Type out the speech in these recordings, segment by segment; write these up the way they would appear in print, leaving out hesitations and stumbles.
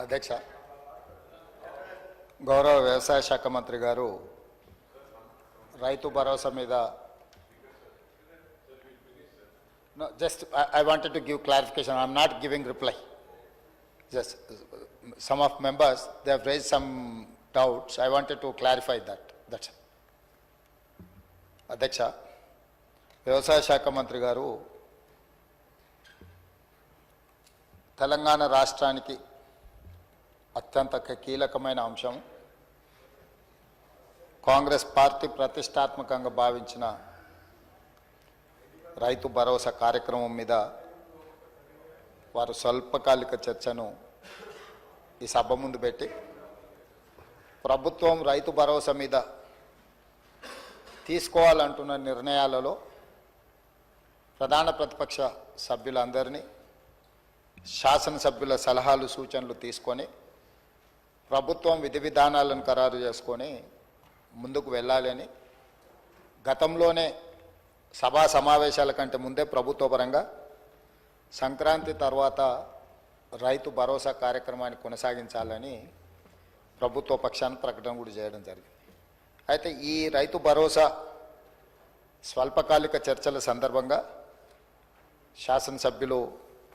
అధ్యక్ష, గౌరవ వ్యవసాయ శాఖ మంత్రి గారు రైతు భరోసా మీద just I wanted to give clarification. I am not giving reply. Just some of members, they have raised some doubts. I wanted to clarify that. That's it. అధ్యక్ష, వ్యవసాయ శాఖ మంత్రి గారు తెలంగాణ రాష్ట్రానికి అత్యంత కీలకమైన అంశం, కాంగ్రెస్ పార్టీ ప్రతిష్టాత్మకంగా భావించిన రైతు భరోసా కార్యక్రమం మీద వారు స్వల్పకాలిక చర్చను ఈ సభ ముందు పెట్టి ప్రభుత్వం రైతు భరోసా మీద తీసుకోవాలంటున్న నిర్ణయాలలో ప్రధాన ప్రతిపక్ష సభ్యులందరినీ, శాసనసభ్యుల సలహాలు సూచనలు తీసుకొని ప్రభుత్వం విధి విధానాలను ఖరారు చేసుకొని ముందుకు వెళ్ళాలని గతంలోనే సభా సమావేశాల కంటే ముందే ప్రభుత్వ పరంగా సంక్రాంతి తర్వాత రైతు భరోసా కార్యక్రమాన్ని కొనసాగించాలని ప్రభుత్వ పక్షాన్ని ప్రకటన కూడా చేయడం జరిగింది. అయితే ఈ రైతు భరోసా స్వల్పకాలిక చర్చల సందర్భంగా శాసనసభ్యులు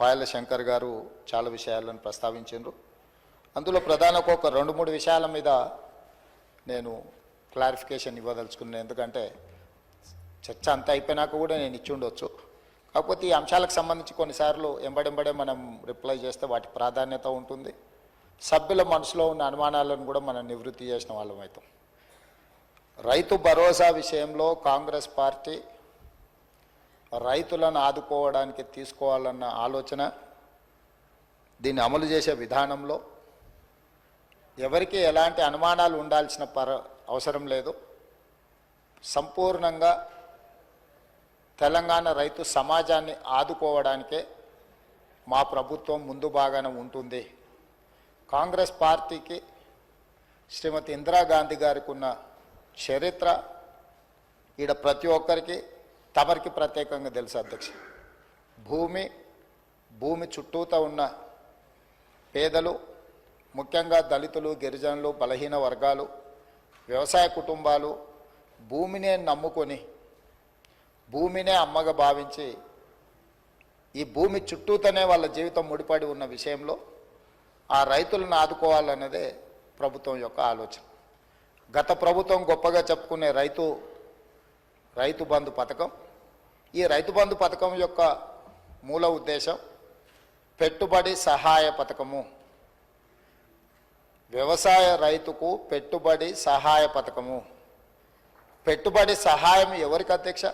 పాయల శంకర్ గారు చాలా విషయాలను ప్రస్తావించారు. అందులో ప్రధానంగా ఒక 2-3 విషయాల మీద నేను క్లారిఫికేషన్ ఇవ్వదలుచుకున్నాను. ఎందుకంటే చర్చ అంతా అయిపోయినాక కూడా నేను ఇచ్చి ఉండొచ్చు. కాకపోతే ఈ అంశాలకు సంబంధించి కొన్నిసార్లు ఎంబడెంబడే మనం రిప్లై చేస్తే వాటి ప్రాధాన్యత ఉంటుంది, సభ్యుల మనసులో ఉన్న అనుమానాలను కూడా మనం నివృత్తి చేసిన వాళ్ళం అవుతాం. రైతు భరోసా విషయంలో కాంగ్రెస్ పార్టీ రైతులను ఆదుకోవడానికి తీసుకోవాలన్న ఆలోచన, దీన్ని అమలు చేసే విధానంలో ఎవరికి ఎలాంటి అనుమానాలు ఉండాల్సిన అవసరం లేదు. సంపూర్ణంగా తెలంగాణ రైతు సమాజాన్ని ఆదుకోవడానికే మా ప్రభుత్వం ముందు భాగాన ఉంటుంది. కాంగ్రెస్ పార్టీకి శ్రీమతి ఇందిరాగాంధీ గారికి ఉన్న చరిత్ర ఈడ ప్రతి ఒక్కరికి తమరికి ప్రత్యేకంగా తెలుసు అధ్యక్ష. భూమి చుట్టూతా ఉన్న పేదలు, ముఖ్యంగా దళితులు, గిరిజనులు, బలహీన వర్గాలు, వ్యవసాయ కుటుంబాలు భూమినే నమ్ముకొని, భూమినే అమ్మగా భావించి ఈ భూమి చుట్టూతోనే వాళ్ళ జీవితం ముడిపడి ఉన్న విషయంలో ఆ రైతులను ఆదుకోవాలన్నదే ప్రభుత్వం యొక్క ఆలోచన. గత ప్రభుత్వం గొప్పగా చెప్పుకునే రైతు బంధు పథకం, ఈ రైతు బంధు పథకం యొక్క మూల ఉద్దేశం పెట్టుబడి సహాయ పథకము. వ్యవసాయ రైతుకు పెట్టుబడి సహాయ పథకము. పెట్టుబడి సహాయం ఎవరికి అధ్యక్ష?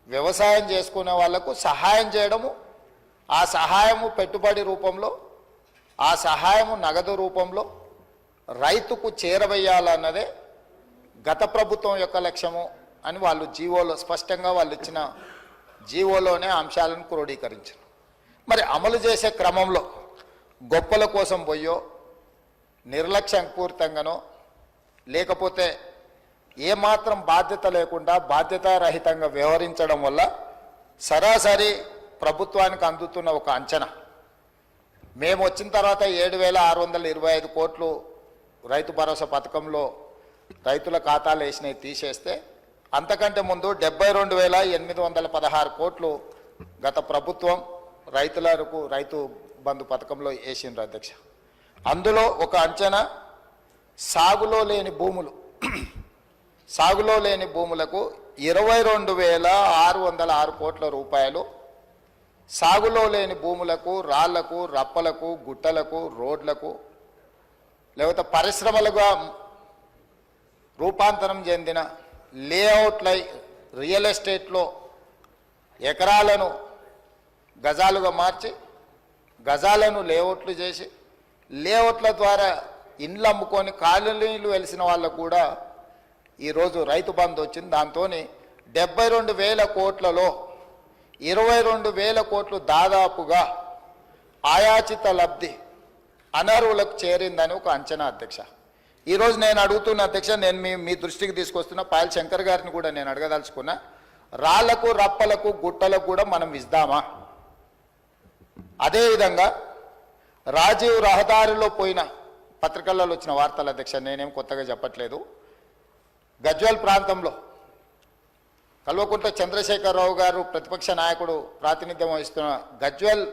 వ్యవసాయం చేసుకునే వాళ్లకు సహాయం చేయడము, ఆ సహాయము పెట్టుబడి రూపంలో, ఆ సహాయము నగదు రూపంలో రైతుకు చేరవేయాలన్నదే గత ప్రభుత్వం యొక్క లక్ష్యము అని వాళ్ళు జీవోలో స్పష్టంగా వాళ్ళు ఇచ్చిన జీవోలోనే అంశాలను క్రోడీకరించారు. మరి అమలు చేసే క్రమంలో గొప్పల కోసం పోయో, నిర్లక్ష్యపూరితంగానో, లేకపోతే ఏమాత్రం బాధ్యత లేకుండా బాధ్యతారహితంగా వ్యవహరించడం వల్ల సరాసరి ప్రభుత్వానికి అందుతున్న ఒక అంచనా, మేము వచ్చిన తర్వాత 7,625 కోట్లు రైతు భరోసా పథకంలో రైతుల ఖాతాలు వేసినవి తీసేస్తే అంతకంటే ముందు 72,816 కోట్లు గత ప్రభుత్వం రైతు బంధు పథకంలో వేసిండ్రు అధ్యక్ష. అందులో ఒక అంచనా సాగులో లేని భూములకు 22,606 కోట్ల రూపాయలు, సాగులో లేని భూములకు, రాళ్లకు, రప్పలకు, గుట్టలకు, రోడ్లకు, లేకపోతే పరిశ్రమలుగా రూపాంతరం చెందిన లేఅవుట్లై రియల్ ఎస్టేట్లో ఎకరాలను గజాలుగా మార్చి, గజాలను లేఅవుట్లు చేసి, లేఅవుట్ల ద్వారా ఇండ్లు అమ్ముకొని కాలనీలు వెలిసిన వాళ్ళకు కూడా ఈరోజు రైతు బంధు వచ్చింది. దాంతో 72,000 కోట్లలో 22,000 కోట్లు దాదాపుగా ఆయాచిత లబ్ధి అనర్హులకు చేరిందని ఒక అంచనా అధ్యక్ష. ఈరోజు నేను అడుగుతున్న అధ్యక్ష, నేను మీ దృష్టికి తీసుకొస్తున్న పాయల శంకర్ గారిని కూడా నేను అడగదలుచుకున్నా, రాళ్లకు, రప్పలకు, గుట్టలకు కూడా మనం ఇద్దామా? అదేవిధంగా రాజీవ్ రహదారిలో పోయిన పత్రికల్లో వచ్చిన వార్తల అధ్యక్ష, నేనేం కొత్తగా చెప్పట్లేదు. గజ్వేల్ ప్రాంతంలో కల్వకుంట్ల చంద్రశేఖరరావు గారు ప్రతిపక్ష నాయకుడు ప్రాతినిధ్యం వహిస్తున్న గజ్వేల్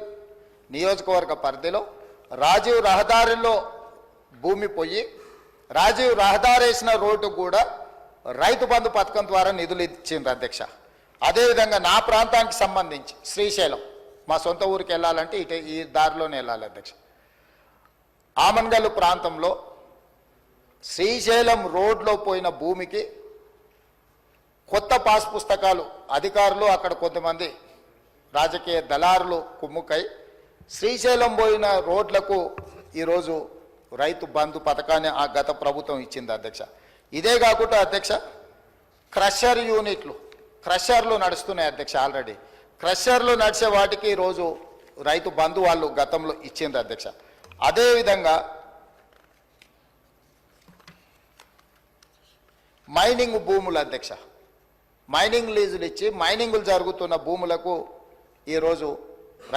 నియోజకవర్గ పరిధిలో రాజీవ్ రహదారిలో భూమి పోయి రాజీవ్ రహదారి వేసిన రోడ్డు కూడా రైతు బంధు పథకం ద్వారా నిధులు ఇచ్చిండ్రు అధ్యక్ష. అదేవిధంగా నా ప్రాంతానికి సంబంధించి శ్రీశైలం, మా సొంత ఊరికి వెళ్ళాలంటే ఈ దారిలోనే వెళ్ళాలి అధ్యక్ష. ఆమన్గల్లు ప్రాంతంలో శ్రీశైలం రోడ్లో పోయిన భూమికి కొత్త పాస్ పుస్తకాలు అధికారులు అక్కడ కొంతమంది రాజకీయ దళారులు కుమ్ముకై శ్రీశైలం పోయిన రోడ్లకు ఈరోజు రైతు బంధు పథకాన్ని ఆ గత ప్రభుత్వం ఇచ్చింది అధ్యక్ష. ఇదే కాకుండా అధ్యక్ష, క్రషర్ యూనిట్లు క్రషర్లు నడుస్తున్నాయి అధ్యక్ష. ఆల్రెడీ క్రషర్లు నడిచే వాటికి ఈరోజు రైతు బంధు వాళ్ళు గతంలో ఇచ్చింది అధ్యక్ష. అదేవిధంగా మైనింగ్ భూములు అధ్యక్ష, మైనింగ్ లీజులు ఇచ్చి మైనింగులు జరుగుతున్న భూములకు ఈరోజు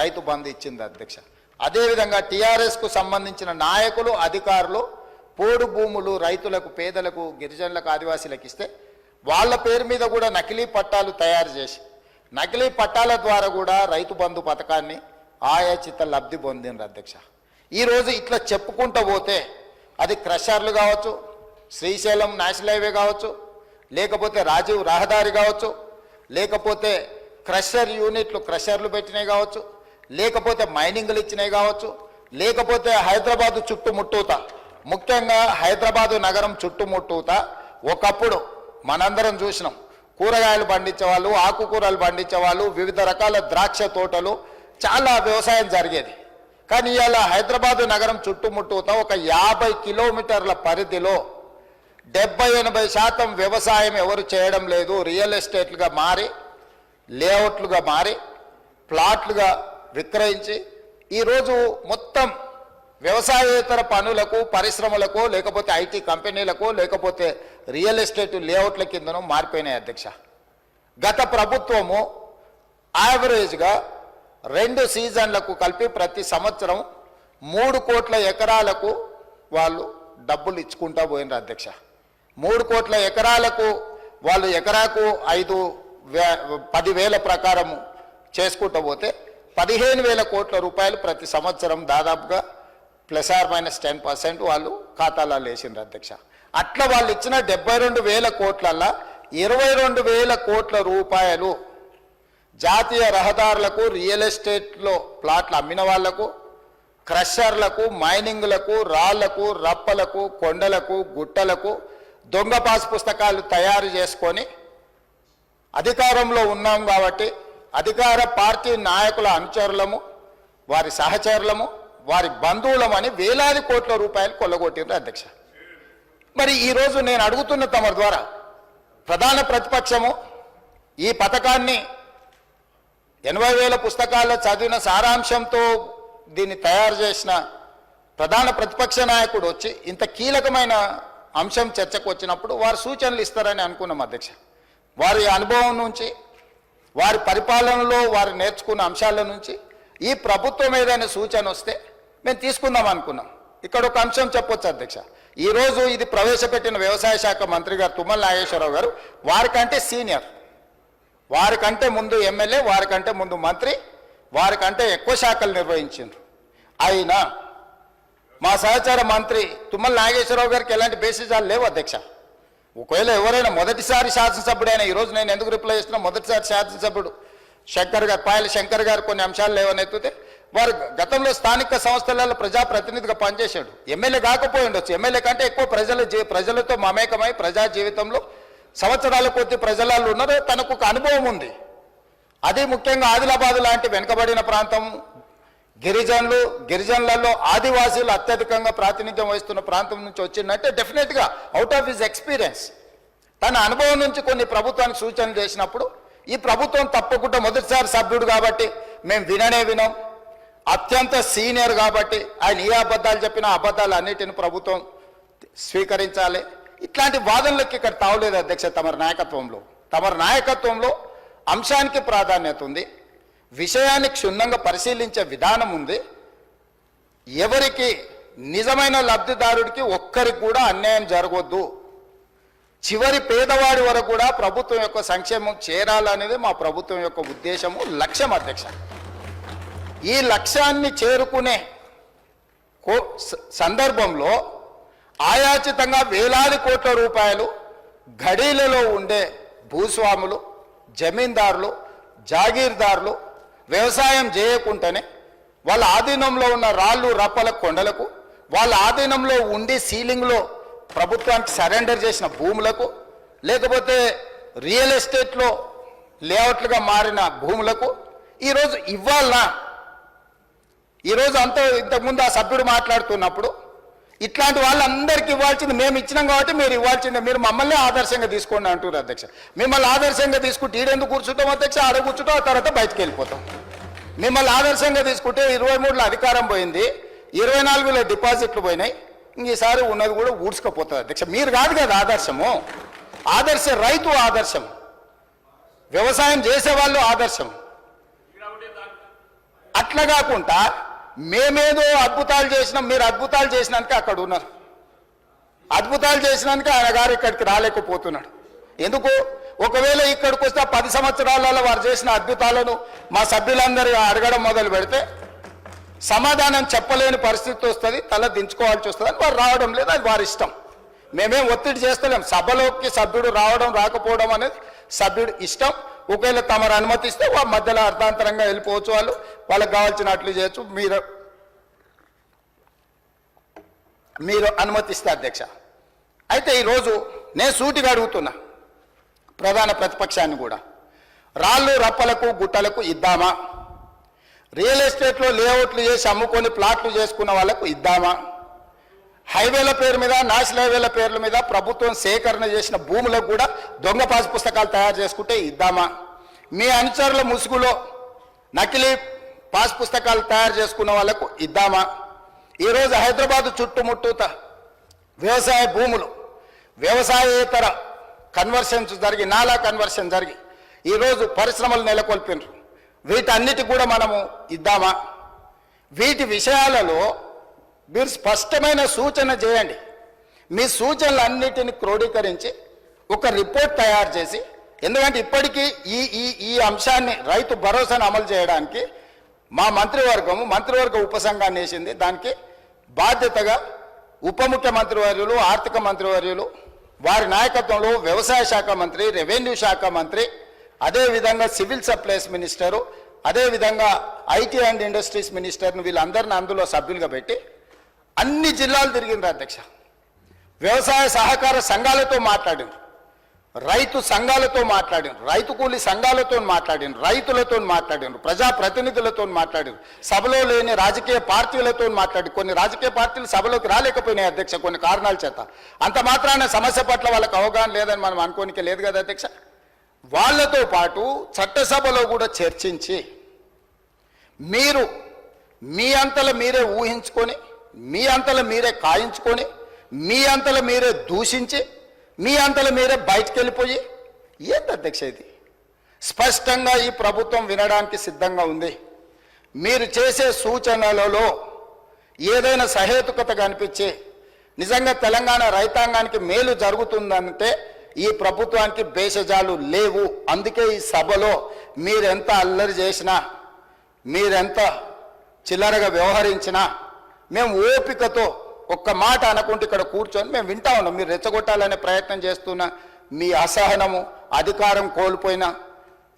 రైతు బంధు ఇచ్చింది అధ్యక్ష. అదేవిధంగా టీఆర్ఎస్కు సంబంధించిన నాయకులు అధికారులు పోడు భూములు రైతులకు, పేదలకు, గిరిజనులకు, ఆదివాసీలకు ఇస్తే వాళ్ళ పేరు మీద కూడా నకిలీ పట్టాలు తయారు చేసి నకిలీ పట్టాల ద్వారా కూడా రైతు బంధు పథకాన్ని ఆయాచిత లబ్ధి పొందిండ్రు అధ్యక్ష. ఈరోజు ఇట్లా చెప్పుకుంటూ పోతే అది క్రషర్లు కావచ్చు, శ్రీశైలం నేషనల్ హైవే కావచ్చు, లేకపోతే రాజీవ్ రహదారి కావచ్చు, లేకపోతే క్రషర్ యూనిట్లు క్రషర్లు పెట్టినవి కావచ్చు, లేకపోతే మైనింగ్లు ఇచ్చినవి కావచ్చు, లేకపోతే హైదరాబాదు చుట్టుముట్టూత, ముఖ్యంగా హైదరాబాదు నగరం చుట్టుముట్టూత ఒకప్పుడు మనందరం చూసినాం. కూరగాయలు పండించే వాళ్ళు, ఆకుకూరలు పండించే వాళ్ళు, వివిధ రకాల ద్రాక్ష తోటలు, చాలా వ్యవసాయం జరిగేది. కానీ ఇవాళ హైదరాబాదు నగరం చుట్టుముట్టూత ఒక 50 కిలోమీటర్ల పరిధిలో 70-80% వ్యవసాయం ఎవరు చేయడం లేదు. రియల్ ఎస్టేట్లుగా మారి, లేఅవుట్లుగా మారి, ప్లాట్లుగా విక్రయించి ఈరోజు మొత్తం వ్యవసాయేతర పనులకు, పరిశ్రమలకు, లేకపోతే ఐటీ కంపెనీలకు, లేకపోతే రియల్ ఎస్టేట్ లేఅవుట్ల కిందను మారిపోయినాయి అధ్యక్ష. గత ప్రభుత్వము యావరేజ్గా 2 సీజన్లకు కలిపి ప్రతి సంవత్సరం 3 కోట్ల ఎకరాలకు వాళ్ళు డబ్బులు ఇచ్చుకుంటా పోయినారు అధ్యక్ష. 3 కోట్ల ఎకరాలకు వాళ్ళు ఎకరాకు 10,000 ప్రకారము చేసుకుంటూ పోతే 15,000 కోట్ల రూపాయలు ప్రతి సంవత్సరం దాదాపుగా +-10% వాళ్ళు ఖాతాలలో వేసిండ్రు అధ్యక్ష. అట్లా వాళ్ళు ఇచ్చిన 72,000 కోట్లల్లో 22,000 కోట్ల రూపాయలు జాతీయ రహదారులకు, రియల్ ఎస్టేట్లో ప్లాట్లు అమ్మిన వాళ్లకు, క్రషర్లకు, మైనింగ్లకు, రాళ్లకు, రప్పలకు, కొండలకు, గుట్టలకు దొంగ పాస్ పుస్తకాలు తయారు చేసుకొని అధికారంలో ఉన్నాం కాబట్టి అధికార పార్టీ నాయకుల అనుచరులము, వారి సహచరులము, వారి బంధువులమని వేలాది కోట్ల రూపాయలు కొల్లగొట్టిండ్రు అధ్యక్ష. మరి ఈరోజు నేను అడుగుతున్న తమ ద్వారా ప్రధాన ప్రతిపక్షము ఈ పథకాన్ని 80,000 పుస్తకాల్లో చదివిన సారాంశంతో దీన్ని తయారు చేసిన ప్రధాన ప్రతిపక్ష నాయకుడు వచ్చి ఇంత కీలకమైన అంశం చర్చకు వచ్చినప్పుడు వారు సూచనలు ఇస్తారని అనుకున్నాం అధ్యక్ష. వారి అనుభవం నుంచి, వారి పరిపాలనలో వారు నేర్చుకున్న అంశాల నుంచి ఈ ప్రభుత్వం ఏదైనా సూచన వస్తే మేము తీసుకుందాం అనుకున్నాం. ఇక్కడ ఒక అంశం చెప్పొచ్చు అధ్యక్ష. ఈరోజు ఇది ప్రవేశపెట్టిన వ్యవసాయ శాఖ మంత్రి గారు తుమ్మల నాగేశ్వరరావు గారు వారికంటే సీనియర్, వారికంటే ముందు ఎమ్మెల్యే, వారికంటే ముందు మంత్రి, వారికంటే ఎక్కువ శాఖలు నిర్వహించారు. అయినా మా సహచార మంత్రి తుమ్మల నాగేశ్వరరావు గారికి ఎలాంటి బేసిజాలు లేవు అధ్యక్ష. ఒకవేళ ఎవరైనా మొదటిసారి శాసనసభ్యుడైనా, ఈరోజు నేను ఎందుకు రిప్లై చేస్తున్నా, మొదటిసారి శాసనసభ్యుడు శంకర్ గారు, పాయల శంకర్ గారు కొన్ని అంశాలు లేవనెత్తితే వారు గతంలో స్థానిక సంస్థలలో ప్రజాప్రతినిధిగా పనిచేశాడు. ఎమ్మెల్యే కాకపోయి ఉండొచ్చు, ఎమ్మెల్యే కంటే ఎక్కువ ప్రజలతో మమేకమై ప్రజా జీవితంలో సంవత్సరాల కొద్ది ప్రజలలో ఉన్నారు. తనకు ఒక అనుభవం ఉంది. అది ముఖ్యంగా ఆదిలాబాద్ లాంటి వెనుకబడిన ప్రాంతం, గిరిజనులలో ఆదివాసీలు అత్యధికంగా ప్రాతినిధ్యం వహిస్తున్న ప్రాంతం నుంచి వచ్చిందంటే డెఫినెట్గా అవుట్ ఆఫ్ హిజ్ ఎక్స్పీరియన్స్ తన అనుభవం నుంచి కొన్ని ప్రభుత్వానికి సూచనలు చేసినప్పుడు ఈ ప్రభుత్వం తప్పకుండా మొదటిసారి సభ్యుడు కాబట్టి మేము వినం, అత్యంత సీనియర్ కాబట్టి ఆయన ఏ అబద్ధాలు చెప్పినా అబద్ధాలు అన్నిటిని ప్రభుత్వం స్వీకరించాలి. ఇట్లాంటి వాదనలకు ఇక్కడ తావలేదు అధ్యక్ష. తమరి నాయకత్వంలో అంశానికి ప్రాధాన్యత ఉంది, విషయాన్ని క్షుణ్ణంగా పరిశీలించే విధానం ఉంది. ఎవరికి నిజమైన లబ్ధిదారుడికి ఒక్కరికి కూడా అన్యాయం జరగొద్దు, చివరి పేదవాడి వరకు కూడా ప్రభుత్వం యొక్క సంక్షేమం చేరాలనేది మా ప్రభుత్వం యొక్క ఉద్దేశము, లక్ష్యం అధ్యక్ష. ఈ లక్ష్యాన్ని చేరుకునే సందర్భంలో ఆయాచితంగా వేలాది కోట్ల రూపాయలు గడీలలో ఉండే భూస్వాములు, జమీందారులు, జాగీర్దారులు వ్యవసాయం చేయకుండానే వాళ్ళ ఆధీనంలో ఉన్న రాళ్ళు రప్పల కొండలకు, వాళ్ళ ఆధీనంలో ఉండి సీలింగ్లో ప్రభుత్వానికి సరెండర్ చేసిన భూములకు, లేకపోతే రియల్ ఎస్టేట్లో లేఅవుట్లుగా మారిన భూములకు ఈరోజు ఇవ్వాలనా? ఈరోజు అంతా ఇంతకుముందు ఆ సభ్యుడు మాట్లాడుతున్నప్పుడు ఇట్లాంటి వాళ్ళందరికీ ఇవ్వాల్సింది మేము ఇచ్చినాం కాబట్టి మీరు ఇవ్వాల్సిందే, మీరు మమ్మల్ని ఆదర్శంగా తీసుకోండి అంటారు అధ్యక్ష. మిమ్మల్ని ఆదర్శంగా తీసుకుంటే ఈడెందుకు కూర్చుంటాం అధ్యక్ష? ఆడ కూర్చుంటాం, ఆ తర్వాత బయటకు వెళ్ళిపోతాం. మిమ్మల్ని ఆదర్శంగా తీసుకుంటే 23లో అధికారం పోయింది, 24లో డిపాజిట్లు పోయినాయి, ఈసారి ఉన్నది కూడా ఊడ్చుకపోతుంది అధ్యక్ష. మీరు కాదు కదా ఆదర్శము, ఆదర్శ రైతు ఆదర్శం, వ్యవసాయం చేసేవాళ్ళు ఆదర్శం. అట్లా కాకుండా మేమేదో అద్భుతాలు చేసినాం, మీరు అద్భుతాలు చేసినాక అక్కడ ఉన్నారు, అద్భుతాలు చేసినాక ఆయన గారు ఇక్కడికి రాలేకపోతున్నాడు. ఎందుకు? ఒకవేళ ఇక్కడికి వస్తే 10 సంవత్సరాలలో వారు చేసిన అద్భుతాలను మా సభ్యులందరూ అడగడం మొదలు పెడితే సమాధానం చెప్పలేని పరిస్థితి వస్తుంది, తల దించుకోవాల్సి వస్తుంది అని వారు రావడం లేదు, అది వారి ఇష్టం. మేమేం ఒత్తిడి చేస్తలేం. సభలోకి సభ్యుడు రావడం రాకపోవడం అనేది సభ్యుడు ఇష్టం. ఒకవేళ తమరు అనుమతిస్తే వాళ్ళ మధ్యలో అర్థాంతరంగా వెళ్ళిపోవచ్చు, వాళ్ళకి కావాల్సినట్లు చేయొచ్చు, మీరు అనుమతిస్తే అధ్యక్ష. అయితే ఈరోజు నేను సూటిగా అడుగుతున్నా ప్రధాన ప్రతిపక్షాన్ని కూడా, రాళ్ళు రప్పలకు గుట్టలకు ఇద్దామా? రియల్ ఎస్టేట్లో లేఅవుట్లు చేసి అమ్ముకొని ప్లాట్లు చేసుకున్న వాళ్ళకు ఇద్దామా? హైవేల పేరు మీద, నేషనల్ హైవేల పేర్ల మీద ప్రభుత్వం సేకరణ చేసిన భూములకు కూడా దొంగ పాస్ పుస్తకాలు తయారు చేసుకుంటే ఇద్దామా? మీ అనుచరుల ముసుగులో నకిలీ పాస్ పుస్తకాలు తయారు చేసుకున్న వాళ్ళకు ఇద్దామా? ఈరోజు హైదరాబాదు చుట్టుముట్టూత వ్యవసాయ భూములు, వ్యవసాయేతర కన్వర్షన్స్ జరిగి, నాలా కన్వర్షన్ జరిగి ఈరోజు పరిశ్రమలు నెలకొల్పినారు. వీటన్నిటి కూడా మనము ఇద్దామా? వీటి విషయాలలో మీరు స్పష్టమైన సూచన చేయండి. మీ సూచనలన్నిటిని క్రోడీకరించి ఒక రిపోర్ట్ తయారు చేసి, ఎందుకంటే ఇప్పటికీ ఈ అంశాన్ని రైతు భరోసాను అమలు చేయడానికి మా మంత్రివర్గ ఉపసంఘాన్ని వేసింది. దానికి బాధ్యతగా ఉప ముఖ్యమంత్రి వర్యులు, ఆర్థిక మంత్రివర్యులు, వారి నాయకత్వంలో వ్యవసాయ శాఖ మంత్రి, రెవెన్యూ శాఖ మంత్రి, అదేవిధంగా సివిల్ సప్లైస్ మినిస్టరు, అదేవిధంగా ఐటీ అండ్ ఇండస్ట్రీస్ మినిస్టర్ను వీళ్ళందరిని అందులో సభ్యులుగా పెట్టి అన్ని జిల్లాలు తిరిగిండ్రు అధ్యక్ష. వ్యవసాయ సహకార సంఘాలతో మాట్లాడిండ్రు, రైతు సంఘాలతో మాట్లాడిండ్రు, రైతు కూలీ సంఘాలతో మాట్లాడిండ్రు, రైతులతో మాట్లాడిండ్రు, ప్రజాప్రతినిధులతో మాట్లాడిండ్రు, సభలో లేని రాజకీయ పార్టీలతో మాట్లాడి, కొన్ని రాజకీయ పార్టీలు సభలోకి రాలేకపోయినాయి అధ్యక్ష కొన్ని కారణాల చేత. అంత మాత్రాన సమస్య పట్ల వాళ్ళకి అవగాహన లేదని మనం అనుకోనికే లేదు కదా అధ్యక్ష. వాళ్ళతో పాటు చట్టసభలో కూడా చర్చించి మీరు మీ అంతలో మీరే ఊహించుకొని, మీ అంతలో మీరే కాయించుకొని, మీ అంతలో మీరే దూషించి, మీ అంతలో మీరే బయటికి వెళ్ళిపోయి, ఏంటి అధ్యక్ష ఇది? స్పష్టంగా ఈ ప్రభుత్వం వినడానికి సిద్ధంగా ఉంది. మీరు చేసే సూచనలలో ఏదైనా సహేతుకత కనిపించి నిజంగా తెలంగాణ రైతాంగానికి మేలు జరుగుతుందంటే ఈ ప్రభుత్వానికి భేషజాలు లేవు. అందుకే ఈ సభలో మీరెంత అల్లరి చేసినా, మీరెంత చిల్లరగా వ్యవహరించినా మేము ఓపికతో ఒక్క మాట అనుకుంటే ఇక్కడ కూర్చొని మేము వింటా ఉన్నాం. మీరు రెచ్చగొట్టాలనే ప్రయత్నం చేస్తున్న మీ అసహనము, అధికారం కోల్పోయిన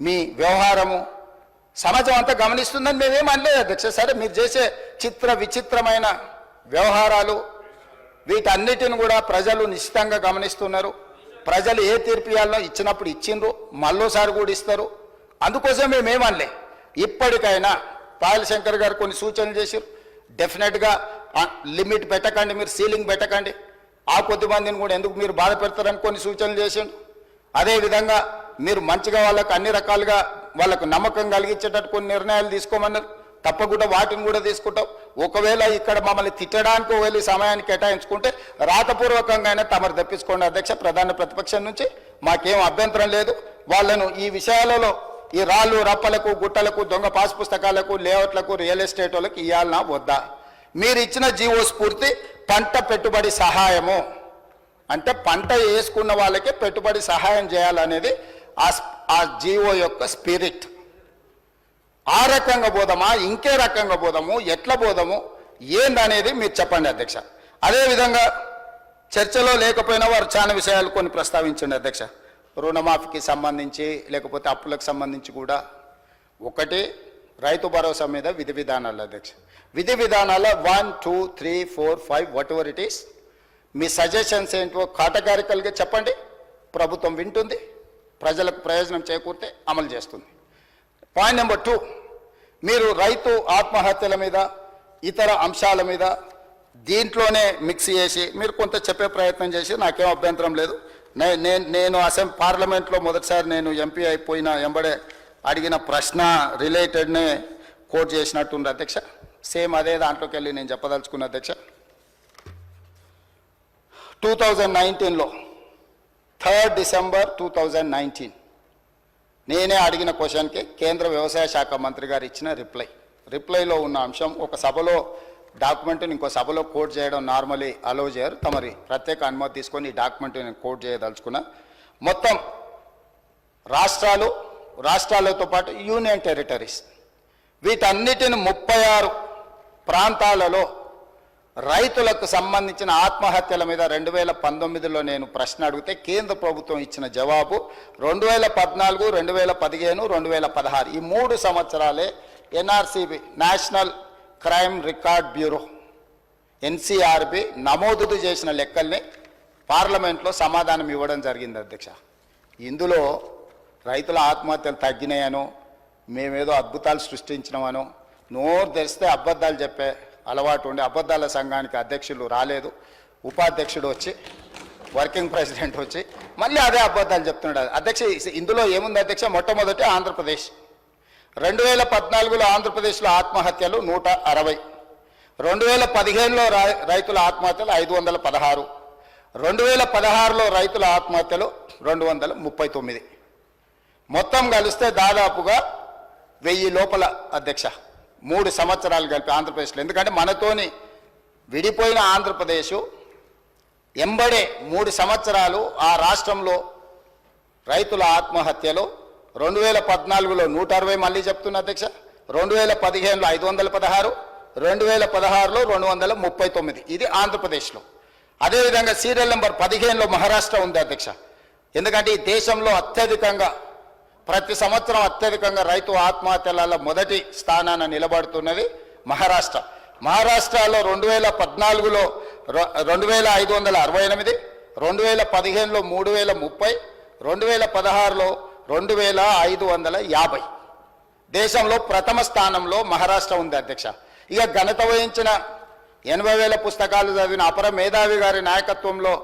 మీ వ్యవహారము సమాజం అంతా గమనిస్తుందని మేమేం అనలేదు అధ్యక్ష. సరే, మీరు చేసే విచిత్రమైన వ్యవహారాలు వీటన్నిటిని కూడా ప్రజలు నిశ్చితంగా గమనిస్తున్నారు. ప్రజలు ఏ తీర్పు ఇవ్వాలో ఇచ్చినప్పుడు ఇచ్చిండ్రు, మళ్ళోసారి కూడా ఇస్తారు. అందుకోసం మేమేమనలే. ఇప్పటికైనా పాయల శంకర్ గారు కొన్ని సూచనలు చేశారు. డెఫినెట్గా లిమిట్ పెట్టకండి, మీరు సీలింగ్ పెట్టకండి, ఆ కొద్ది మందిని కూడా ఎందుకు మీరు బాధ పెడతారని కొన్ని సూచనలు చేసిండు. అదేవిధంగా మీరు మంచిగా వాళ్ళకు అన్ని రకాలుగా వాళ్ళకు నమ్మకం కలిగించేటట్టు కొన్ని నిర్ణయాలు తీసుకోమన్నారు. తప్పకుండా వాటిని కూడా తీసుకుంటాం. ఒకవేళ ఇక్కడ మమ్మల్ని తిట్టడానికి ఒకవేళ సమయాన్ని కేటాయించుకుంటే రాతపూర్వకంగా అయినా తమరు తెప్పించుకోండి అధ్యక్ష. ప్రధాన ప్రతిపక్షం నుంచి మాకేం అభ్యంతరం లేదు. వాళ్ళను ఈ విషయాలలో, ఈ రాళ్ళు రప్పలకు, గుట్టలకు, దొంగ పాస్ పుస్తకాలకు, లేఅవుట్లకు, రియల్ ఎస్టేట్ వాళ్ళకి ఇవ్వాలన్నా వద్దా? మీరు ఇచ్చిన జీవో స్ఫూర్తి పంట పెట్టుబడి సహాయము అంటే పంట వేసుకున్న వాళ్ళకే పెట్టుబడి సహాయం చేయాలనేది ఆ జీవో యొక్క స్పిరిట్. ఆ రకంగా పోదామా, ఇంకే రకంగా పోదాము, ఎట్లా పోదాము ఏందనేది మీరు చెప్పండి అధ్యక్ష. అదేవిధంగా చర్చలో లేకపోయినా వారు చాలా విషయాలు కొన్ని ప్రస్తావించండి అధ్యక్ష. రుణమాఫీకి సంబంధించి లేకపోతే అప్పులకు సంబంధించి కూడా ఒకటి రైతు భరోసా మీద విధి విధానాలు అధ్యక్ష. విధి విధానాల 1, 2, 3, 4, 5 what ever it is me suggestions ఏంటో కాటగారికల్గా చెప్పండి. ప్రభుత్వం వింటుంది, ప్రజలకు ప్రయోజనం చేకూరితే అమలు చేస్తుంది. పాయింట్ నెంబర్ 2, మీరు రైతు ఆత్మహత్యల మీద ఇతర అంశాల మీద దీంట్లోనే మిక్స్ చేసి మీరు కొంత చెప్పే ప్రయత్నం చేసి నాకేం అభ్యంతరం లేదు. నేను పార్లమెంట్లో మొదటిసారి నేను ఎంపీ అయిపోయిన ఎంబడే అడిగిన ప్రశ్న రిలేటెడ్నే కోట్ చేసినట్టుంది అధ్యక్ష. సేమ్ అదే దాంట్లోకి వెళ్ళి నేను చెప్పదలుచుకున్న అధ్యక్ష. 2019లో 3 డిసెంబర్ 2019 నేనే అడిగిన క్వశ్చన్కి కేంద్ర వ్యవసాయ శాఖ మంత్రి గారు ఇచ్చిన రిప్లైలో ఉన్న అంశం ఒక సభలో డాక్యుమెంట్ని ఇంకో సభలో కోట్ చేయడం నార్మలీ అలో చేయరు. తమరి ప్రత్యేక అనుమతి తీసుకొని ఈ డాక్యుమెంట్ నేను కోట్ చేయదలుచుకున్నా. మొత్తం రాష్ట్రాలతో పాటు యూనియన్ టెరిటరీస్ వీటన్నిటిని 36 ప్రాంతాలలో రైతులకు సంబంధించిన ఆత్మహత్యల మీద 2019లో నేను ప్రశ్న అడిగితే కేంద్ర ప్రభుత్వం ఇచ్చిన జవాబు 2014, 2015, 2016 ఈ 3 సంవత్సరాలే NRCB national crime record bureau NCRB నమోదు చేసిన లెక్కల్ని పార్లమెంట్లో సమాధానం ఇవ్వడం జరిగింది అధ్యక్ష. ఇందులో రైతుల ఆత్మహత్యలు తగ్గినాయనో మేమేదో అద్భుతాలు సృష్టించినామనో నోరు తెరిస్తే అబద్ధాలు చెప్పే అలవాటు ఉండి అబద్ధాల సంఘానికి అధ్యక్షులు రాలేదు, ఉపాధ్యక్షుడు వచ్చి వర్కింగ్ ప్రెసిడెంట్ వచ్చి మళ్ళీ అదే అబద్ధాలు చెప్తున్నాడు అధ్యక్ష. ఇందులో ఏముంది అధ్యక్ష? మొట్టమొదటి ఆంధ్రప్రదేశ్ 2014లో ఆంధ్రప్రదేశ్లో ఆత్మహత్యలు 160, 2015లో రైతుల ఆత్మహత్యలు 516, 2016లో రైతుల ఆత్మహత్యలు 239, మొత్తం కలిస్తే దాదాపుగా 1000 లోపల అధ్యక్ష 3 సంవత్సరాలు కలిపి ఆంధ్రప్రదేశ్లో. ఎందుకంటే మనతోని విడిపోయిన ఆంధ్రప్రదేశ్ ఎంబడే 3 సంవత్సరాలు ఆ రాష్ట్రంలో రైతుల ఆత్మహత్యలు 2014లో 160 మళ్ళీ చెప్తున్నా అధ్యక్ష, 2015లో 516, 2016లో 239 ఇది ఆంధ్రప్రదేశ్లో. అదేవిధంగా సీరియల్ నెంబర్ 15లో మహారాష్ట్ర ఉంది అధ్యక్ష. ఎందుకంటే ఈ దేశంలో అత్యధికంగా ప్రతి సంవత్సరం అత్యధికంగా రైతు ఆత్మహత్యలలో మొదటి స్థానాన నిలబడుతున్నది మహారాష్ట్ర. మహారాష్ట్రలో 2014లో 2568, 2015లో 3030, 2016లో 2550. దేశంలో ప్రథమ స్థానంలో మహారాష్ట్ర ఉంది అధ్యక్ష. ఇక ఘనత వహించిన 80,000 పుస్తకాలు చదివిన అపర మేధావి గారి నాయకత్వంలో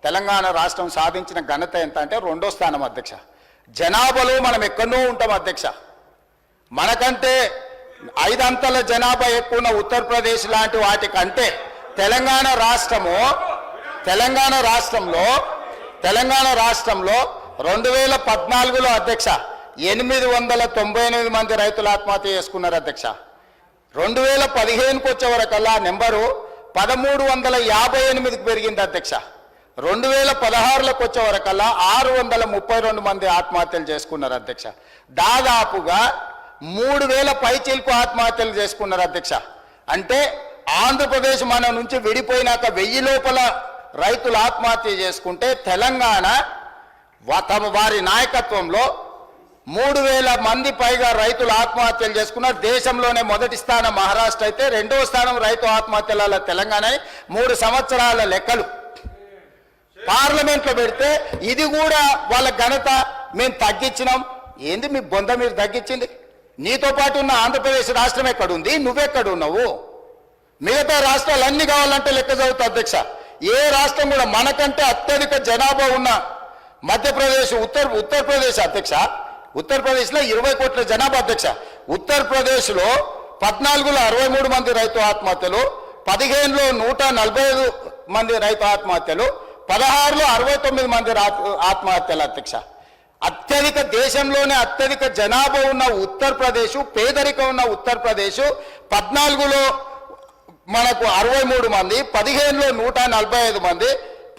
తెలంగాణ రాష్ట్రం సాధించిన ఘనత ఎంత అంటే 2వ స్థానం అధ్యక్ష. జనాభాలో మనం ఎక్కడో ఉంటాం అధ్యక్ష. మనకంటే 5 అంతల జనాభా ఎక్కువ ఉన్న ఉత్తరప్రదేశ్ లాంటి వాటికంటే తెలంగాణ రాష్ట్రంలో 2014లో అధ్యక్ష 898 మంది రైతులు ఆత్మహత్య చేసుకున్నారు అధ్యక్ష. 2015కు వచ్చే వరకల్లా నెంబరు 1358కి పెరిగింది అధ్యక్ష. 2016లోకి వచ్చే వరకల్లా 632 మంది ఆత్మహత్యలు చేసుకున్నారు అధ్యక్ష. దాదాపుగా 3000 పైచీలకు ఆత్మహత్యలు చేసుకున్నారు అధ్యక్ష. అంటే ఆంధ్రప్రదేశ్ మన నుంచి విడిపోయినాక 1000 లోపల రైతులు ఆత్మహత్య చేసుకుంటే తెలంగాణ వారి నాయకత్వంలో 3000 మంది పైగా రైతులు ఆత్మహత్యలు చేసుకున్నారు. దేశంలోనే మొదటి స్థానం మహారాష్ట్ర అయితే 2వ స్థానం రైతు ఆత్మహత్యల తెలంగాణ. 3 సంవత్సరాల లెక్కలు పార్లమెంట్లో పెడితే ఇది కూడా వాళ్ళ ఘనత మేము తగ్గించినాం. ఏంది మీ బొంద మీరు తగ్గించింది? నీతో పాటు ఉన్న ఆంధ్రప్రదేశ్ రాష్ట్రం ఎక్కడుంది? నువ్వెక్కడున్నావు? మిగతా రాష్ట్రాలు అన్ని కావాలంటే లెక్క చదువుతా అధ్యక్ష. ఏ రాష్ట్రం కూడా మనకంటే అత్యధిక జనాభా ఉన్న మధ్యప్రదేశ్ ఉత్తరప్రదేశ్ అధ్యక్ష. ఉత్తరప్రదేశ్లో 20 కోట్ల జనాభా అధ్యక్ష. ఉత్తరప్రదేశ్లో 14లో 63 మంది రైతు ఆత్మహత్యలు, 15లో 145 మంది రైతు ఆత్మహత్యలు, 16లో 69 మంది ఆత్మహత్యలు అధ్యక్ష. అత్యధిక దేశంలోనే అత్యధిక జనాభా ఉన్న ఉత్తరప్రదేశ్, పేదరికం ఉన్న ఉత్తరప్రదేశ్ 14లో మనకు 63 మంది, 15లో 145 మంది,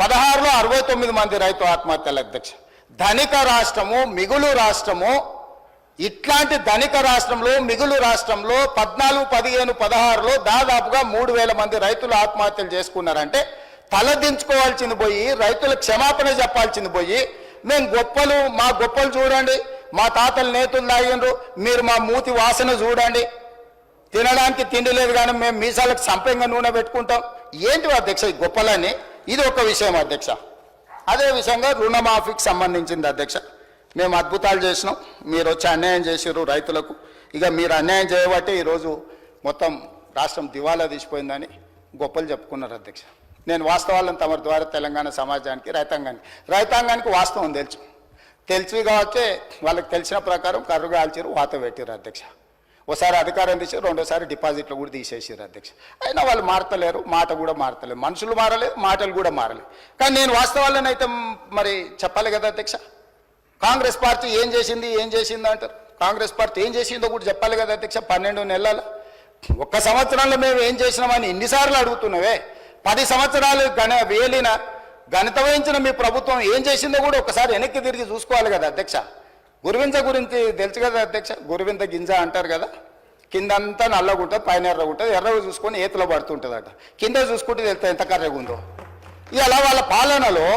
16లో 69 మంది రైతు ఆత్మహత్యలు అధ్యక్ష. ధనిక రాష్ట్రము, మిగులు రాష్ట్రము, ఇట్లాంటి ధనిక రాష్ట్రంలో, మిగులు రాష్ట్రంలో 14, 15, 16లో దాదాపుగా 3000 మంది రైతులు ఆత్మహత్యలు చేసుకున్నారంటే తలదించుకోవాల్సింది పోయి, రైతుల క్షమాపణ చెప్పాల్సింది పోయి, మేము గొప్పలు, మా గొప్పలు చూడండి, మా తాతలు నేతులు తాగిండ్రు, మీరు మా మూతి వాసన చూడండి, తినడానికి తిండి లేదు కానీ మేము మీసాలకు సంపెంగ నూనె పెట్టుకుంటాం, ఏంటి అధ్యక్ష ఈ గొప్పలని? ఇది ఒక విషయం అధ్యక్ష. అదే విషయంగా రుణమాఫీకి సంబంధించింది అధ్యక్ష. మేము అద్భుతాలు చేసినాం, మీరు వచ్చి అన్యాయం చేసారు రైతులకు. ఇక మీరు అన్యాయం చేయబట్టి ఈరోజు మొత్తం రాష్ట్రం దివాలా తీసిపోయిందని గొప్పలు చెప్పుకున్నారు అధ్యక్ష. నేను వాస్తవాలను తమ ద్వారా తెలంగాణ సమాజానికి, రైతాంగానికి వాస్తవం తెలుసు కాబట్టి వాళ్ళకి తెలిసిన ప్రకారం కర్రు కాల్చారు, వాత పెట్టారు అధ్యక్ష. ఒకసారి అధికారం తీసారు, రెండోసారి డిపాజిట్లు కూడా తీసేసారు అధ్యక్ష. అయినా వాళ్ళు మారతలేరు, మాట కూడా మారతలేరు, మనుషులు మారలేదు, మాటలు కూడా మారలేదు. కానీ నేను వాస్తవాలను అయితే మరి చెప్పాలి కదా అధ్యక్ష. కాంగ్రెస్ పార్టీ ఏం చేసింది అంటారు. కాంగ్రెస్ పార్టీ ఏం చేసిందో కూడా చెప్పాలి కదా అధ్యక్ష. 12 నెలల ఒక్క సంవత్సరంలో మేము ఏం చేసినామని ఇన్నిసార్లు అడుగుతున్నావే. 10 సంవత్సరాలు ఘనత వహించిన మీ ప్రభుత్వం ఏం చేసిందో కూడా ఒకసారి వెనక్కి తిరిగి చూసుకోవాలి కదా అధ్యక్ష. గురువింజ గురించి తెలుసు కదా అధ్యక్ష. గురువింద గింజ అంటారు కదా, కిందంతా నల్లగా ఉంటుంది, పైన ఎర్రగా ఉంటుంది. ఎర్రగా చూసుకొని ఏతులో పడుతుంటుందట, కింద చూసుకుంటే తెలుస్తుంది ఎంత కర్రగా ఉందో. ఇలా వాళ్ళ పాలనలో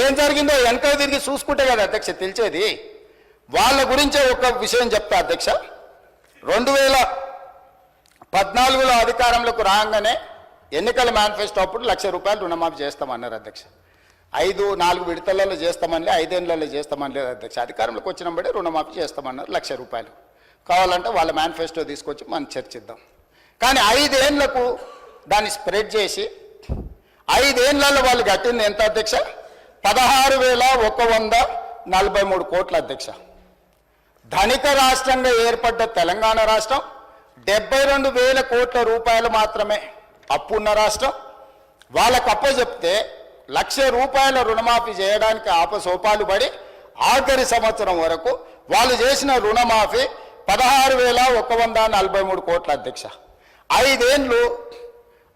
ఏం జరిగిందో వెనక తిరిగి చూసుకుంటే కదా అధ్యక్ష తెలిసేది. వాళ్ళ గురించే ఒక విషయం చెప్తా అధ్యక్ష. 2014లో అధికారంలోకి రాగానే ఎన్నికల మేనిఫెస్టో అప్పుడు ₹1,00,000 రుణమాఫీ చేస్తామన్నారు అధ్యక్ష. 4 విడతలలో చేస్తామని, 5 ఏళ్లలో చేస్తామని లేదు అధ్యక్ష. అధికారంలోకి వచ్చినప్పుడే రుణమాఫీ చేస్తామన్నారు ₹1,00,000. కావాలంటే వాళ్ళ మేనిఫెస్టో తీసుకొచ్చి మనం చర్చిద్దాం. కానీ 5 ఏళ్లకు దాన్ని స్ప్రెడ్ చేసి 5 ఏళ్లలో వాళ్ళు కట్టింది ఎంత అధ్యక్ష? 16,143 కోట్ల అధ్యక్ష. ధనిక రాష్ట్రంగా ఏర్పడ్డ తెలంగాణ రాష్ట్రం 72,000 కోట్ల రూపాయలు మాత్రమే అప్పు ఉన్న రాష్ట్రం. వాళ్ళకు అప్పచెప్తే ₹1,00,000 రుణమాఫీ చేయడానికి ఆపసోపాలు పడి ఆఖరి సంవత్సరం వరకు వాళ్ళు చేసిన రుణమాఫీ 16,143 కోట్ల అధ్యక్ష. 5 ఏళ్ళు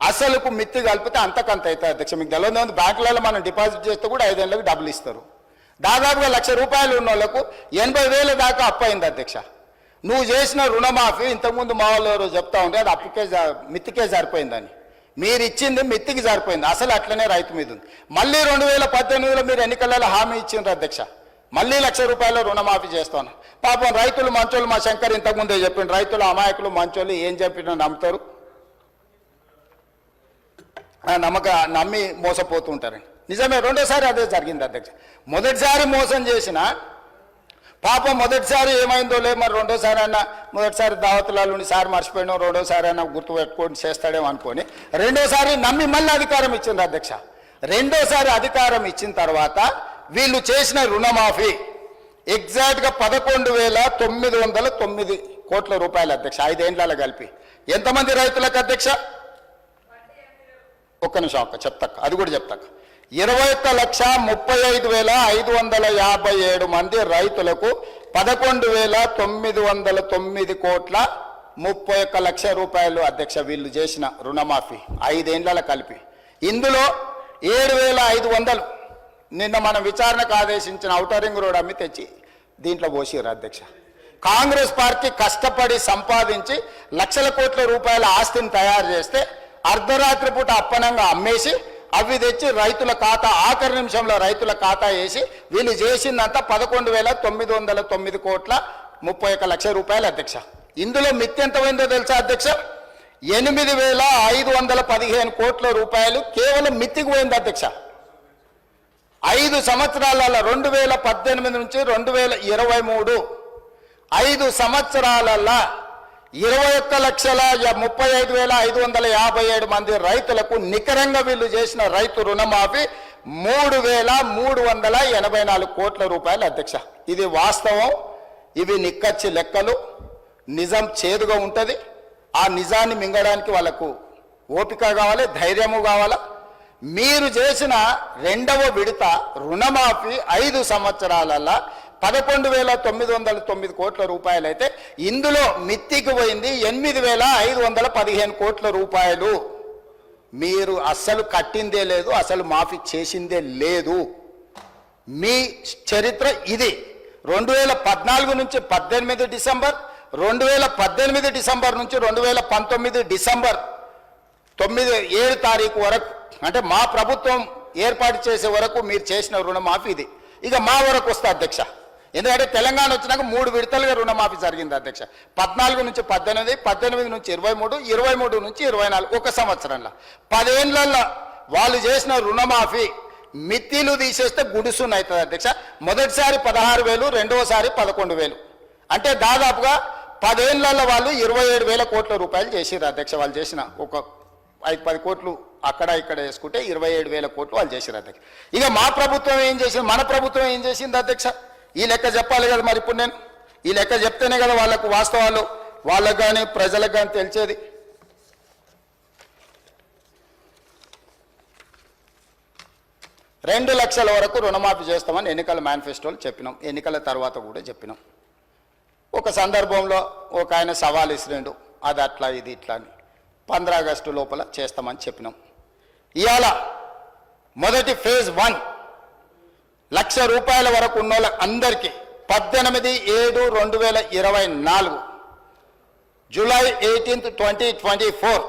అసలుకు మిత్తి కలిపితే అంతకంత అవుతుంది అధ్యక్ష. మీకు తెలియదు, బ్యాంకులలో మనం డిపాజిట్ చేస్తే కూడా 5 ఏళ్ళకి డబ్బులు ఇస్తారు. దాదాపుగా ₹1,00,000 ఉన్న వాళ్ళకు 80,000 దాకా అప్పు అయింది అధ్యక్ష. నువ్వు చేసిన రుణమాఫీ ఇంతకుముందు మా వాళ్ళు ఎవరో చెప్తా ఉంటే అది అప్పుకే మిత్తికే సరిపోయిందని. మీరు ఇచ్చింది మిత్తికి సరిపోయింది, అసలు అట్లనే రైతు మీద ఉంది. మళ్ళీ 2018లో మీరు ఎన్నికలలో హామీ ఇచ్చిండ్రు అధ్యక్ష, మళ్ళీ ₹1,00,000 రుణమాఫీ చేస్తాను. పాపం రైతులు మంచోళ్ళు, మా శంకర్ ఇంతకుముందే చెప్పిండు, రైతులు అమాయకులు మంచోళ్ళు, ఏం చెప్పినా నమ్ముతారు, నమ్మి మోసపోతూ ఉంటారండి. నిజమే, రెండోసారి అదే జరిగింది అధ్యక్ష. మొదటిసారి మోసం చేసిన పాపం, మొదటిసారి ఏమైందో లేదు, మరి రెండోసారి అన్న, మొదటిసారి దావతులలో సార్ మర్చిపోయినా, రెండోసారి అన్న గుర్తు పెట్టుకొని చేస్తాడేమో అనుకొని రెండోసారి నమ్మి మళ్ళీ అధికారం ఇచ్చింది అధ్యక్ష. రెండోసారి అధికారం ఇచ్చిన తర్వాత వీళ్ళు చేసిన రుణమాఫీ ఎగ్జాక్ట్గా 11,909 కోట్ల రూపాయలు అధ్యక్ష. 5 ఏళ్లలో కలిపి ఎంతమంది రైతులకు అధ్యక్ష? ఒక్క నిమిషం చెప్తాక, అది కూడా చెప్తాక. 21,35,557 మంది రైతులకు 11,909 కోట్ల 31 లక్షల రూపాయలు అధ్యక్ష వీళ్ళు చేసిన రుణమాఫీ 5 ఏళ్లలో కలిపి. ఇందులో 7,500 నిన్న మనం విచారణకు ఆదేశించిన ఔటర్ రింగ్ రోడ్ అమ్మి తెచ్చి దీంట్లో పోసిరు అధ్యక్ష. కాంగ్రెస్ పార్టీ కష్టపడి సంపాదించి లక్షల కోట్ల రూపాయల ఆస్తిని తయారు చేస్తే అర్ధరాత్రి పూట అప్పనంగా అమ్మేసి అవి తెచ్చి రైతుల ఖాతా, ఆఖరి నిమిషంలో రైతుల ఖాతా వేసి వీళ్ళు చేసిందంతా 11,909 కోట్ల 31 లక్షల రూపాయలు అధ్యక్ష. ఇందులో మిత్తి ఎంత పోయిందో తెలుసా అధ్యక్ష? 8,515 కోట్ల రూపాయలు కేవలం మిత్తికి పోయింది అధ్యక్ష. 5 సంవత్సరాల 2018 నుంచి 2023 5 సంవత్సరాలలో 21,35,557 మంది రైతులకు నికరంగా వీళ్ళు చేసిన రైతు రుణమాఫీ 3,384 కోట్ల రూపాయలు అధ్యక్ష. ఇది వాస్తవం, ఇవి నిక్కచ్చి లెక్కలు. నిజం చేదుగా ఉంటుంది, ఆ నిజాన్ని మింగడానికి వాళ్ళకు ఓపిక కావాలి, ధైర్యము కావాలా. మీరు చేసిన 2వ విడత రుణమాఫీ 5 సంవత్సరాలలో 11,909 కోట్ల రూపాయలు అయితే ఇందులో మిత్తికి పోయింది 8,515 కోట్ల రూపాయలు. మీరు అస్సలు కట్టిందే లేదు, అసలు మాఫీ చేసిందే లేదు. మీ చరిత్ర ఇది. 2014 నుంచి 18 డిసెంబర్, 2018 డిసెంబర్ నుంచి 2019 డిసెంబర్ 7 తారీఖు వరకు, అంటే మా ప్రభుత్వం ఏర్పాటు చేసే వరకు మీరు చేసిన రుణమాఫీ ఇది. ఇక మా వరకు వస్తే అధ్యక్ష, ఎందుకంటే తెలంగాణ వచ్చినాక 3 విడతలుగా రుణమాఫీ జరిగింది అధ్యక్ష. 14 నుంచి 18, 18 నుంచి 23, 23 నుంచి 24, ఒక సంవత్సరంలో 10 ఏళ్లలో వాళ్ళు చేసిన రుణమాఫీ మిత్తిలు తీసేస్తే గుడుసున్న అవుతుంది అధ్యక్ష. మొదటిసారి 16,000, రెండవసారి 11,000, అంటే దాదాపుగా 10 ఏళ్లలో వాళ్ళు 27,000 కోట్ల రూపాయలు చేసిర్రు అధ్యక్ష. వాళ్ళు చేసిన ఒక 5-10 కోట్లు అక్కడ ఇక్కడ వేసుకుంటే 27,000 కోట్లు వాళ్ళు చేసిర్రు అధ్యక్ష. ఇక మా ప్రభుత్వం ఏం చేసింది, మన ప్రభుత్వం ఏం చేసింది అధ్యక్ష? ఈ లెక్క చెప్పాలి కదా మరి. ఇప్పుడు నేను ఈ లెక్క చెప్తేనే కదా వాళ్ళకు వాస్తవాలు, వాళ్ళకు కానీ ప్రజలకు కానీ తెలిసేది. రెండు లక్షల వరకు రుణమాఫీ చేస్తామని ఎన్నికల మేనిఫెస్టోలు చెప్పినాం, ఎన్నికల తర్వాత కూడా చెప్పినాం. ఒక సందర్భంలో ఒక ఆయన సవాల్ ఇసిరిండు, అది అట్లా ఇది ఇట్లా అని. 15 ఆగస్టు లోపల చేస్తామని చెప్పినాం. ఇవాళ మొదటి ఫేజ్ 1 లక్ష రూపాయల వరకు ఉన్న అందరికీ 18/7/2024 జూలై 18, 2024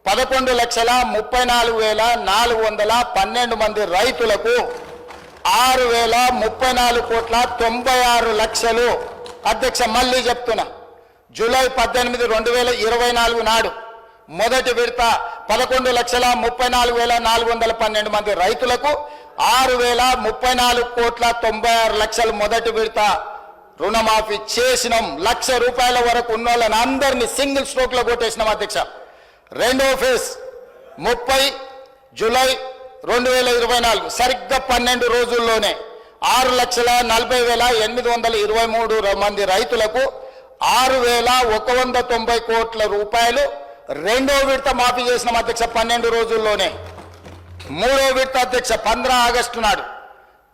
11,34,412 మంది రైతులకు 6,034,96,00,000 అధ్యక్ష. మళ్ళీ చెప్తున్నా, జూలై 18, 2024 నాడు మొదటి విడత 11,34,412 మంది రైతులకు 6,034,96,00,000 మొదటి విడత రుణమాఫీ చేసినాం. 1,00,000 రూపాయల వరకు ఉన్న వాళ్ళని అందరినీ సింగిల్ స్ట్రోక్ లో కొట్టేసినాం అధ్యక్ష. రెండో ఫేజ్ 30 జూలై 2024 సరిగ్గా 12 రోజుల్లోనే 6,40,823 మంది రైతులకు 6,190 కోట్ల రూపాయలు రెండో విడత మాఫీ చేసినాం అధ్యక్ష 12 రోజుల్లోనే. మూడో విడత అధ్యక్ష 15 ఆగస్టు నాడు,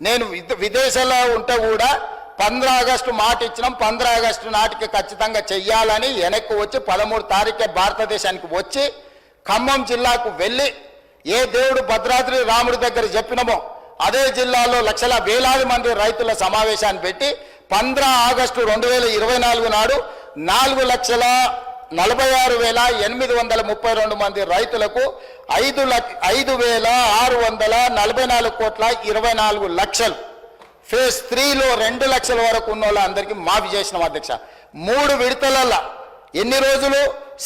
నేను విదేశాల్లో ఉంటే కూడా 15 ఆగస్టు మాట ఇచ్చినాం. 15 ఆగస్టు నాటికి ఖచ్చితంగా చెయ్యాలని వెనక్కి వచ్చి 13 తారీఖే భారతదేశానికి వచ్చి ఖమ్మం జిల్లాకు వెళ్ళి ఏ దేవుడు భద్రాద్రి రాముడి దగ్గర చెప్పినామో అదే జిల్లాలో లక్షల వేలాది మంది రైతుల సమావేశాన్ని పెట్టి 15 ఆగస్టు 2024 నాడు 4,46,832 మంది రైతులకు 5,644 కోట్ల 24 లక్షలు. ఫేజ్ 3లో 2 లక్షల వరకు ఉన్న వాళ్ళందరికీ మాఫీ చేసినాం అధ్యక్ష. 3 విడతలలో ఎన్ని రోజులు?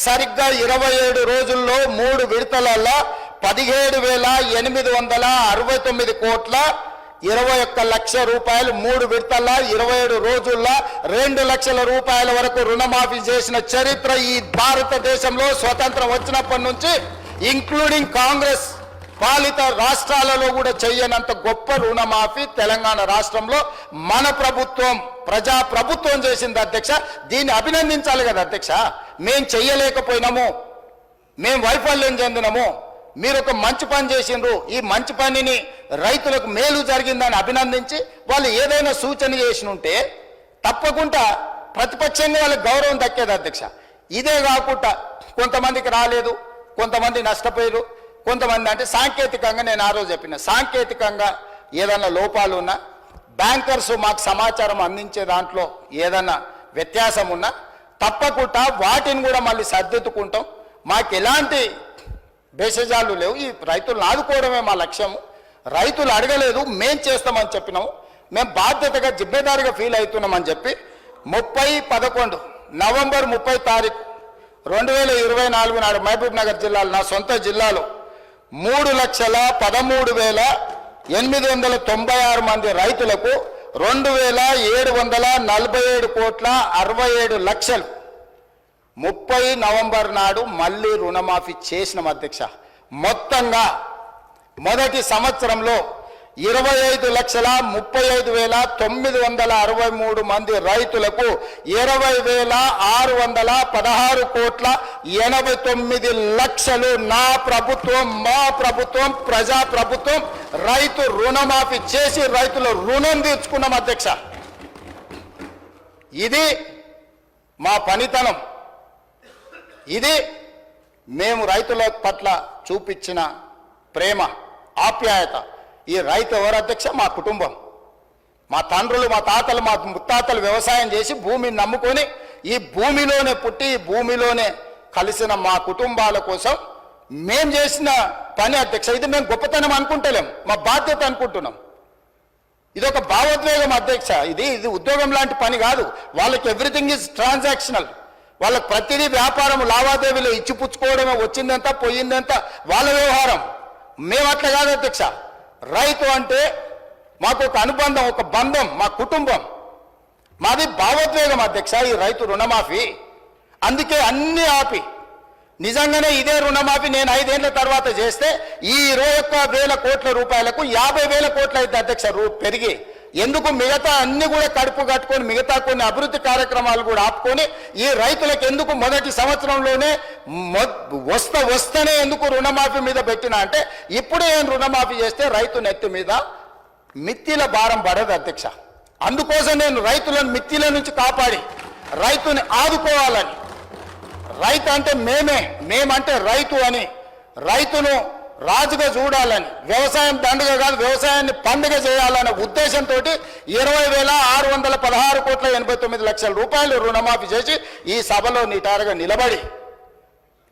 సరిగ్గా 27 రోజుల్లో 3 విడతలలో 17,869 కోట్ల 21 లక్షల రూపాయలు 3 విడతల్లో 27 రోజుల్లో 2 లక్షల రూపాయల వరకు రుణమాఫీ చేసిన చరిత్ర ఈ భారతదేశంలో స్వతంత్రం వచ్చినప్పటి నుంచి ఇంక్లూడింగ్ కాంగ్రెస్ పాలిత రాష్ట్రాలలో కూడా చెయ్యనంత గొప్ప రుణమాఫీ తెలంగాణ రాష్ట్రంలో మన ప్రభుత్వం, ప్రజా ప్రభుత్వం చేసింది అధ్యక్ష. దీన్ని అభినందించాలి కదా అధ్యక్ష. మేం చెయ్యలేకపోయినాము, మేం వైఫల్యం చెందినాము, మీరు ఒక మంచి పని చేసిండ్రు, ఈ మంచి పనిని రైతులకు మేలు జరిగిందని అభినందించి వాళ్ళు ఏదైనా సూచన చేసి ఉంటే తప్పకుండా ప్రతిపక్షంగా వాళ్ళకి గౌరవం దక్కేది అధ్యక్ష. ఇదే కాకుండా కొంతమందికి రాలేదు, కొంతమంది నష్టపోయారు, కొంతమంది అంటే సాంకేతికంగా, నేను ఆ రోజు చెప్పిన సాంకేతికంగా ఏదన్నా లోపాలు ఉన్నా, బ్యాంకర్స్ మాకు సమాచారం అందించే దాంట్లో ఏదన్నా వ్యత్యాసం ఉన్నా తప్పకుండా వాటిని కూడా మళ్ళీ సర్దిద్దుకుంటాం. మాకు ఎలాంటి బేసజాలు లేవు, ఈ రైతులను ఆదుకోవడమే మా లక్ష్యము. రైతులు అడగలేదు, మేం చేస్తామని చెప్పినాము. మేము బాధ్యతగా జిమ్మేదారిగా ఫీల్ అవుతున్నామని చెప్పి 30/11 నవంబర్ 30 తారీఖు 2024 నాడు మహబూబ్ నగర్ జిల్లాలో, నా సొంత జిల్లాలో 3,13,896 మంది రైతులకు 2,747 కోట్ల 67 లక్షలు 30 నవంబర్ నాడు మళ్ళీ రుణమాఫీ చేసినాం అధ్యక్ష. మొత్తంగా మొదటి సంవత్సరంలో 25,35,963 మంది రైతులకు 20,616 కోట్ల 89 లక్షలు నా ప్రభుత్వం, మా ప్రభుత్వం, ప్రజా ప్రభుత్వం రైతు రుణమాఫీ చేసి రైతుల రుణం తీర్చుకున్నాం అధ్యక్ష. ఇది మా పనితనం, ఇది మేము రైతుల పట్ల చూపించిన ప్రేమ ఆప్యాయత. ఈ రైతు ఎవరు అధ్యక్ష? మా కుటుంబం, మా తండ్రులు, మా తాతలు, మా ముత్తాతలు వ్యవసాయం చేసి భూమిని నమ్ముకొని ఈ భూమిలోనే పుట్టి ఈ భూమిలోనే కలిసిన మా కుటుంబాల కోసం మేం చేసిన పని అధ్యక్ష. ఇది మేము గొప్పతనం అనుకుంటలేం, మా బాధ్యత అనుకుంటున్నాం. ఇది ఒక భావోద్వేగం అధ్యక్ష. ఇది ఉద్యోగం లాంటి పని కాదు. వాళ్ళకి ఎవ్రీథింగ్ ఈజ్ ట్రాన్సాక్షనల్. వాళ్ళకి ప్రతిదీ వ్యాపారం, లావాదేవీలు, ఇచ్చిపుచ్చుకోవడమే, వచ్చిందంతా పోయిందంతా వాళ్ళ వ్యవహారం. మేము అట్లా కాదు అధ్యక్ష. రైతు అంటే మాకు ఒక అనుబంధం, ఒక బంధం, మా కుటుంబం, మాది భావోద్వేగం అధ్యక్ష ఈ రైతు రుణమాఫీ. అందుకే అన్ని ఆపి నిజంగానే ఇదే రుణమాఫీ నేను 5 ఏళ్ల తర్వాత చేస్తే ఈ 21,000 కోట్ల రూపాయలకు 50,000 కోట్లు అయితే అధ్యక్ష పెరిగి. ఎందుకు మిగతా అన్ని కూడా కడుపు కట్టుకొని మిగతా కొన్ని అభివృద్ధి కార్యక్రమాలు కూడా ఆపుకొని ఈ రైతులకు ఎందుకు మొదటి సంవత్సరంలోనే వస్తేనే ఎందుకు రుణమాఫీ మీద పెట్టినా అంటే ఇప్పుడే రుణమాఫీ చేస్తే రైతు నెత్తి మీద మిత్తిల భారం పడదు అధ్యక్ష. అందుకోసం నేను రైతులను మిత్తిల నుంచి కాపాడి రైతుని ఆదుకోవాలని, రైతు అంటే మేమంటే రైతు అని, రైతును రాజుగా చూడాలని, వ్యవసాయం దండగ కాదు వ్యవసాయాన్ని పండుగ చేయాలనే ఉద్దేశంతో 20,616 కోట్ల 89 లక్షల రూపాయలు రుణమాఫీ చేసి ఈ సభలో నిటారుగా నిలబడి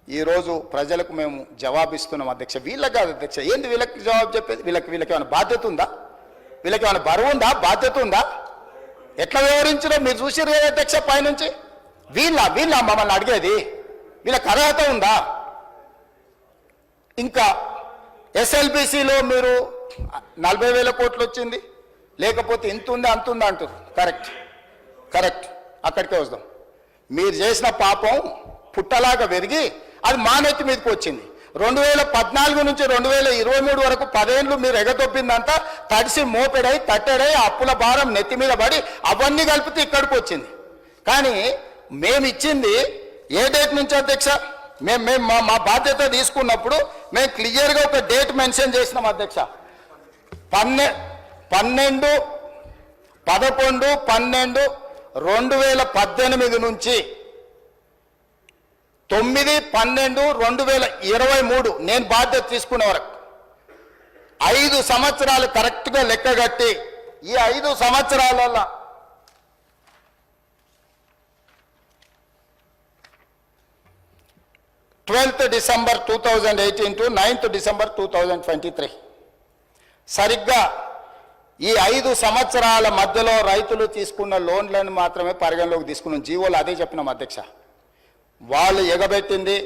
ఈరోజు ప్రజలకు మేము జవాబిస్తున్నాం అధ్యక్ష. వీళ్ళకి కాదు అధ్యక్ష. ఏంది వీళ్ళకి జవాబు చెప్పేది? వీళ్ళకి ఏమైనా బాధ్యత ఉందా? వీళ్ళకి ఏమైనా బరువు ఉందా? బాధ్యత ఉందా? ఎట్లా వ్యవహరించడం మీరు చూసారు కదా అధ్యక్ష పైనుంచి. వీళ్ళ మమ్మల్ని అడిగేది? వీళ్ళకి అర్హత ఉందా? ఇంకా ఎస్ఎల్బిసిలో మీరు 40,000 కోట్లు వచ్చింది, లేకపోతే ఇంత ఉంది అంత ఉంది అంటారు. కరెక్ట్, అక్కడికే వస్తాం. మీరు చేసిన పాపం పుట్టలాగా పెరిగి అది మా నెత్తి మీదకి వచ్చింది. 2014 నుంచి 2023 వరకు 10 ఏళ్ళు మీరు ఎగతొప్పిందంతా తడిసి మోపెడై తట్టెడై అప్పుల భారం నెత్తి మీద పడి అవన్నీ కలిపితే ఇక్కడికి వచ్చింది. కానీ మేము ఇచ్చింది ఏ డేట్ నుంచి అధ్యక్ష? మేము మా బాధ్యత తీసుకున్నప్పుడు మేము క్లియర్గా ఒక డేట్ మెన్షన్ చేసినాం అధ్యక్ష. 11/12/2018 నుంచి 9/12/2023 నేను బాధ్యత తీసుకునే వరకు 5 సంవత్సరాలు కరెక్ట్గా లెక్కగట్టి ఈ 5 సంవత్సరాలలో 12th December 2018 to 9th December 2023 సరిగ్గా ఈ 5 సంవత్సరాల మధ్యలో రైతులు తీసుకున్న లోన్లను మాత్రమే పరిగణలోకి తీసుకున్నాం. జీవోలు అదే చెప్పినాం అధ్యక్ష. వాళ్ళు ఎగబెట్టింది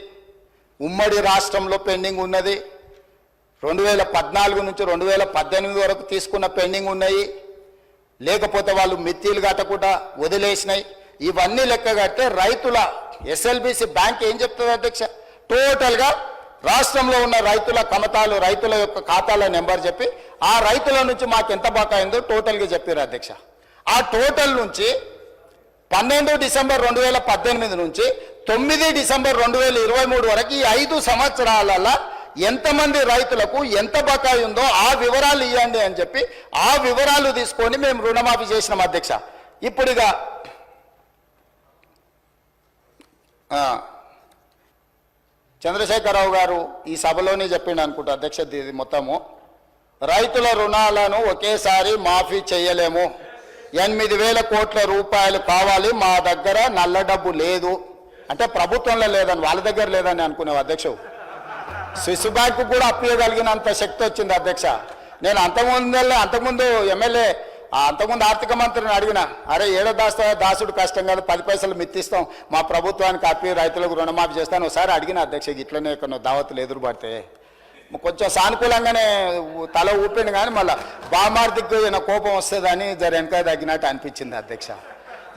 ఉమ్మడి రాష్ట్రంలో పెండింగ్ ఉన్నది, 2014 నుంచి 2018 వరకు తీసుకున్న పెండింగ్ ఉన్నాయి, లేకపోతే వాళ్ళు మిత్తిలు కట్టకుండా వదిలేసినాయి. ఇవన్నీ లెక్క కడితే రైతుల ఎస్ఎల్బిసి బ్యాంక్ ఏం చెప్తుంది అధ్యక్ష? టోటల్గా రాష్ట్రంలో ఉన్న రైతుల కమతాలు, రైతుల యొక్క ఖాతాల నెంబర్ చెప్పి ఆ రైతుల నుంచి మాకు ఎంత బకాయిందో టోటల్గా చెప్పారు అధ్యక్ష. ఆ టోటల్ నుంచి 12 డిసెంబర్ 2018 నుంచి 9 డిసెంబర్ 2023 వరకు ఈ 5 సంవత్సరాలలో ఎంతమంది రైతులకు ఎంత బకాయి ఉందో ఆ వివరాలు ఇవ్వండి అని చెప్పి ఆ వివరాలు తీసుకొని మేము రుణమాఫీ చేసినాం అధ్యక్ష. ఇప్పుడుగా చంద్రశేఖరరావు గారు ఈ సభలోనే చెప్పిండు అనుకుంటా అధ్యక్ష. ఇది మొత్తము రైతుల రుణాలను ఒకేసారి మాఫీ చేయలేము, 8,000 కోట్ల రూపాయలు కావాలి, మా దగ్గర నల్ల డబ్బు లేదు అంటే ప్రభుత్వంలో లేదని వాళ్ళ దగ్గర లేదని అనుకునేవి అధ్యక్ష. స్విస్ బ్యాంకు కూడా అప్పియగలిగినంత శక్తి వచ్చింది అధ్యక్ష. నేను అంతకుముందు ఎమ్మెల్యే అంతకుముందు ఆర్థిక మంత్రిని అడిగిన, అరే ఏడో దాసుడు కష్టం కాదు, 10 పైసలు మిత్తిస్తాం, మా ప్రభుత్వానికి అప్పి రైతులకు రుణమాఫీ చేస్తాను ఒకసారి అడిగిన అధ్యక్ష. ఇట్లనే కొన్ని దావతులు ఎదురుపడితే కొంచెం సానుకూలంగానే తల ఊపిండు, కానీ మళ్ళీ బామార్దికి కోపం వస్తుందని జర వెనక తగ్గినట్టు అనిపించింది అధ్యక్ష.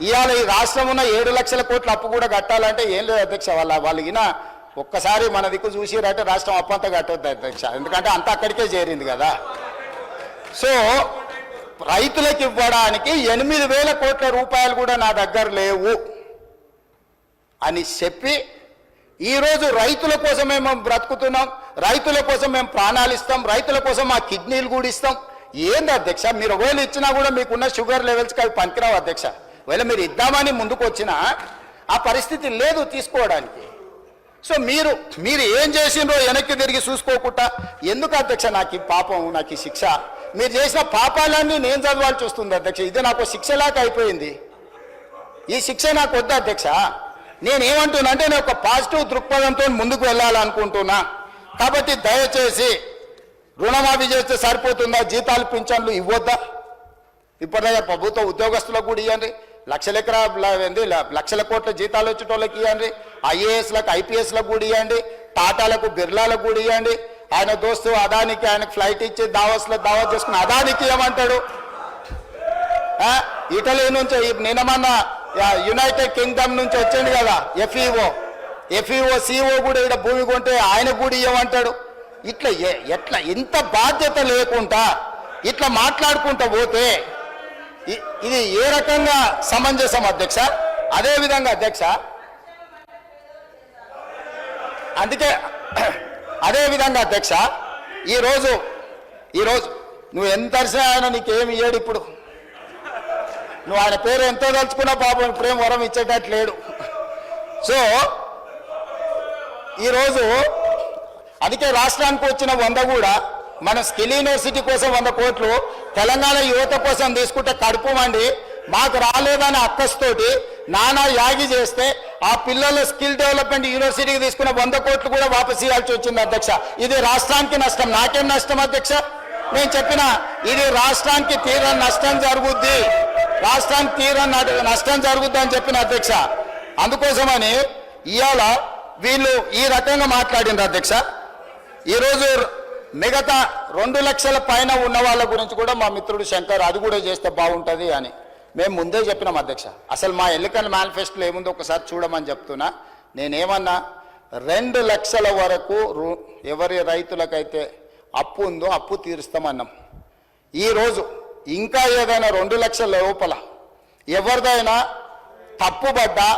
ఇవాళ ఈ రాష్ట్రం ఉన్న 7 లక్షల కోట్ల అప్పు కూడా కట్టాలంటే ఏం లేదు అధ్యక్ష. వాళ్ళకి ఒక్కసారి మన దిక్కు చూసిరంటే రాష్ట్రం అప్పంతా కట్టొద్దు అధ్యక్ష, ఎందుకంటే అంతా అక్కడికే చేరింది కదా. సో రైతులకు ఇవ్వడానికి 8,000 కోట్ల రూపాయలు కూడా నా దగ్గర లేవు అని చెప్పి ఈరోజు రైతుల కోసమే మేము బ్రతుకుతున్నాం, రైతుల కోసం మేము ప్రాణాలు ఇస్తాం, రైతుల కోసం మా కిడ్నీలు కూడా ఇస్తాం. ఏంది అధ్యక్ష? మీరు ఒకవేళ ఇచ్చినా కూడా మీకున్న షుగర్ లెవెల్స్కి అవి పనికిరావు అధ్యక్ష. ఒకవేళ మీరు ఇద్దామని ముందుకు వచ్చినా ఆ పరిస్థితి లేదు తీసుకోవడానికి. సో మీరు ఏం చేసిండ్రో వెనక్కి తిరిగి చూసుకోకుండా ఎందుకు అధ్యక్ష నాకు ఈ పాపం, నాకు ఈ శిక్ష, మీరు చేసిన పాపాలన్నీ నేను చదవాల్సి వస్తుంది అధ్యక్ష. ఇది నాకు శిక్షలాగా అయిపోయింది. ఈ శిక్ష నాకు వద్దు అధ్యక్ష. నేనేమంటున్నా అంటే నేను ఒక పాజిటివ్ దృక్పథంతో ముందుకు వెళ్ళాలనుకుంటున్నా. కాబట్టి దయచేసి రుణమాఫీ చేస్తే సరిపోతుందా? జీతాలు పింఛన్లు ఇవ్వద్దా? ఇప్పటిదాకా ప్రభుత్వ ఉద్యోగస్తులకు కూడా ఇవ్వండి, లక్షల కోట్ల జీతాలు వచ్చేటోళ్ళకి ఇవ్వండి, ఐఏఎస్లకు ఐపీఎస్లకు కూడా ఇవ్వండి, టాటాలకు బిర్లాలకు కూడా ఇవ్వండి. ఆయన దోస్తు అదానికి ఆయనకు ఫ్లైట్ ఇచ్చి దావత్ చేసుకుని అదానికి ఇవ్వమంటాడు. ఇటలీ నుంచి నిన్నమన్న యునైటెడ్ కింగ్డమ్ నుంచి వచ్చింది కదా ఎఫ్ఈఓ సిఓ కూడా ఇక్కడ భూమి కొంటే ఆయన కూడా ఇవ్వమంటాడు. ఎట్లా ఇంత బాధ్యత లేకుండా ఇట్లా మాట్లాడుకుంటూ పోతే ఇది ఏ రకంగా సమంజసం అధ్యక్ష? అదేవిధంగా అధ్యక్ష, అందుకే అదేవిధంగా అధ్యక్ష, ఈరోజు నువ్వు ఎంత ఆయన నీకేమి ఇయ్యాడు? ఇప్పుడు నువ్వు ఆయన పేరు ఎంతో తలుచుకున్నా పాపం ఇప్పుడేం వరం ఇచ్చేటట్టు లేడు. సో ఈరోజు అందుకే రాష్ట్రానికి వచ్చిన 100 కూడా మన స్కిల్ యూనివర్సిటీ కోసం 100 కోట్లు తెలంగాణ యువత కోసం తీసుకుంటే కడుపు మండి మాకు రాలేదని అక్కస్తోటి నానా యాగి చేస్తే ఆ పిల్లల స్కిల్ డెవలప్మెంట్ యూనివర్సిటీకి తీసుకున్న 100 కోట్లు కూడా వాపసు ఇవ్వాల్సి వచ్చింది అధ్యక్ష. ఇది రాష్ట్రానికి నష్టం. నాకేం నష్టం అధ్యక్ష? నేను చెప్పిన ఇది రాష్ట్రానికి తీరని నష్టం జరుగుద్ది, రాష్ట్రానికి తీరని నష్టం జరుగుద్ది అని చెప్పిన అధ్యక్ష. అందుకోసమని ఇవాళ వీళ్ళు ఈ రకంగా మాట్లాడినారు అధ్యక్ష. ఈరోజు మిగతా 2 లక్షల పైన ఉన్న వాళ్ళ గురించి కూడా మా మిత్రుడు శంకర్ అది కూడా చేస్తే బాగుంటుంది అని మేము ముందే చెప్పినాం అధ్యక్ష. అసలు మా ఎన్నికల మేనిఫెస్టోలో ఏముందో ఒకసారి చూడమని చెప్తున్నా. నేనేమన్నా 2 లక్షల వరకు ఎవరి రైతులకైతే అప్పు ఉందో అప్పు తీరుస్తామన్నాం. ఈరోజు ఇంకా ఏదైనా 2 లక్షల లోపల ఎవరిదైనా తప్పుబడ్డా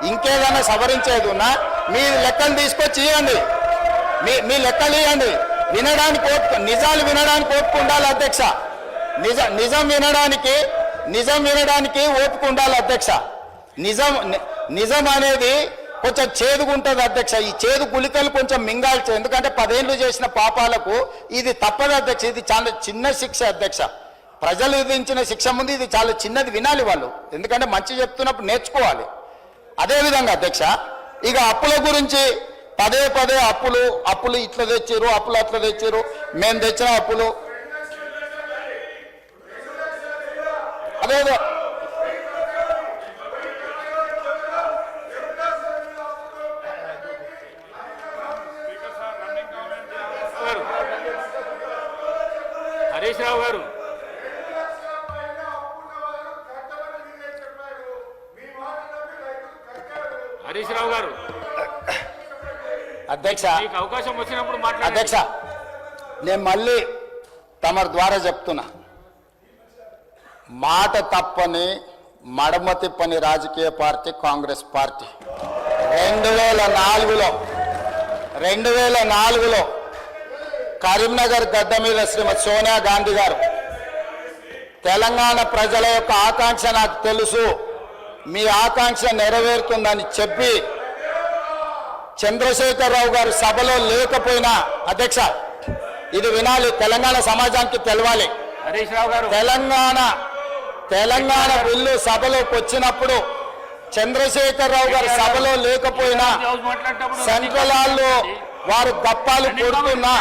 ఇంకేదైనా సవరించేది ఉన్నా మీ లెక్కలు తీసుకొచ్చి ఇవ్వండి, మీ లెక్కలు ఇవ్వండి. వినడానికి నిజాలు వినడానికి ఓపిక ఉండాలి అధ్యక్ష. నిజం వినడానికి ఓపిక ఉండాలి అధ్యక్ష. నిజం అనేది కొంచెం చేదుగుంటుంది అధ్యక్ష. ఈ చేదు గుళికలు కొంచెం మింగాల్చే, ఎందుకంటే 10 ఏళ్ళు చేసిన పాపాలకు ఇది తప్పదు అధ్యక్ష. ఇది చాలా చిన్న శిక్ష అధ్యక్ష. ప్రజలు విధించిన శిక్ష ముందు ఇది చాలా చిన్నది, వినాలి వాళ్ళు. ఎందుకంటే మంచి చెప్తున్నప్పుడు నేర్చుకోవాలి. అదేవిధంగా అధ్యక్ష, ఇక అప్పుల గురించి పదే అప్పులు ఇట్లా తెచ్చారు, అప్పులు అట్లా తెచ్చారు, మేము తెచ్చిన అప్పులు అదే హరీష్ రావు గారు అధ్యక్ష, అవకాశం వచ్చినప్పుడు అధ్యక్ష నేను మళ్ళీ తమరి ద్వారా చెప్తున్నా, మాట తప్పని మడమ తిప్పని రాజకీయ పార్టీ కాంగ్రెస్ పార్టీ. 2004లో కరీంనగర్ గడ్డ మీద శ్రీమతి సోనియా గాంధీ గారు తెలంగాణ ప్రజల యొక్క ఆకాంక్ష నాకు తెలుసు, మీ ఆకాంక్ష నెరవేరుతుందని చెప్పి చంద్రశేఖరరావు గారు సభలో లేకపోయినా అధ్యక్ష ఇది వినాలి, తెలంగాణ సమాజానికి తెలవాలి. హరీష్ రావు గారు తెలంగాణ బిల్లు సభలోకి వచ్చినప్పుడు చంద్రశేఖరరావు గారు సభలో లేకపోయినా సెంట్రల్ హాల్లో వారు గప్పాలు కొడుతున్నా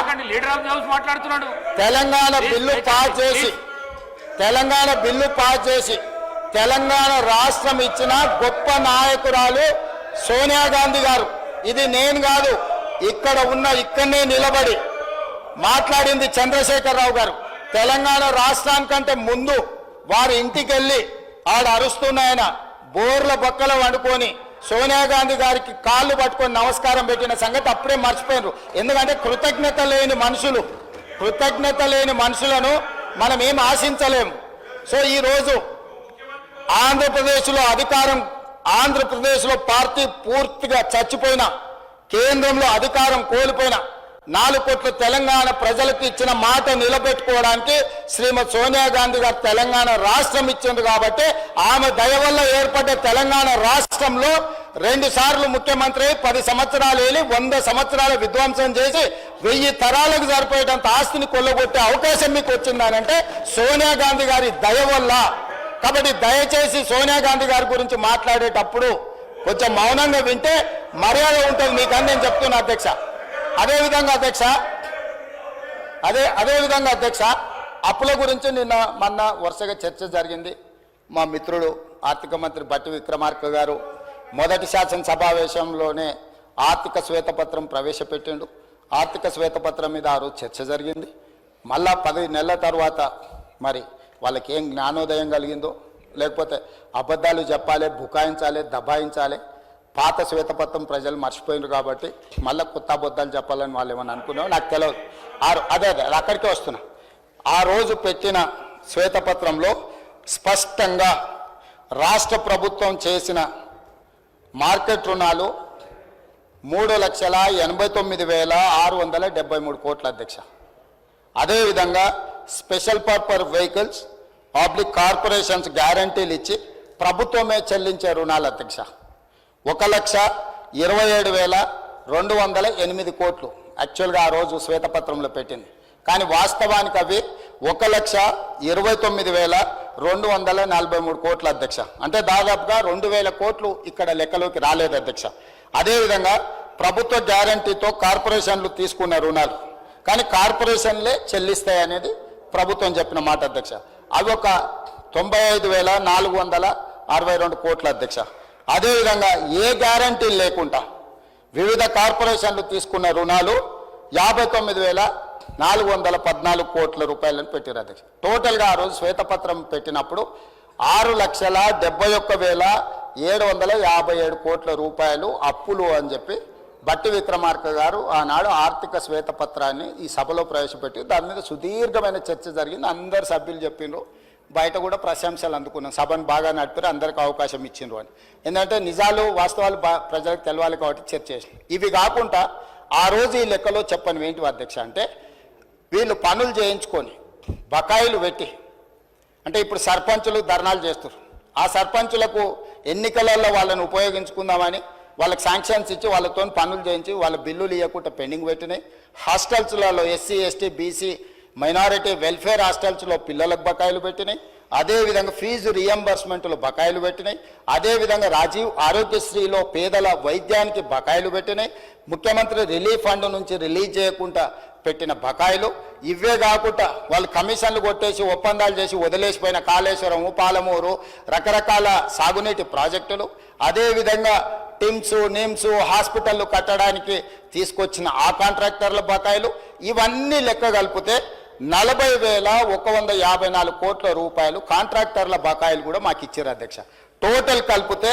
తెలంగాణ బిల్లు పాస్ చేసి తెలంగాణ రాష్ట్రం ఇచ్చిన గొప్ప నాయకురాలు సోనియా గాంధీ గారు. ఇది నేను కాదు, ఇక్కడనే నిలబడి మాట్లాడింది చంద్రశేఖరరావు గారు. తెలంగాణ రాష్ట్రానికంటే ముందు వారి ఇంటికి వెళ్ళి ఆడ అరుస్తున్నాయన బోర్ల బొక్కల వండుకొని సోనియా గాంధీ గారికి కాళ్ళు పట్టుకొని నమస్కారం పెట్టిన సంగతి అప్పుడే మర్చిపోయారు. ఎందుకంటే కృతజ్ఞత లేని మనుషులను మనం ఏం ఆశించలేము. సో ఈరోజు ఆంధ్రప్రదేశ్లో పార్టీ పూర్తిగా చచ్చిపోయిన, కేంద్రంలో అధికారం కోల్పోయిన 4 కోట్ల తెలంగాణ ప్రజలకు ఇచ్చిన మాట నిలబెట్టుకోవడానికి శ్రీమతి సోనియా గాంధీ గారు తెలంగాణ రాష్ట్రం ఇచ్చింది కాబట్టి ఆమె దయ వల్ల ఏర్పడ్డ తెలంగాణ రాష్ట్రంలో 2 సార్లు ముఖ్యమంత్రి 10 సంవత్సరాలు ఏలి 100 సంవత్సరాల విధ్వంసం చేసి 1000 తరాలకు సరిపోయేటంత ఆస్తిని కొల్లగొట్టే అవకాశం మీకు వచ్చిందనంటే సోనియా గాంధీ గారి దయ వల్ల. కాబట్టి దయచేసి సోనియా గాంధీ గారి గురించి మాట్లాడేటప్పుడు కొంచెం మౌనంగా వింటే మర్యాద ఉంటుంది మీకని నేను చెప్తున్నా అధ్యక్ష. అదేవిధంగా అధ్యక్ష అప్పుల గురించి మొన్న వరుసగా చర్చ జరిగింది. మా మిత్రుడు ఆర్థిక మంత్రి బట్టి విక్రమార్క గారు మొదటి శాసనసభావేశంలోనే ఆర్థిక శ్వేతపత్రం ప్రవేశపెట్టిండు. ఆర్థిక శ్వేతపత్రం మీద ఆ రోజు చర్చ జరిగింది. మళ్ళా 10 నెలల తర్వాత మరి వాళ్ళకి ఏం జ్ఞానోదయం కలిగిందో, లేకపోతే అబద్ధాలు చెప్పాలి, బుకాయించాలి, దబాయించాలి, పాత శ్వేతపత్రం ప్రజలు మర్చిపోయినారు కాబట్టి మళ్ళీ కొత్త అబద్ధాలు చెప్పాలని వాళ్ళు ఏమని అనుకున్నావు నాకు తెలియదు. అదే అక్కడికే వస్తున్నా. ఆ రోజు పెట్టిన శ్వేతపత్రంలో స్పష్టంగా రాష్ట్ర ప్రభుత్వం చేసిన మార్కెట్ రుణాలు 3,89,673 కోట్ల అధ్యక్ష. అదేవిధంగా special purpose vehicles public corporations గ్యారంటీలు ఇచ్చి ప్రభుత్వమే చెల్లించే రుణాలు అధ్యక్ష 1,27,208 కోట్లు యాక్చువల్గా ఆ రోజు శ్వేతపత్రంలో పెట్టింది. కానీ వాస్తవానికి అవి 1,29,243 కోట్ల అధ్యక్ష. అంటే దాదాపుగా 2,000 కోట్లు ఇక్కడ లెక్కలోకి రాలేదు అధ్యక్ష. అదేవిధంగా ప్రభుత్వ గ్యారంటీతో కార్పొరేషన్లు తీసుకున్న రుణాలు కానీ కార్పొరేషన్లే చెల్లిస్తాయనేది ప్రభుత్వం చెప్పిన మాట అధ్యక్ష. అవి ఒక 95,462 కోట్ల అధ్యక్ష. అదేవిధంగా ఏ గ్యారంటీ లేకుండా వివిధ కార్పొరేషన్లు తీసుకున్న రుణాలు 59,414 కోట్ల రూపాయలను పెట్టారు అధ్యక్ష. టోటల్గా ఆ రోజు శ్వేతపత్రం పెట్టినప్పుడు 6,71,757 కోట్ల రూపాయలు అప్పులు అని చెప్పి బట్టి విక్రమార్క గారు ఆనాడు ఆర్థిక శ్వేతపత్రాన్ని ఈ సభలో ప్రవేశపెట్టి దాని మీద సుదీర్ఘమైన చర్చ జరిగింది. అందరు సభ్యులు చెప్పిండ్రు, బయట కూడా ప్రశంసలు అందుకున్నాం. సభను బాగా నడిపారు, అందరికి అవకాశం ఇచ్చిండ్రు అని. ఎందుకంటే నిజాలు వాస్తవాలు ప్రజలకు తెలవాలి కాబట్టి చర్చ చేసింది. ఇవి కాకుండా ఆ రోజు ఈ లెక్కలో చెప్పని ఏంటి అధ్యక్ష అంటే వీళ్ళు పనులు చేయించుకొని బకాయిలు పెట్టి, అంటే ఇప్పుడు సర్పంచులు ధర్నాలు చేస్తారు, ఆ సర్పంచులకు ఎన్నికలలో వాళ్ళని ఉపయోగించుకుందామని వాళ్ళకి శాంక్షన్స్ ఇచ్చి వాళ్ళతో పనులు చేయించి వాళ్ళ బిల్లులు ఇవ్వకుండా పెండింగ్ పెట్టినాయి. హాస్టల్స్లలో SC ST BC minority welfare హాస్టల్స్లో పిల్లలకు బకాయిలు పెట్టినాయి. అదేవిధంగా ఫీజు రియంబర్స్మెంట్లు బకాయిలు పెట్టినాయి. అదేవిధంగా రాజీవ్ ఆరోగ్యశ్రీలో పేదల వైద్యానికి బకాయిలు పెట్టినాయి. ముఖ్యమంత్రి రిలీఫ్ ఫండ్ నుంచి రిలీజ్ చేయకుండా పెట్టిన బకాయిలు. ఇవే కాకుండా వాళ్ళు కమిషన్లు కొట్టేసి ఒప్పందాలు చేసి వదిలేసిపోయిన కాళేశ్వరము, పాలమూరు, రకరకాల సాగునీటి ప్రాజెక్టులు, అదేవిధంగా టిమ్స్ నిమ్స్ హాస్పిటళ్ళు కట్టడానికి తీసుకొచ్చిన ఆ కాంట్రాక్టర్ల బకాయిలు, ఇవన్నీ లెక్క కలిపితే 40,154 కోట్ల రూపాయలు కాంట్రాక్టర్ల బకాయిలు కూడా మాకు ఇచ్చారు అధ్యక్ష. టోటల్ కలిపితే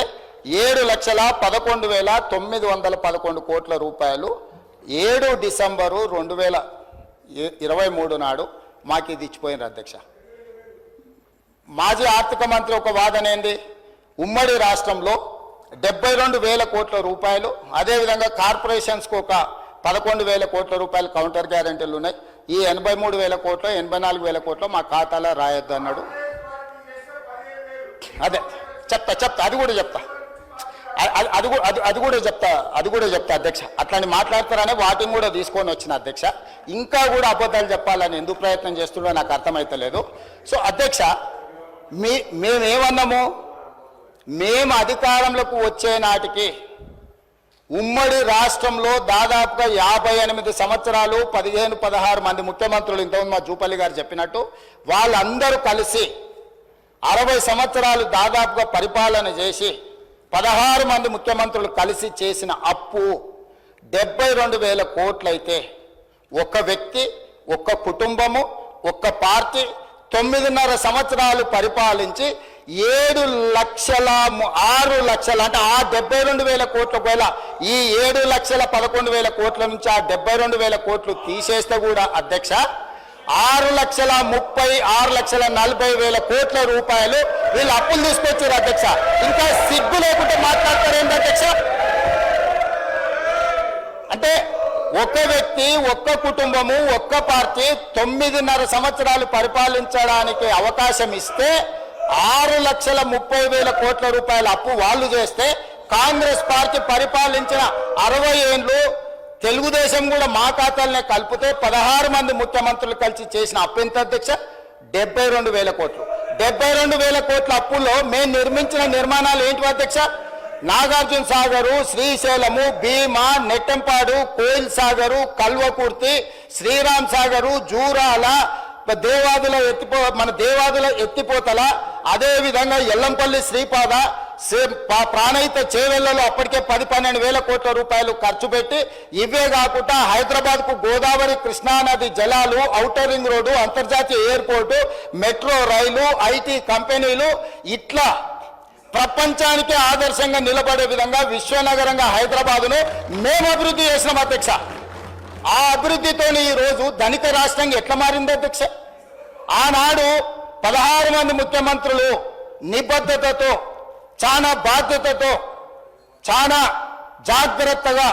7,11,911 కోట్ల రూపాయలు 7 డిసెంబరు 2023 నాడు మాకు ఇది ఇచ్చిపోయినారు అధ్యక్ష. మాజీ ఆర్థిక మంత్రి ఒక వాదన ఏంది, ఉమ్మడి రాష్ట్రంలో 72,000 కోట్ల రూపాయలు, అదేవిధంగా కార్పొరేషన్స్కి ఒక 11,000 కోట్ల రూపాయలు కౌంటర్ గ్యారెంటీలు ఉన్నాయి. ఈ 83,000 కోట్లు 84,000 కోట్లు మా ఖాతాలో రాయొద్దు అన్నాడు. అదే చెప్తా అది కూడా చెప్తా అధ్యక్ష. అట్లాంటి మాట్లాడతారనే వాటిని కూడా తీసుకొని వచ్చిన అధ్యక్ష. ఇంకా కూడా అబద్ధాలు చెప్పాలని ఎందుకు ప్రయత్నం చేస్తున్నాడో నాకు అర్థమైతలేదు. సో అధ్యక్ష, మేమేమన్నాము, మేము అధికారంలోకి వచ్చే నాటికి ఉమ్మడి రాష్ట్రంలో దాదాపుగా 58 సంవత్సరాలు 15-16 మంది ముఖ్యమంత్రులు, ఇంతకుముందు మా జూపల్లి గారు చెప్పినట్టు వాళ్ళందరూ కలిసి 60 సంవత్సరాలు దాదాపుగా పరిపాలన చేసి 16 మంది ముఖ్యమంత్రులు కలిసి చేసిన అప్పు 72,000 కోట్లయితే ఒక వ్యక్తి, ఒక్క కుటుంబము, ఒక్క పార్టీ 9.5 సంవత్సరాలు పరిపాలించి 6 లక్షల అంటే ఆ 72,000 కోట్ల వేల ఈ 7,11,000 కోట్ల నుంచి ఆ 72,000 కోట్లు తీసేస్తే కూడా అధ్యక్ష 6,40,000 కోట్ల రూపాయలు వీళ్ళు అప్పులు తీసుకొచ్చారు అధ్యక్ష. ఇంకా సిగ్గు లేకుంటే మాట్లాడతారు ఏంటి అధ్యక్ష? అంటే ఒక్క వ్యక్తి, ఒక్క కుటుంబము, ఒక్క పార్టీ 9.5 సంవత్సరాలు పరిపాలించడానికి అవకాశం ఇస్తే 6,30,000 కోట్ల రూపాయల అప్పు వాళ్ళు చేస్తే, కాంగ్రెస్ పార్టీ పరిపాలించిన 60 ఏళ్ళు తెలుగుదేశం కూడా మా ఖాతాలనే కలిపితే 16 మంది ముఖ్యమంత్రులు కలిసి చేసిన అప్పు ఎంత అధ్యక్ష? 72,000 కోట్లు. 72,000 కోట్ల అప్పుల్లో మేము నిర్మించిన నిర్మాణాలు ఏంటి అధ్యక్ష? నాగార్జున సాగరు, శ్రీశైలము, భీమా, నెట్టంపాడు, కోయిల్ సాగరు, కల్వకుర్తి, శ్రీరామ్ సాగరు, జూరాల, దేవాదుల ఎత్తిపోతల, అదేవిధంగా ఎల్లంపల్లి శ్రీపాద, ప్రాణహిత చేవెళ్లలో అప్పటికే 10-12 కోట్ల రూపాయలు ఖర్చు పెట్టి, ఇవే కాకుండా హైదరాబాద్కు గోదావరి కృష్ణానది జలాలు, ఔటర్ రింగ్ రోడ్డు, అంతర్జాతీయ ఎయిర్పోర్టు, మెట్రో రైలు, ఐటీ కంపెనీలు, ఇట్లా ప్రపంచానికి ఆదర్శంగా నిలబడే విధంగా విశ్వనగరంగా హైదరాబాదును మేము అభివృద్ధి చేసినాం అధ్యక్ష. ఆ అభివృద్ధితో ఈ రోజు ధనిక రాష్ట్రంగా ఎట్లా మారింది అధ్యక్ష? ఆనాడు 16 మంది ముఖ్యమంత్రులు నిబద్ధతతో, చాలా బాధ్యతతో, చాలా జాగ్రత్తగా,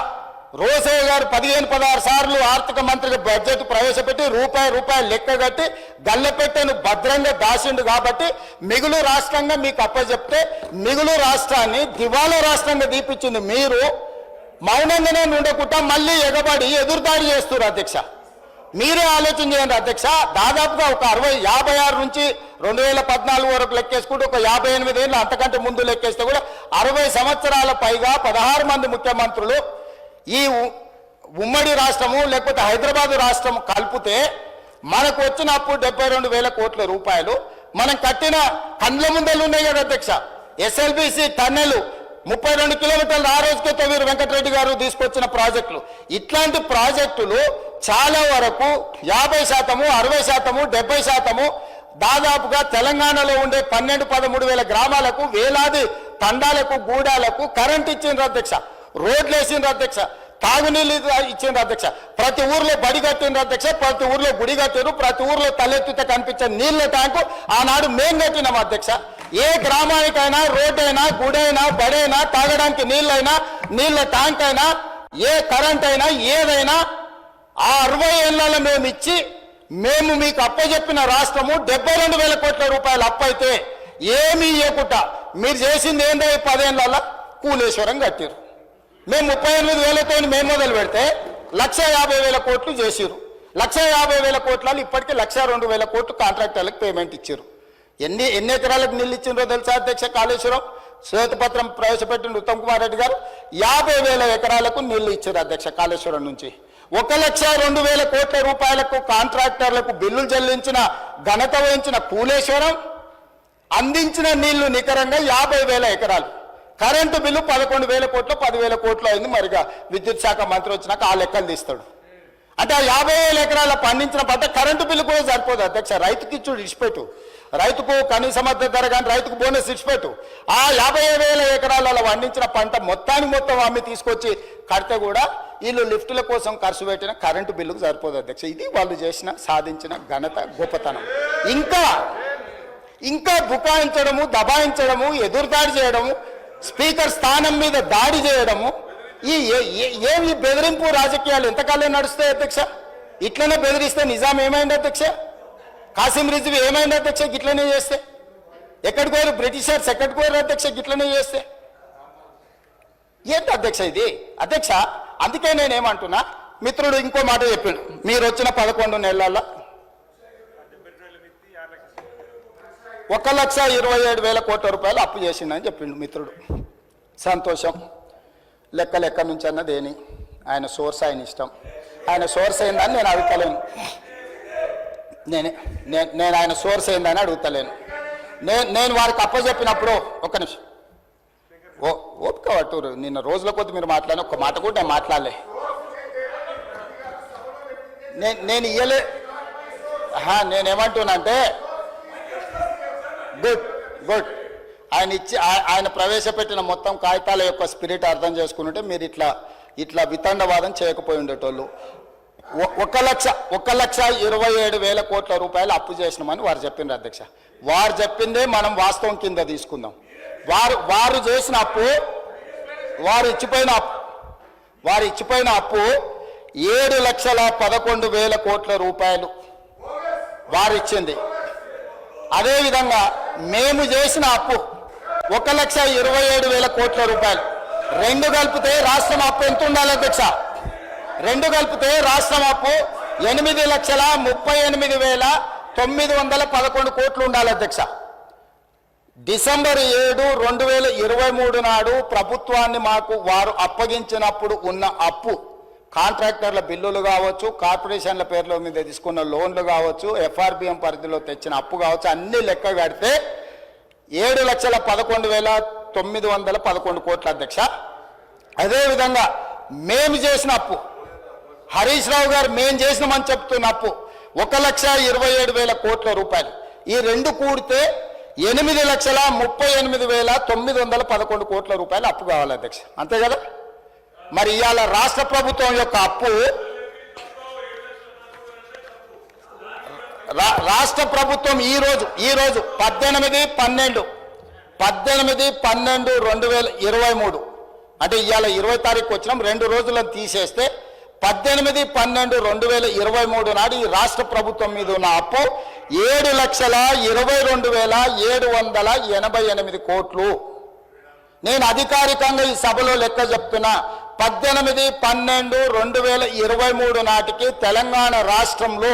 రోసయ్య గారు 15-16 సార్లు ఆర్థిక మంత్రిగా బడ్జెట్ ప్రవేశపెట్టి రూపాయి లెక్క కట్టి గల్లెపెట్టెను భద్రంగా దాసిండు. కాబట్టి మిగులు రాష్ట్రంగా మీకు అప్పచెప్తే మిగులు రాష్ట్రాన్ని దివాలా రాష్ట్రంగా దీపించింది మీరు. మౌనంగానే ఉండకుండా మళ్ళీ ఎగబడి ఎదురుదాడి చేస్తున్నారు అధ్యక్ష. మీరే ఆలోచన చేయండి అధ్యక్ష. దాదాపుగా ఒక 56 నుంచి 2014 వరకు లెక్కేసుకుంటే ఒక 58 ఏళ్ళు అంతకంటే ముందు లెక్కేస్తే కూడా 60 సంవత్సరాల పైగా 16 మంది ముఖ్యమంత్రులు ఈ ఉమ్మడి రాష్ట్రము లేకపోతే హైదరాబాదు రాష్ట్రం కలిపితే మనకు వచ్చిన అప్పు 72,000 కోట్ల రూపాయలు. మనం కట్టిన కండ్ల ముందలు ఉన్నాయి కదా అధ్యక్ష. ఎస్ఎల్బిసి టన్నెలు 32 కిలోమీటర్లు ఆ రోజుకే తొవ్వీరు వెంకటరెడ్డి గారు తీసుకొచ్చిన ప్రాజెక్టులు. ఇట్లాంటి ప్రాజెక్టులు చాలా వరకు 50%, 60%, 70% దాదాపుగా తెలంగాణలో ఉండే 12-13 వేల గ్రామాలకు, వేలాది తండాలకు, గూడాలకు కరెంట్ ఇచ్చిండ్రు అధ్యక్ష, రోడ్లు వేసిండ్రు అధ్యక్ష, తాగునీళ్ళు ఇచ్చిండ్రు అధ్యక్ష, ప్రతి ఊర్లో బడి కట్టిండ్రు అధ్యక్ష, ప్రతి ఊర్లో గుడి కట్టిండ్రు, ప్రతి ఊర్లో తలెత్తితే కనిపించే నీళ్ల ట్యాంకు ఆనాడు మేం కట్టినాం అధ్యక్ష. ఏ గ్రామానికైనా రోడ్డైనా, గుడైనా, బడైనా, తాగడానికి నీళ్ళైనా, నీళ్ల ట్యాంక్ అయినా, ఏ కరెంట్ అయినా, ఏదైనా ఆ 60 ఏళ్లలో మేము ఇచ్చి, మేము మీకు అప్పచెప్పిన రాష్ట్రము 72,000 కోట్ల రూపాయలు అప్పు అయితే ఏమీ ఇవ్వకుండా మీరు చేసింది ఏందో 10 ఏళ్లలో కూలేశ్వరం కట్టారు. మేము 38,000తో మేము మొదలు పెడితే 1,50,000 కోట్లు చేసిరు. 1,50,000 కోట్లలో ఇప్పటికీ 1,02,000 కోట్లు కాంట్రాక్టర్లకు పేమెంట్ ఇచ్చారు. ఎన్ని ఎకరాలకు నీళ్ళు ఇచ్చిండ్రో తెలుసా అధ్యక్ష? కాళేశ్వరం శ్వేతపత్రం ప్రవేశపెట్టిన ఉత్తమ్ కుమార్ రెడ్డి గారు 50,000 ఎకరాలకు నీళ్లు ఇచ్చారు అధ్యక్ష. కాళేశ్వరం నుంచి 1,02,000 కోట్ల రూపాయలకు కాంట్రాక్టర్లకు బిల్లులు చెల్లించిన ఘనత వహించిన కూలేశ్వరం అందించిన నీళ్లు నికరంగా 50,000 ఎకరాలు. కరెంటు బిల్లు 11,000 కోట్లు, 10,000 కోట్లు అయింది. మరిగా విద్యుత్ శాఖ మంత్రి వచ్చినాక ఆ లెక్కలు తీస్తాడు. అంటే ఆ 50,000 ఎకరాల పండించిన పంట కరెంటు బిల్లు కూడా సరిపోదు అధ్యక్ష. రైతుకి ఇచ్చుడు ఇచ్చిపెట్టు, రైతుకు కనీస మద్దతు ధర కానీ రైతుకు బోనస్ ఇచ్చిపెట్టు. ఆ 50,000 ఎకరాలలో పండించిన పంట మొత్తం అమ్మి తీసుకొచ్చి కడితే కూడా వీళ్ళు లిఫ్టుల కోసం ఖర్చు పెట్టిన కరెంటు బిల్లుకు సరిపోదు అధ్యక్ష. ఇది వాళ్ళు చేసిన సాధించిన ఘనత, గొప్పతనం. ఇంకా బుకాయించడము, దబాయించడము, ఎదురుదాడి చేయడము, స్పీకర్ స్థానం మీద దాడి చేయడము, ఏమి బెదిరింపు రాజకీయాలు ఎంతకాలం నడుస్తాయి అధ్యక్ష? ఇట్లనే బెదిరిస్తే నిజాం ఏమైంది అధ్యక్ష? కాసిం రిజ్వీ ఏమైంది అధ్యక్ష? గిట్లనే చేస్తే ఎక్కడికి పోయారు బ్రిటిషర్స్? ఎక్కడికి పోయారు అధ్యక్ష? గిట్లనే చేస్తే ఏంటి అధ్యక్ష ఇది? అధ్యక్ష అందుకే నేనేమంటున్నా, మిత్రుడు ఇంకో మాట చెప్పిండు, మీరు వచ్చిన 11 నెలల్లో 1,27,000 కోట్ల రూపాయలు అప్పు చేసిందని చెప్పిండు మిత్రుడు. సంతోషం. లెక్క నుంచి అన్నదేని ఆయన సోర్స్, ఆయన ఇష్టం. ఆయన సోర్స్ ఏందని నేను అడుగుతలేను. నేను ఆయన సోర్స్ ఏందని అడుగుతలేను. నేను వారికి అప్పచెప్పినప్పుడు ఒక్క నిమిషం ఓపిక పట్టురు. నిన్న రోజుల కొద్ది మీరు మాట్లాడిన ఒక్క మాట కూడా నేను మాట్లాడలే. నేను ఇయ్యలే. నేనేమంటున్నానంటే గుడ్ ఆయన ప్రవేశపెట్టిన మొత్తం కాగితాల యొక్క స్పిరిట్ అర్థం చేసుకుంటే మీరు ఇట్లా వితండవాదం చేయకపోయి ఉండేటోళ్ళు. 1,27,000 కోట్ల రూపాయలు అప్పు చేసినామని వారు చెప్పిండ్రు అధ్యక్ష. వారు చెప్పిందే మనం వాస్తవం కింద తీసుకుందాం. వారు చేసిన అప్పు, వారు ఇచ్చిపోయిన అప్పు 7,11,000 కోట్ల రూపాయలు వారిచ్చింది. అదేవిధంగా మేము చేసిన అప్పు 1,27,000 కోట్ల రూపాయలు. రెండు కలిపితే రాష్ట్రం అప్పు ఎంత ఉండాలి అధ్యక్ష? రెండు కలిపితే రాష్ట్రం అప్పు 8,38,911 కోట్లు ఉండాలి అధ్యక్ష. డిసెంబర్ 7, 2023 నాడు ప్రభుత్వాన్ని మాకు వారు అప్పగించినప్పుడు ఉన్న అప్పు, కాంట్రాక్టర్ల బిల్లులు కావచ్చు, కార్పొరేషన్ల పేర్ల మీద తీసుకున్న లోన్లు కావచ్చు, ఎఫ్ఆర్బిఎం పరిధిలో తెచ్చిన అప్పు కావచ్చు, అన్ని లెక్క కడితే 7,11,911 కోట్ల అధ్యక్ష. అదేవిధంగా మేము చేసిన అప్పు, హరీష్ రావు గారు మేము చేసినామని చెప్తున్న అప్పు 1,27,000 కోట్ల రూపాయలు. ఈ రెండు కూడితే 8,38,911 కోట్ల రూపాయలు అప్పు కావాలి అధ్యక్ష. అంతే కదా? మరి ఇవాళ రాష్ట్ర ప్రభుత్వం యొక్క అప్పు, రాష్ట్ర ప్రభుత్వం ఈ రోజు 18/12/2023 అంటే ఇవాళ 20 తారీఖు వచ్చినాం, 2 రోజులను తీసేస్తే 18/12/2023 నాడు ఈ రాష్ట్ర ప్రభుత్వం మీద ఉన్న అప్పు 7,22,788 కోట్లు. నేను అధికారికంగా ఈ సభలో లెక్క చెప్తున్నా. 18/12/2023 నాటికి తెలంగాణ రాష్ట్రంలో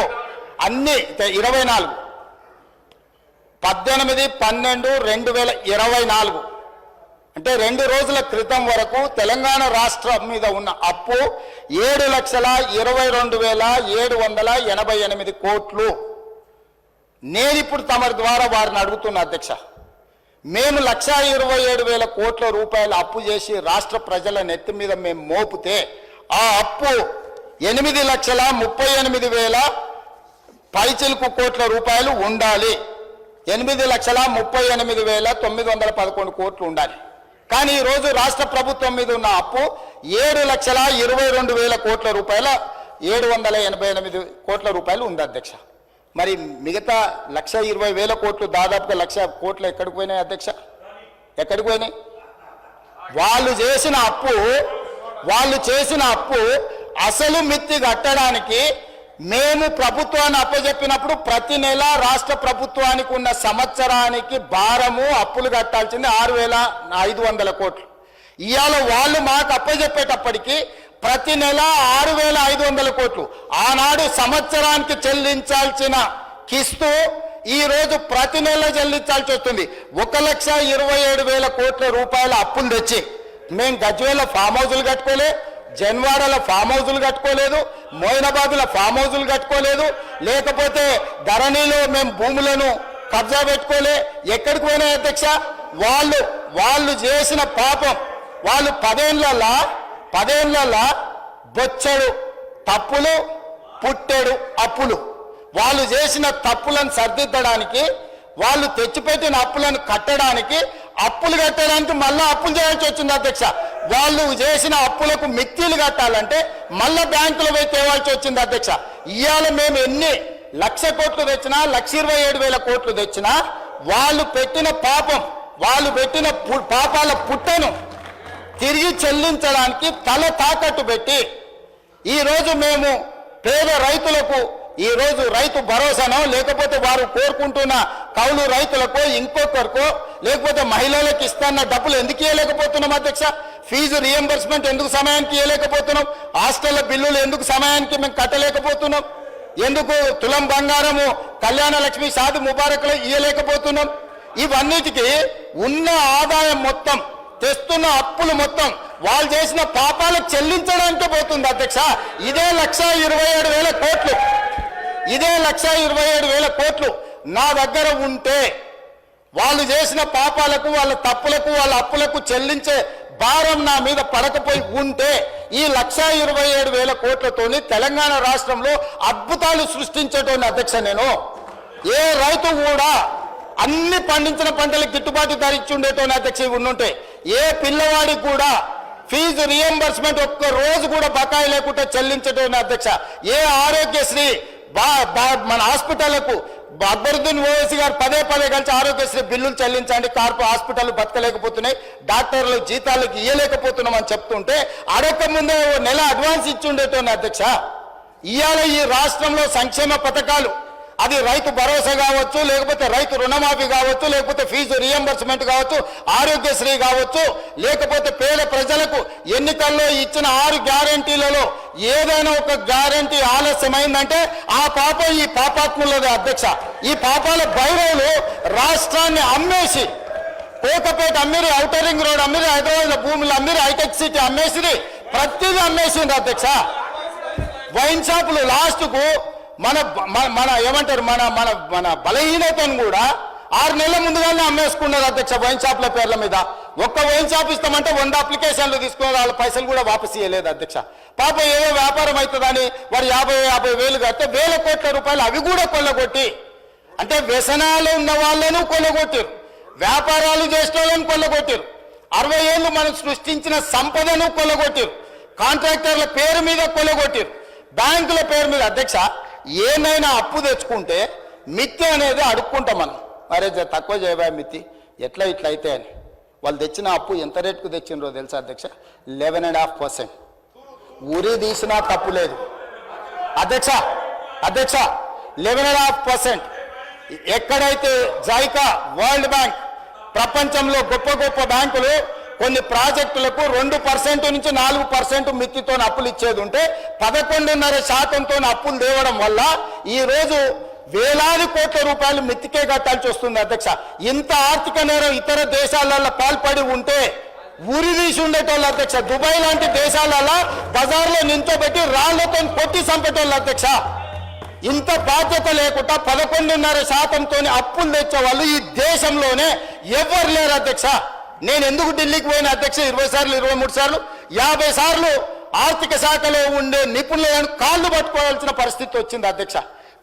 అన్ని 24 18/12/2024 అంటే 2 రోజుల క్రితం వరకు తెలంగాణ రాష్ట్రం మీద ఉన్న అప్పు 7,22,788 కోట్లు. నేను ఇప్పుడు తమరి ద్వారా వారిని అడుగుతున్నా అధ్యక్ష, మేము 1,27,000 కోట్ల రూపాయలు అప్పు చేసి రాష్ట్ర ప్రజల నెత్తి మీద మేము మోపితే ఆ అప్పు 8,38,000 పైచిలుకు కోట్ల రూపాయలు ఉండాలి. 8,38,911 కోట్లు ఉండాలి. కానీ ఈరోజు రాష్ట్ర ప్రభుత్వం మీద ఉన్న అప్పు 7,22,000 కోట్ల రూపాయల 788 కోట్ల రూపాయలు ఉంది అధ్యక్ష. మరి మిగతా 1,20,000 కోట్లు, దాదాపుగా 1,00,000 కోట్లు ఎక్కడికి పోయినాయి అధ్యక్ష? ఎక్కడికి పోయినాయి? వాళ్ళు చేసిన అప్పు అసలు మిత్తి కట్టడానికి మేము ప్రభుత్వాన్ని అప్పచెప్పినప్పుడు ప్రతి నెల రాష్ట్ర ప్రభుత్వానికి ఉన్న సంవత్సరానికి భారము అప్పులు కట్టాల్సింది 6,500 కోట్లు. ఇవాళ వాళ్ళు మాకు అప్పచెప్పేటప్పటికి ప్రతి నెల 6,500 కోట్లు. ఆనాడు సంవత్సరానికి చెల్లించాల్సిన కిస్తు ఈ రోజు ప్రతి నెల చెల్లించాల్సి వస్తుంది. 1,27,000 కోట్ల రూపాయల అప్పులు తెచ్చి మేము గజ్వేల ఫామ్ హౌజులు కట్టుకోలే, జన్వాడల ఫామ్ హౌజులు కట్టుకోలేదు, మోయినాబాద్ల ఫామ్ హౌజులు కట్టుకోలేదు, లేకపోతే ధరణిలో మేము భూములను కబ్జా పెట్టుకోలే. ఎక్కడికి పోయినాయి అధ్యక్ష? వాళ్ళు చేసిన పాపం, వాళ్ళు 10 ఏళ్ళ బొచ్చడు తప్పులు, పుట్టెడు అప్పులు. వాళ్ళు చేసిన తప్పులను సరిదిద్దడానికి, వాళ్ళు తెచ్చిపెట్టిన అప్పులను కట్టడానికి, అప్పులు కట్టడానికి మళ్ళీ అప్పులు చేయాల్సి వచ్చింది అధ్యక్ష. వాళ్ళు చేసిన అప్పులకు మిత్తిలు కట్టాలంటే మళ్ళీ బ్యాంకులో పోయి తేవాల్సి వచ్చింది అధ్యక్ష. ఇవాళ మేము ఎన్ని 1,00,000 కోట్లు తెచ్చినా, 1,27,000 కోట్లు తెచ్చినా వాళ్ళు పెట్టిన పాపం, వాళ్ళు పెట్టిన పాపాల పుట్టను తిరిగి చెల్లించడానికి తల తాకట్టు పెట్టి ఈరోజు మేము పేద రైతులకు ఈరోజు రైతు భరోసానో, లేకపోతే వారు కోరుకుంటున్న కౌలు రైతులకో, ఇంకొకరికో, లేకపోతే మహిళలకు ఇస్తున్న డబ్బులు ఎందుకు ఇవ్వలేకపోతున్నాం అధ్యక్ష? ఫీజు రియంబర్స్మెంట్ ఎందుకు సమయానికి ఇవ్వలేకపోతున్నాం? హాస్టళ్ల బిల్లులు ఎందుకు సమయానికి మేము కట్టలేకపోతున్నాం? ఎందుకు తులం బంగారము కళ్యాణ లక్ష్మి షాది ముబారక్లో ఇవ్వలేకపోతున్నాం? ఇవన్నిటికీ ఉన్న ఆదాయం మొత్తం, తెస్తున్న అప్పులు మొత్తం వాళ్ళు చేసిన పాపాలకు చెల్లించడానికి పోతుంది అధ్యక్ష. ఇదే 1,27,000 కోట్లు, ఇదే 1,27,000 కోట్లు నా దగ్గర ఉంటే వాళ్ళు చేసిన పాపాలకు, వాళ్ళ తప్పులకు, వాళ్ళ అప్పులకు చెల్లించే భారం నా మీద పడకపోయి ఉంటే ఈ 1,27,000 కోట్లతోని తెలంగాణ రాష్ట్రంలో అద్భుతాలు సృష్టించేటోని అధ్యక్ష. నేను ఏ రైతు కూడా అన్ని పండించిన పంటలకు గిట్టుబాటు ధర ఇచ్చి ఉండేటోని అధ్యక్ష. ఉండుంటే ఏ పిల్లవాడికి కూడా ఫీజు రియంబర్స్మెంట్ ఒక్క రోజు కూడా బకాయి లేకుండా చెల్లించటోని అధ్యక్ష. ఏ ఆరోగ్యశ్రీ మన హాస్పిటళ్లకు అక్బరుద్దీన్ ఓవైసీ గారు పదే పదే కలిసి ఆరోగ్యశ్రీ బిల్లులు చెల్లించండి, హాస్పిటల్ బతకలేకపోతున్నాయి, డాక్టర్లు జీతాలకు ఇయ్యలేకపోతున్నాం అని చెప్తుంటే అడగక ముందే నెల అడ్వాన్స్ ఇచ్చి ఉండేటోని అధ్యక్ష. ఇవాళ ఈ రాష్ట్రంలో సంక్షేమ పథకాలు, అది రైతు భరోసా కావచ్చు, లేకపోతే రైతు రుణమాఫీ కావచ్చు, లేకపోతే ఫీజు రియంబర్స్మెంట్ కావచ్చు, ఆరోగ్యశ్రీ కావచ్చు, లేకపోతే పేద ప్రజలకు ఎన్నికల్లో ఇచ్చిన 6 గ్యారంటీలలో ఏదైనా ఒక గ్యారంటీ ఆలస్యమైందంటే ఆ పాపం ఈ పాపాత్ములదే అధ్యక్ష. ఈ పాపాల భైరవులు రాష్ట్రాన్ని అమ్మేసి, కోకపేట అమ్మిరి, ఔటర్ రింగ్ రోడ్ అమ్మిరి, హైదరాబాద్ భూములు అమ్మిరి, హైటెక్ సిటీ అమ్మేసిరి, ప్రతిదీ అమ్మేసింది అధ్యక్ష. వైన్ షాపులు లాస్ట్కు మన మన ఏమంటారు మన మన మన బలహీనతను కూడా 6 నెలల ముందుగానే అమ్మేసుకున్నారు అధ్యక్ష. వైన్ షాపుల పేర్ల మీద ఒక్క వైన్ షాప్ ఇస్తామంటే 100 అప్లికేషన్లు తీసుకున్నారు, వాళ్ళ పైసలు కూడా వాపసు ఇవ్వలేదు అధ్యక్ష. పాప ఏదో వ్యాపారం అవుతుందని వారు 50 వేలు కడితే 1000 కోట్ల రూపాయలు అవి కూడా కొల్లగొట్టి, అంటే వ్యసనాలు ఉన్న వాళ్ళను కొల్లగొట్టారు, వ్యాపారాలు చేసిన వాళ్ళని కొల్లగొట్టారు, 60 ఏళ్ళు మనం సృష్టించిన సంపదను కొల్లగొట్టారు, కాంట్రాక్టర్ల పేరు మీద కొల్లగొట్టారు, బ్యాంకుల పేరు మీద అధ్యక్ష. ఏమైనా అప్పు తెచ్చుకుంటే మిత్తి అనేది అడుక్కుంటాం మనం, మరే తక్కువ చేయబా మిత్తి ఎట్లా ఇట్లా అయితే అని. వాళ్ళు తెచ్చిన అప్పు ఎంత రేటుకు తెచ్చినరో తెలుసా అధ్యక్ష? 11.5%. ఉరి తీసినా తప్పు లేదు అధ్యక్ష. 11.5%. ఎక్కడైతే జైకా, వరల్డ్ బ్యాంక్, ప్రపంచంలో గొప్ప గొప్ప బ్యాంకులు కొన్ని ప్రాజెక్టులకు 2% నుంచి 4% మిత్తితో అప్పులు ఇచ్చేది ఉంటే 11.5%తో అప్పులు తేవడం వల్ల ఈ రోజు వేలాది కోట్ల రూపాయలు మిత్తికే కట్టాల్సి వస్తుంది అధ్యక్ష. ఇంత ఆర్థిక నేరం ఇతర దేశాలలో పాల్పడి ఉంటే ఉరి తీసి ఉండేటోళ్ళు అధ్యక్ష. దుబాయ్ లాంటి దేశాలలో బజార్లో నించోబెట్టి రాళ్లతో కొట్టి చంపేటోళ్ళు అధ్యక్ష. ఇంత బాధ్యత లేకుండా 11.5%తో అప్పులు తెచ్చే వాళ్ళు ఈ దేశంలోనే ఎవరు లేరు అధ్యక్ష. నేను ఎందుకు ఢిల్లీకి పోయిన అధ్యక్ష 20 సార్లు 23 సార్లు 50 సార్లు ఆర్థిక శాఖలో ఉండే నిపుణులను కాళ్ళు పట్టుకోవాల్సిన పరిస్థితి వచ్చింది అధ్యక్ష.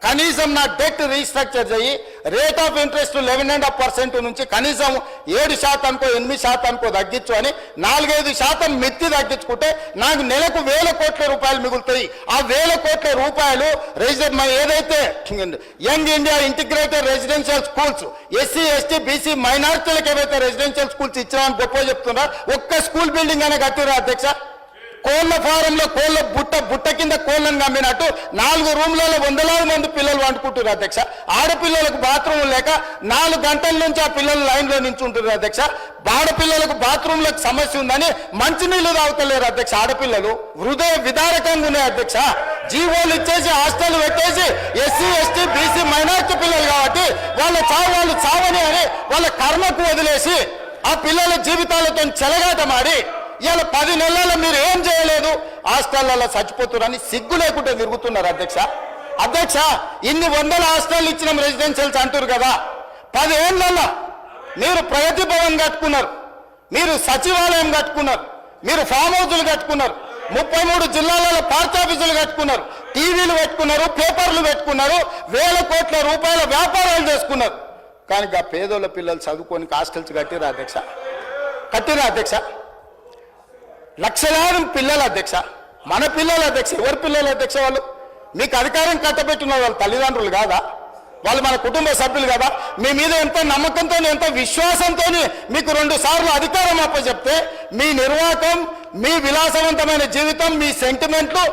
కనీసం నా డెట్ రీస్ట్రక్చర్ చేయి, రేట్ ఆఫ్ ఇంట్రెస్ట్ 11.5% నుంచి కనీసం 7%కో 8%కో తగ్గించు అని 4-5% మిత్తి తగ్గించుకుంటే నాకు నెలకు 1000 కోట్ల రూపాయలు మిగులుతాయి. ఆ 1000 కోట్ల రూపాయలు ఏదైతే young India integrated residential schools, SC ST BC మైనారిటీలకు ఏవైతే రెసిడెన్షియల్ స్కూల్స్ ఇచ్చామని గొప్ప చెప్తున్నా, ఒక్క స్కూల్ బిల్డింగ్ అనే కట్టిరా అధ్యక్ష. కోళ్ల ఫారంలో కోళ్ల బుట్ట కింద కోళ్లను కమ్మినట్టు 4 రూమ్లలో 100,000 మంది పిల్లలు వండుకుంటారు అధ్యక్ష. ఆడపిల్లలకు బాత్రూమ్ లేక 4 గంటల నుంచి ఆ పిల్లలు లైన్లో నించుంటారు అధ్యక్ష. ఆడపిల్లలకు బాత్రూమ్లకు సమస్య ఉందని మంచినీళ్లు తాగుతలేరు అధ్యక్ష. ఆడపిల్లలు హృదయ విదారకంగా ఉన్నాయి అధ్యక్ష. జీవోలు ఇచ్చేసి హాస్టల్ పెట్టేసి ఎస్సీ ఎస్టీ బీసీ మైనారిటీ పిల్లలు కాబట్టి వాళ్ళు చావని అని వాళ్ళ కర్మకు వదిలేసి ఆ పిల్లల జీవితాలతో చెలగాటమాడి ఇలా 10 నెలల్లో మీరు ఏం చేయలేదు, హాస్టళ్లలో చచ్చిపోతున్నారని సిగ్గు లేకుండా తిరుగుతున్నారు అధ్యక్ష. ఇన్ని 100 హాస్టల్ ఇచ్చిన రెసిడెన్షియల్స్ అంటారు కదా, 10 ఏళ్లలో మీరు ప్రగతి భవన్ కట్టుకున్నారు, మీరు సచివాలయం కట్టుకున్నారు, మీరు ఫామ్ హౌజులు కట్టుకున్నారు, 33 జిల్లాలలో పార్టీ ఆఫీసులు కట్టుకున్నారు, టీవీలు పెట్టుకున్నారు, పేపర్లు పెట్టుకున్నారు, 1000 కోట్ల రూపాయల వ్యాపారాలు చేసుకున్నారు. కానీ ఆ పేదోళ్ళ పిల్లలు చదువుకొని హాస్టల్స్ కట్టిరా అధ్యక్ష. లక్షలాది పిల్లలు అధ్యక్ష, మన పిల్లలు అధ్యక్ష. ఎవరి పిల్లలు అధ్యక్ష? వాళ్ళు మీకు అధికారం కట్టబెట్టిన వాళ్ళ తల్లిదండ్రులు కాదా? వాళ్ళు మన కుటుంబ సభ్యులు కదా? మీ మీద ఎంత నమ్మకంతో ఎంత విశ్వాసంతో మీకు 2 సార్లు అధికారం అప్పచెప్తే మీ నిర్వాహకం, మీ విలాసవంతమైన జీవితం, మీ సెంటిమెంట్లు,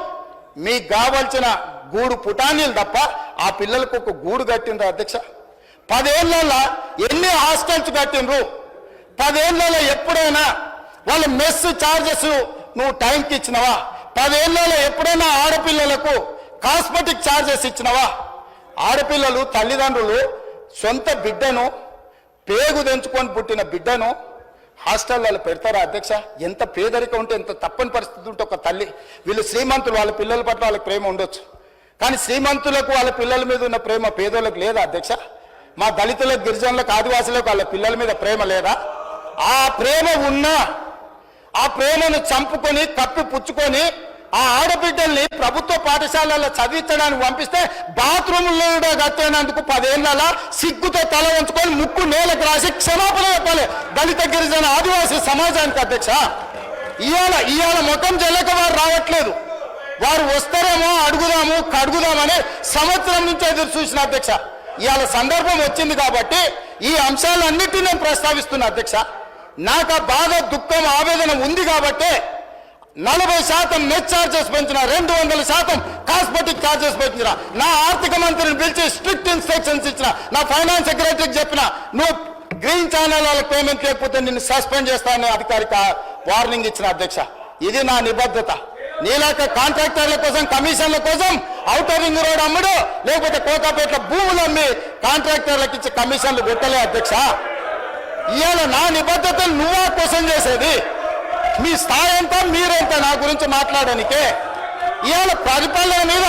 మీకు కావాల్సిన గూడు పుటానీలు తప్ప ఆ పిల్లలకు ఒక గూడు కట్టిండ్రు అధ్యక్ష. 10 ఏళ్లలో ఎన్ని హాస్టల్స్ కట్టిండ్రు? 10 ఏళ్లలో ఎప్పుడైనా వాళ్ళ మెస్ ఛార్జెస్ నువ్వు టైంకి ఇచ్చినవా? 10 ఏళ్లలో ఎప్పుడైనా ఆడపిల్లలకు కాస్మెటిక్ ఛార్జెస్ ఇచ్చినవా? ఆడపిల్లలు తల్లిదండ్రులు సొంత బిడ్డను, పేగు తెంచుకొని పుట్టిన బిడ్డను హాస్టల్లో పెడతారా అధ్యక్ష? ఎంత పేదరికం ఉంటే, ఎంత తప్పని పరిస్థితి ఉంటే ఒక తల్లి, వీళ్ళు శ్రీమంతులు, వాళ్ళ పిల్లల పట్ల వాళ్ళకి ప్రేమ ఉండొచ్చు, కానీ శ్రీమంతులకు వాళ్ళ పిల్లల మీద ఉన్న ప్రేమ పేదోళ్ళకు లేదా అధ్యక్ష? మా దళితులకు, గిరిజనులకు, ఆదివాసులకు వాళ్ళ పిల్లల మీద ప్రేమ లేదా? ఆ ప్రేమ ఉన్నా ఆ ప్రేమను చంపుకొని కప్పి పుచ్చుకొని ఆ ఆడబిడ్డల్ని ప్రభుత్వ పాఠశాలలో చదివించడానికి పంపిస్తే బాత్రూంలో కట్టేనందుకు 10 ఏళ్ల సిగ్గుతో తల వంచుకొని ముక్కు నేలకు రాసి క్షమాపణ చెప్పాలి దళిత గిరిజన ఆదివాసీ సమాజానికి అధ్యక్ష. ఇవాళ ముఖం చెల్లక వారు రావట్లేదు, వారు వస్తారేమో కడుగుదామని సంవత్సరం నుంచి ఎదురు చూసిన అధ్యక్ష. ఇవాళ సందర్భం వచ్చింది కాబట్టి ఈ అంశాలన్నిటినీ నేను ప్రస్తావిస్తున్నా అధ్యక్ష. నాకు ఆ బాధ, దుఃఖం, ఆవేదన ఉంది కాబట్టి 40% నెట్ ఛార్జెస్ పెంచిన, 200% కాస్మెటిక్ ఛార్జెస్ పెంచిన, నా ఆర్థిక మంత్రిని పిలిచి స్ట్రిక్ట్ ఇన్స్ట్రక్షన్స్ ఇచ్చిన, నా ఫైనాన్స్ సెక్రటరీకి చెప్పిన, నువ్వు గ్రీన్ ఛానల్ వాళ్ళకి పేమెంట్ లేకపోతే నిన్ను సస్పెండ్ చేస్తానని అధికారిక వార్నింగ్ ఇచ్చిన అధ్యక్ష. ఇది నా నిబద్ధత. నీలాక కాంట్రాక్టర్ల కోసం, కమిషన్ల కోసం ఔటర్ రింగ్ రోడ్ అమ్ముడు, లేకపోతే కోకాపేట భూములు అమ్మి కాంట్రాక్టర్లకు ఇచ్చి కమిషన్లు పెట్టలే అధ్యక్ష. ఇవాళ నా నిబద్ధతను నువ్వా కోసం చేసేది? మీ స్థాయి ఎంత, మీరెంత నా గురించి మాట్లాడడానికే? ఇవాళ పరిపాలన మీద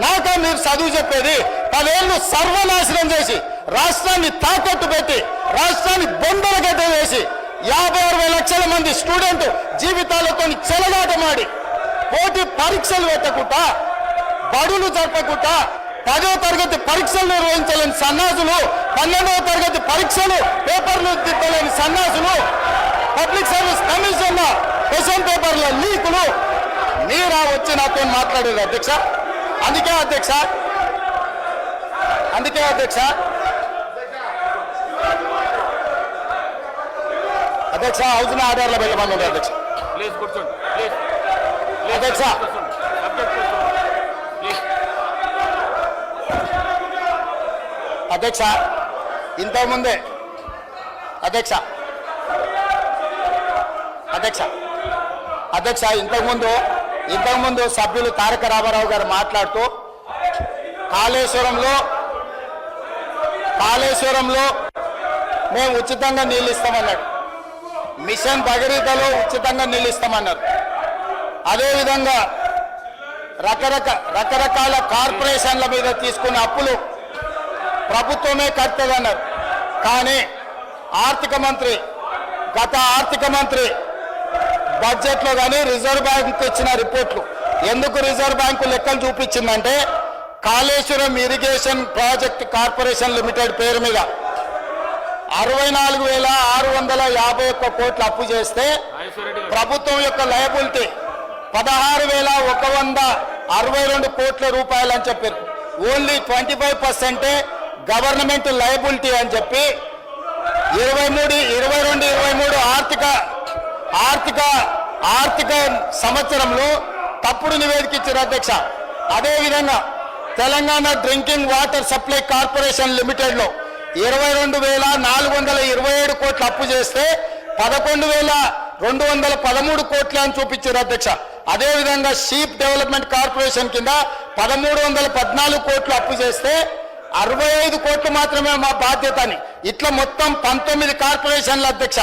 నాకా మీరు చదువు చెప్పేది? 10 ఏళ్ళు సర్వనాశనం చేసి, రాష్ట్రాన్ని తాకట్టు పెట్టి, రాష్ట్రాన్ని బొందలగడ్డ వేసి, 56 లక్షల మంది స్టూడెంట్ జీవితాలతో చెలగాటమాడి, పోటీ పరీక్షలు పెట్టకుండా, బడులు జరపకుండా, 10వ తరగతి పరీక్షలు నిర్వహించలేని సన్నాసులు, 12వ తరగతి పరీక్షలు పేపర్లు తిప్పలేని సన్నాసులు, పబ్లిక్ సర్వీస్ కమిషన్ క్వశ్చన్ పేపర్ల లీకులు, మీరా వచ్చి నాతో మాట్లాడేది అధ్యక్ష. అందుకే అధ్యక్ష అధ్యక్ష హౌస్ ఆర్డర్లో వెళ్ళమన్నాడు అధ్యక్ష. ప్లీజ్ కూర్చోండి. ప్లీజ్ అధ్యక్ష అధ్యక్ష ఇంతకుముందే అధ్యక్ష అధ్యక్ష అధ్యక్ష ఇంతకుముందు సభ్యులు తారక రామారావు గారు మాట్లాడుతూ కాళేశ్వరంలో మేము ఉచితంగా నీళ్ళు ఇస్తామన్నాడు. మిషన్ భగీరథలో ఉచితంగా నీళ్ళు ఇస్తామన్నారు. అదేవిధంగా రకరకాల కార్పొరేషన్ల మీద తీసుకున్న అప్పులు ప్రభుత్వమే కడుతుందన్నారు. కానీ గత ఆర్థిక మంత్రి బడ్జెట్లో కానీ రిజర్వ్ బ్యాంక్ ఇచ్చిన రిపోర్ట్లు, ఎందుకు రిజర్వ్ బ్యాంకు లెక్కలు చూపించిందంటే, Kaleshwaram irrigation project corporation limited పేరు మీద 64,651 కోట్లు అప్పు చేస్తే ప్రభుత్వం యొక్క లయబిలిటీ 16,162 కోట్ల రూపాయలు అని చెప్పారు. ఓన్లీ 25% గవర్నమెంట్ లయబిలిటీ అని చెప్పి 22-23 ఆర్థిక సంవత్సరంలో తప్పుడు నివేదిక ఇచ్చారు అధ్యక్ష. అదేవిధంగా Telangana drinking water supply corporation లిమిటెడ్లో 22,427 కోట్లు అప్పు చేస్తే 11,213 కోట్లు అని చూపించారు అధ్యక్ష. అదేవిధంగా షీప్ డెవలప్మెంట్ కార్పొరేషన్ కింద 1,314 కోట్లు అప్పు చేస్తే 65 కోట్లు మాత్రమే మా బాధ్యత అని, ఇట్లా మొత్తం 19 కార్పొరేషన్ల అధ్యక్ష.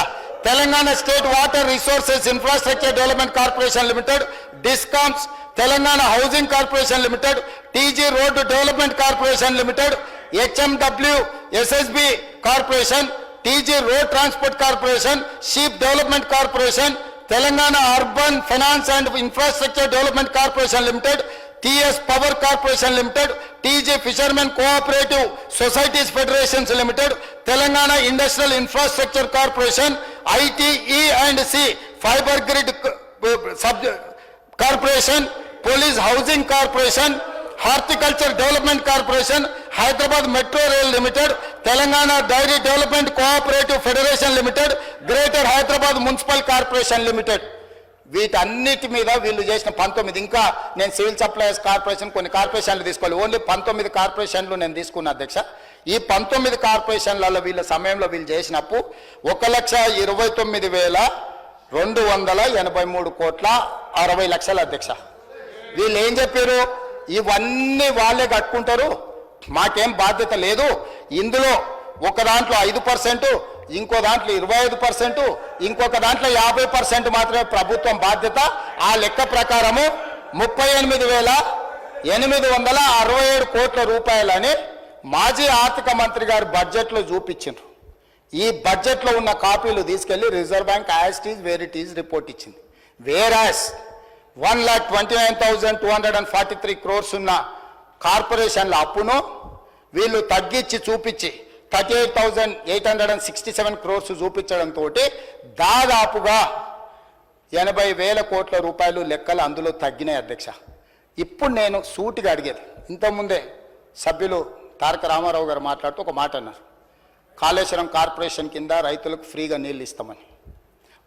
Telangana state water resources infrastructure development corporation limited, discoms, Telangana housing corporation limited, TG road development corporation limited, HMW SSB corporation, TG road transport corporation, sheep development corporation, Telangana urban finance and infrastructure development corporation limited, TS power corporation limited, TG fishermen cooperative societies federations limited, Telangana industrial infrastructure corporation, ITE and C fibre grid corporation, police housing corporation, horticulture development corporation, Hyderabad metro rail limited, Telangana dairy development cooperative federation limited, greater Hyderabad municipal corporation limited. వీటన్నిటి మీద వీళ్ళు చేసిన 19, ఇంకా నేను civil supplies corporation కొన్ని కార్పొరేషన్లు తీసుకోవాలి, only 19 కార్పొరేషన్లు నేను తీసుకున్నా అధ్యక్ష. ఈ 19 కార్పొరేషన్లలో వీళ్ళ సమయంలో వీళ్ళు చేసినప్పు 1,29,283 కోట్ల 60 లక్షల అధ్యక్ష. వీళ్ళు ఏం చెప్పారు? ఇవన్నీ వాళ్ళే కట్టుకుంటారు, మాకేం బాధ్యత లేదు, ఇందులో ఒక దాంట్లో 5%, ఇంకో దాంట్లో 25%, ఇంకొక దాంట్లో 50% మాత్రమే ప్రభుత్వం బాధ్యత. ఆ లెక్క ప్రకారము 38,867 కోట్ల రూపాయలని మాజీ ఆర్థిక మంత్రి గారు బడ్జెట్లో చూపించారు. ఈ బడ్జెట్లో ఉన్న కాపీలు తీసుకెళ్లి reserve bank as it is where it is report ఇచ్చింది. వేరాస్ 1,29,243 crores ఉన్న కార్పొరేషన్ల అప్పును వీళ్ళు తగ్గించి చూపించి 38,867 crores చూపించడంతో దాదాపుగా 80,000 కోట్ల రూపాయలు లెక్కలు అందులో తగ్గినాయి అధ్యక్ష. ఇప్పుడు నేను సూటిగా అడిగేది, ఇంతకుముందే సభ్యులు తారక రామారావు గారు మాట్లాడుతూ ఒక మాట అన్నారు, కాళేశ్వరం కార్పొరేషన్ కింద రైతులకు ఫ్రీగా నీళ్ళు ఇస్తామని,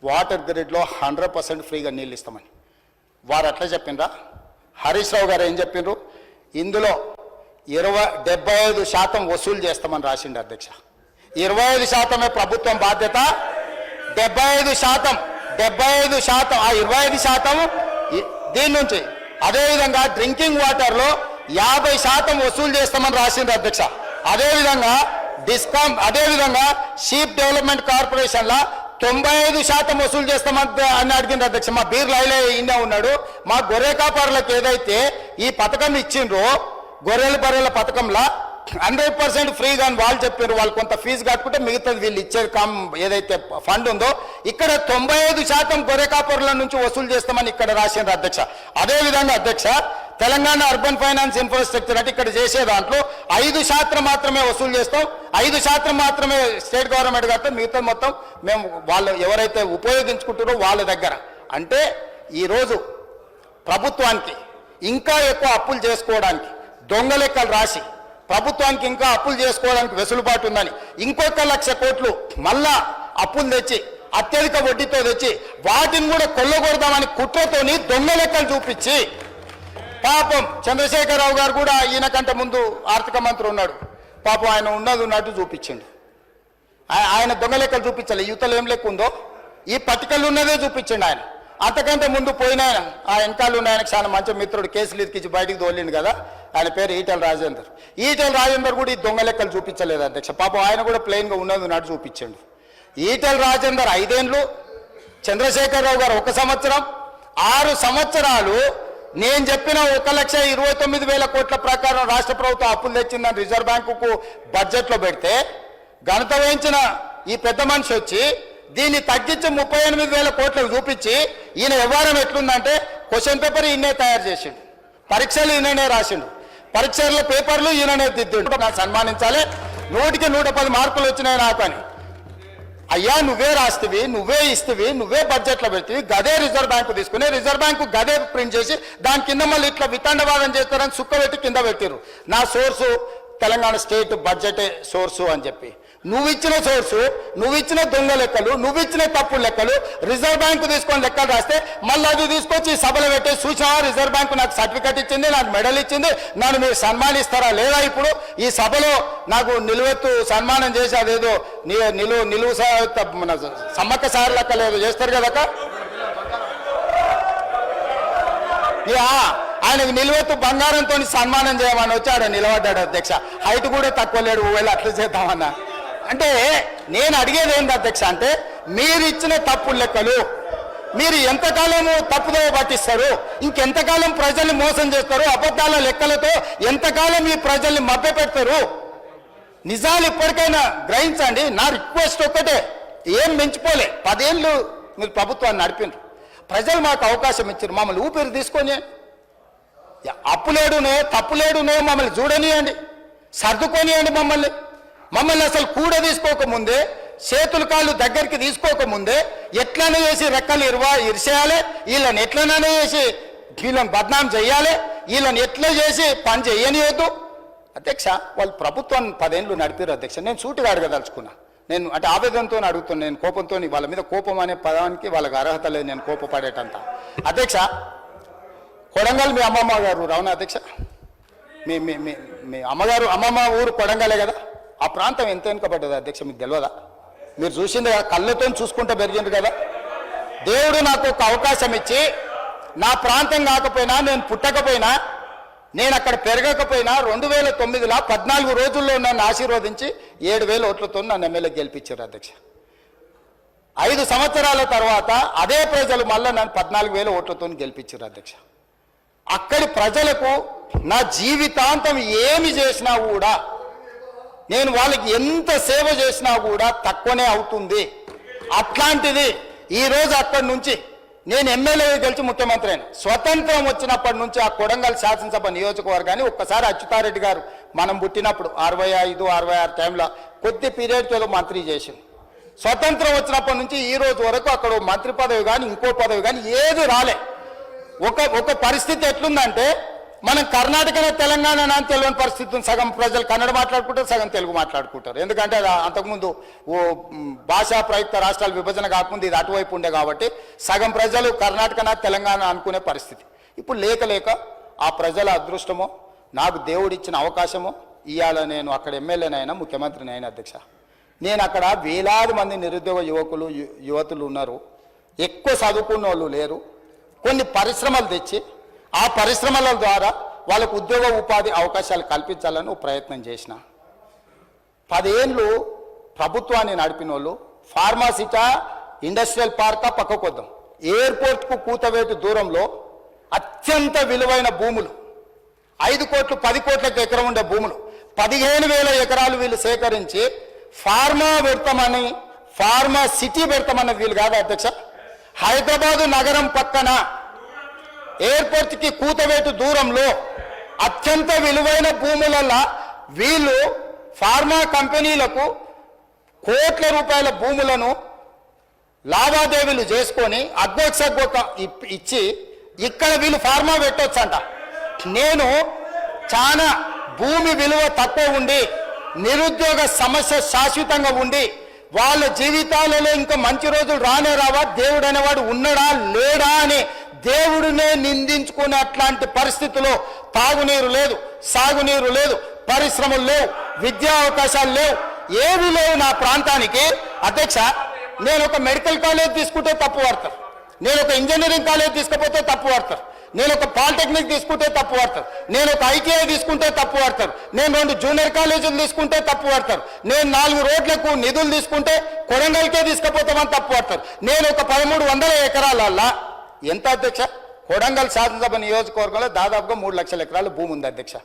వాటర్ గ్రిడ్లో 100% ఫ్రీగా నీళ్ళు ఇస్తామని. వారు అట్లా చెప్పిండ్రా? హరీష్ రావు గారు ఏం చెప్పిండ్రు? ఇందులో 75% వసూలు చేస్తామని రాసిండు అధ్యక్ష. 25% ప్రభుత్వం బాధ్యత, 75% ఆ 25% దీని నుంచి. అదేవిధంగా డ్రింకింగ్ వాటర్లో 50% వసూలు చేస్తామని రాసిండు అధ్యక్ష. అదేవిధంగా అదేవిధంగా షీప్ డెవలప్మెంట్ కార్పొరేషన్లో 95% వసూలు చేస్తామని అడిగింది అధ్యక్ష. మా బీర్ లైలే ఈయన ఉన్నాడు. మా గొర్రె కాపరులకు ఏదైతే ఈ పథకం ఇచ్చిండ్రో, గొర్రెల బర్రెల పథకంలో 100% ఫ్రీగా అని వాళ్ళు చెప్పారు. వాళ్ళు కొంత ఫీజు కట్టుకుంటే మిగతాది వీళ్ళు ఇచ్చే ఏదైతే ఫండ్ ఉందో, ఇక్కడ 95% గొర్రె కాపరుల నుంచి వసూలు చేస్తామని ఇక్కడ రాసిండ్రు అధ్యక్ష. అదేవిధంగా అధ్యక్ష, తెలంగాణ అర్బన్ ఫైనాన్స్ ఇన్ఫ్రాస్ట్రక్చర్ అంటే ఇక్కడ చేసే దాంట్లో 5% మాత్రమే వసూలు చేస్తాం, 5% మాత్రమే స్టేట్ గవర్నమెంట్ కడతాం, మిగతా మొత్తం మేము వాళ్ళు ఎవరైతే ఉపయోగించుకుంటారో వాళ్ళ దగ్గర. అంటే ఈరోజు ప్రభుత్వానికి ఇంకా ఎక్కువ అప్పులు చేసుకోవడానికి దొంగ లెక్కలు రాసి ప్రభుత్వానికి ఇంకా అప్పులు చేసుకోవడానికి వెసులుబాటు ఉందని ఇంకొక 1,00,000 కోట్లు మళ్ళా అప్పులు తెచ్చి అత్యధిక వడ్డీతో తెచ్చి వాటిని కూడా కొల్లగొడదామని కుట్రతోని దొంగ లెక్కలు చూపించి, పాపం చంద్రశేఖరరావు గారు కూడా ఈయన కంటే ముందు ఆర్థిక మంత్రి ఉన్నాడు, పాపం ఆయన ఉన్నట్టు చూపించిండు. ఆయన దొంగ లెక్కలు చూపించాలి. యువతలు ఏం లెక్క ఉందో ఈ పట్టికలు ఉన్నదే చూపించండి ఆయన. అంతకంటే ముందు పోయిన ఆ వెనకాల ఉన్న ఆయనకు చాలా మంచి మిత్రుడు కేసులు ఇచ్చి బయటికి తోలిండు కదా, ఆయన పేరు ఈటెల రాజేందర్ కూడా ఈ దొంగ లెక్కలు చూపించలేదు అధ్యక్ష. పాపం ఆయన కూడా ప్లెయిన్గా ఉన్నట్టు చూపించండు. ఈటెల రాజేందర్ 5 ఏళ్ళు, చంద్రశేఖరరావు గారు 1 సంవత్సరం, 6 సంవత్సరాలు నేను చెప్పిన 1,29,000 కోట్ల ప్రకారం రాష్ట్ర ప్రభుత్వం అప్పులు తెచ్చిందని రిజర్వ్ బ్యాంకుకు బడ్జెట్లో పెడితే, ఘనత వహించిన ఈ పెద్ద మనిషి వచ్చి దీన్ని తగ్గించి 38,000 కోట్లకు చూపించి ఈయన వ్యవహారం ఎట్లుందంటే క్వశ్చన్ పేపర్ ఈయనే తయారు చేసిండు, పరీక్షలు ఈయననే రాసిండు, పరీక్షల పేపర్లు ఈయననే దిద్దిండు. నాకు సన్మానించాలి. 100కి 110 మార్కులు వచ్చినాయి నాకు అని. అయ్యా నువ్వే రాస్తేవి, నువ్వే ఇస్తేవి, నువ్వే బడ్జెట్లో పెడితే గదే రిజర్వ్ బ్యాంకు తీసుకుని రిజర్వ్ బ్యాంకు గదే ప్రింట్ చేసి దాని కింద మళ్ళీ ఇట్లా వితండవాదం చేస్తారని సుక్క పెట్టి కింద పెట్టారు. నా సోర్సు తెలంగాణ స్టేట్ బడ్జెటే సోర్సు అని చెప్పి నువ్వు ఇచ్చిన సోర్సు, నువ్వు ఇచ్చిన దొంగ లెక్కలు, నువ్వు ఇచ్చిన తప్పు లెక్కలు రిజర్వ్ బ్యాంకు తీసుకొని లెక్కలు రాస్తే మళ్ళీ అది తీసుకొచ్చి సభలో పెట్టే సూచన రిజర్వ్ బ్యాంకు నాకు సర్టిఫికెట్ ఇచ్చింది, నాకు మెడల్ ఇచ్చింది, నన్ను మీరు సన్మానిస్తారా లేదా? ఇప్పుడు ఈ సభలో నాకు నిలువెత్తు సన్మానం చేసి అదేదో నిలువు మన సమ్మక్క సార్ లెక్క లేదు చేస్తారు కదక్క. ఆయనకు నిలువెత్తు బంగారంతో సన్మానం చేయమని వచ్చి ఆడ నిలబడ్డాడు అధ్యక్ష. హైట్ కూడా తక్కువ లేడు, వెళ్ళి అట్లా చేద్దామన్నా. అంటే నేను అడిగేది ఏంటి అధ్యక్ష అంటే, మీరు ఇచ్చిన తప్పు లెక్కలు మీరు ఎంతకాలము తప్పుదో పట్టిస్తారు, ఇంకెంతకాలం ప్రజల్ని మోసం చేస్తారు, అబద్ధాల లెక్కలతో ఎంతకాలం ఈ ప్రజల్ని మభ్యపెడతారు? నిజాలు ఇప్పటికైనా గ్రహించండి. నా రిక్వెస్ట్ ఒక్కటే, ఏం మించిపోలే, 10 ఏళ్ళు మీరు ప్రభుత్వాన్ని నడిపినారు, ప్రజలు మాకు అవకాశం ఇచ్చారు, మమ్మల్ని ఊపిరి తీసుకొని అప్పులేడునో తప్పులేడునో మమ్మల్ని చూడనియండి, సర్దుకొనియండి. మమ్మల్ని అసలు కూడ తీసుకోకముందే, చేతులు కాళ్ళు దగ్గరికి తీసుకోకముందే ఎట్లనే చేసి రెక్కలు ఇరిసేయాలి, వీళ్ళని ఎట్లనే చేసి వీళ్ళని బద్నాం చేయాలి, వీళ్ళని ఎట్లా చేసి పని చేయనియొద్దు. అధ్యక్ష వాళ్ళు ప్రభుత్వాన్ని 10 ఏళ్ళు నడిపారు అధ్యక్ష. నేను సూటిగా అడగదలుచుకున్నా, నేను అంటే ఆవేదనతో అడుగుతున్నాను. నేను కోపంతో, వాళ్ళ మీద కోపం అనే పదానికి వాళ్ళకి అర్హత లేదు, నేను కోపపడేటంత. అధ్యక్ష కొడంగల్ మీ అమ్మమ్మ గారు రావునా అధ్యక్ష? మీ అమ్మమ్మ ఊరు కొడంగలే కదా. ఆ ప్రాంతం ఎంత వెనుకబడ్డది అధ్యక్ష మీకు తెలియదా? మీరు చూసింది కదా, కళ్ళతో చూసుకుంటూ పెరిగింది కదా. దేవుడు నాకు ఒక అవకాశం ఇచ్చి నా ప్రాంతం కాకపోయినా, నేను పుట్టకపోయినా, నేను అక్కడ పెరగకపోయినా 2009లో 14 రోజుల్లో నన్ను ఆశీర్వదించి 7,000 ఓట్లతో నన్ను ఎమ్మెల్యే గెలిపించారు అధ్యక్ష. 5 సంవత్సరాల తర్వాత అదే ప్రజలు మళ్ళీ నన్ను 14,000 ఓట్లతో గెలిపించారు అధ్యక్ష. అక్కడి ప్రజలకు నా జీవితాంతం ఏమి చేసినా కూడా, నేను వాళ్ళకి ఎంత సేవ చేసినా కూడా తక్కువనే అవుతుంది. అట్లాంటిది ఈరోజు అక్కడి నుంచి నేను ఎమ్మెల్యే గెలిచి ముఖ్యమంత్రి అయినా, స్వతంత్రం వచ్చినప్పటి నుంచి ఆ కొడంగల్ శాసనసభ నియోజకవర్గాన్ని ఒక్కసారి అచ్యుతారెడ్డి గారు మనం పుట్టినప్పుడు 65, 66 టైంలో కొద్ది పీరియడ్కి ఏదో మంత్రి చేసింది. స్వతంత్రం వచ్చినప్పటి నుంచి ఈ రోజు వరకు అక్కడ మంత్రి పదవి కానీ ఇంకో పదవి కానీ ఏది రాలే. ఒక పరిస్థితి ఎట్లుందంటే, మనం కర్ణాటక తెలంగాణ అని తెలియని పరిస్థితి ఉంది. సగం ప్రజలు కన్నడ మాట్లాడుకుంటారు, సగం తెలుగు మాట్లాడుకుంటారు. ఎందుకంటే అది అంతకుముందు భాషా ప్రయుక్త రాష్ట్రాల విభజన కాకముందు ఇది అటువైపు ఉండే కాబట్టి సగం ప్రజలు కర్ణాటక తెలంగాణ అనుకునే పరిస్థితి. ఇప్పుడు లేక ఆ ప్రజల అదృష్టమో నాకు దేవుడిచ్చిన అవకాశమో ఇవాళ నేను అక్కడ ఎమ్మెల్యేనైనా ముఖ్యమంత్రిని అయినా అధ్యక్ష. నేను అక్కడ వేలాది మంది నిరుద్యోగ యువతులు ఉన్నారు, ఎక్కువ చదువుకున్న వాళ్ళు లేరు. కొన్ని పరిశ్రమలు తెచ్చి ఆ పరిశ్రమల ద్వారా వాళ్ళకు ఉద్యోగ ఉపాధి అవకాశాలు కల్పించాలని ప్రయత్నం చేసిన. 10 ఏళ్ళు ప్రభుత్వాన్ని నడిపిన వాళ్ళు ఫార్మాసిటా ఇండస్ట్రియల్ పార్కా పక్కకొద్దాం, ఎయిర్పోర్ట్కు కూతవేటు దూరంలో అత్యంత విలువైన భూములు 5 కోట్లు 10 కోట్లకు ఎకరం ఉండే భూములు 15,000 ఎకరాలు వీళ్ళు సేకరించి ఫార్మా పెడతామని ఫార్మా సిటీ పెడతామన్నది వీళ్ళు కాదు అధ్యక్ష. హైదరాబాదు నగరం పక్కన ఎయిర్పోర్ట్కి కూతవేటు దూరంలో అత్యంత విలువైన భూములలో వీళ్ళు ఫార్మా కంపెనీలకు కోట్ల రూపాయల భూములను లావాదేవీలు చేసుకొని అగ్గొక్క ఇచ్చి ఇక్కడ వీళ్ళు ఫార్మా పెట్టొచ్చంట. నేను చాలా భూమి విలువ తక్కువ ఉండి నిరుద్యోగ సమస్య శాశ్వతంగా ఉండి వాళ్ళ జీవితాలలో ఇంకా మంచి రోజులు రానే రావా, దేవుడు అనేవాడు ఉన్నాడా లేడా అని దేవుడినే నిందించుకునే అట్లాంటి పరిస్థితుల్లో తాగునీరు లేదు, సాగునీరు లేదు, పరిశ్రమలు లేవు, విద్యా అవకాశాలు లేవు, ఏవి లేవు నా ప్రాంతానికి. అధ్యక్ష, నేను ఒక మెడికల్ కాలేజ్ తీసుకుంటే తప్పు పడతారు, నేను ఒక ఇంజనీరింగ్ కాలేజ్ తీసుకపోతే తప్పు పడతారు, నేను ఒక పాలిటెక్నిక్ తీసుకుంటే తప్పు పడతారు, నేను ఒక ఐటీఐ తీసుకుంటే తప్పు పడతారు, నేను 2 జూనియర్ కాలేజీలు తీసుకుంటే తప్పు పడతారు, నేను 4 రోడ్లకు నిధులు తీసుకుంటే కొడంగల్కే తీసుకుపోతామని తప్పు పడతారు. నేను ఒక 1300 ఎకరాలల్లా ఎంత అధ్యక్ష, కొడంగల్ శాసనసభ నియోజకవర్గంలో దాదాపుగా 3 లక్షల ఎకరాల భూమి ఉంది అధ్యక్ష.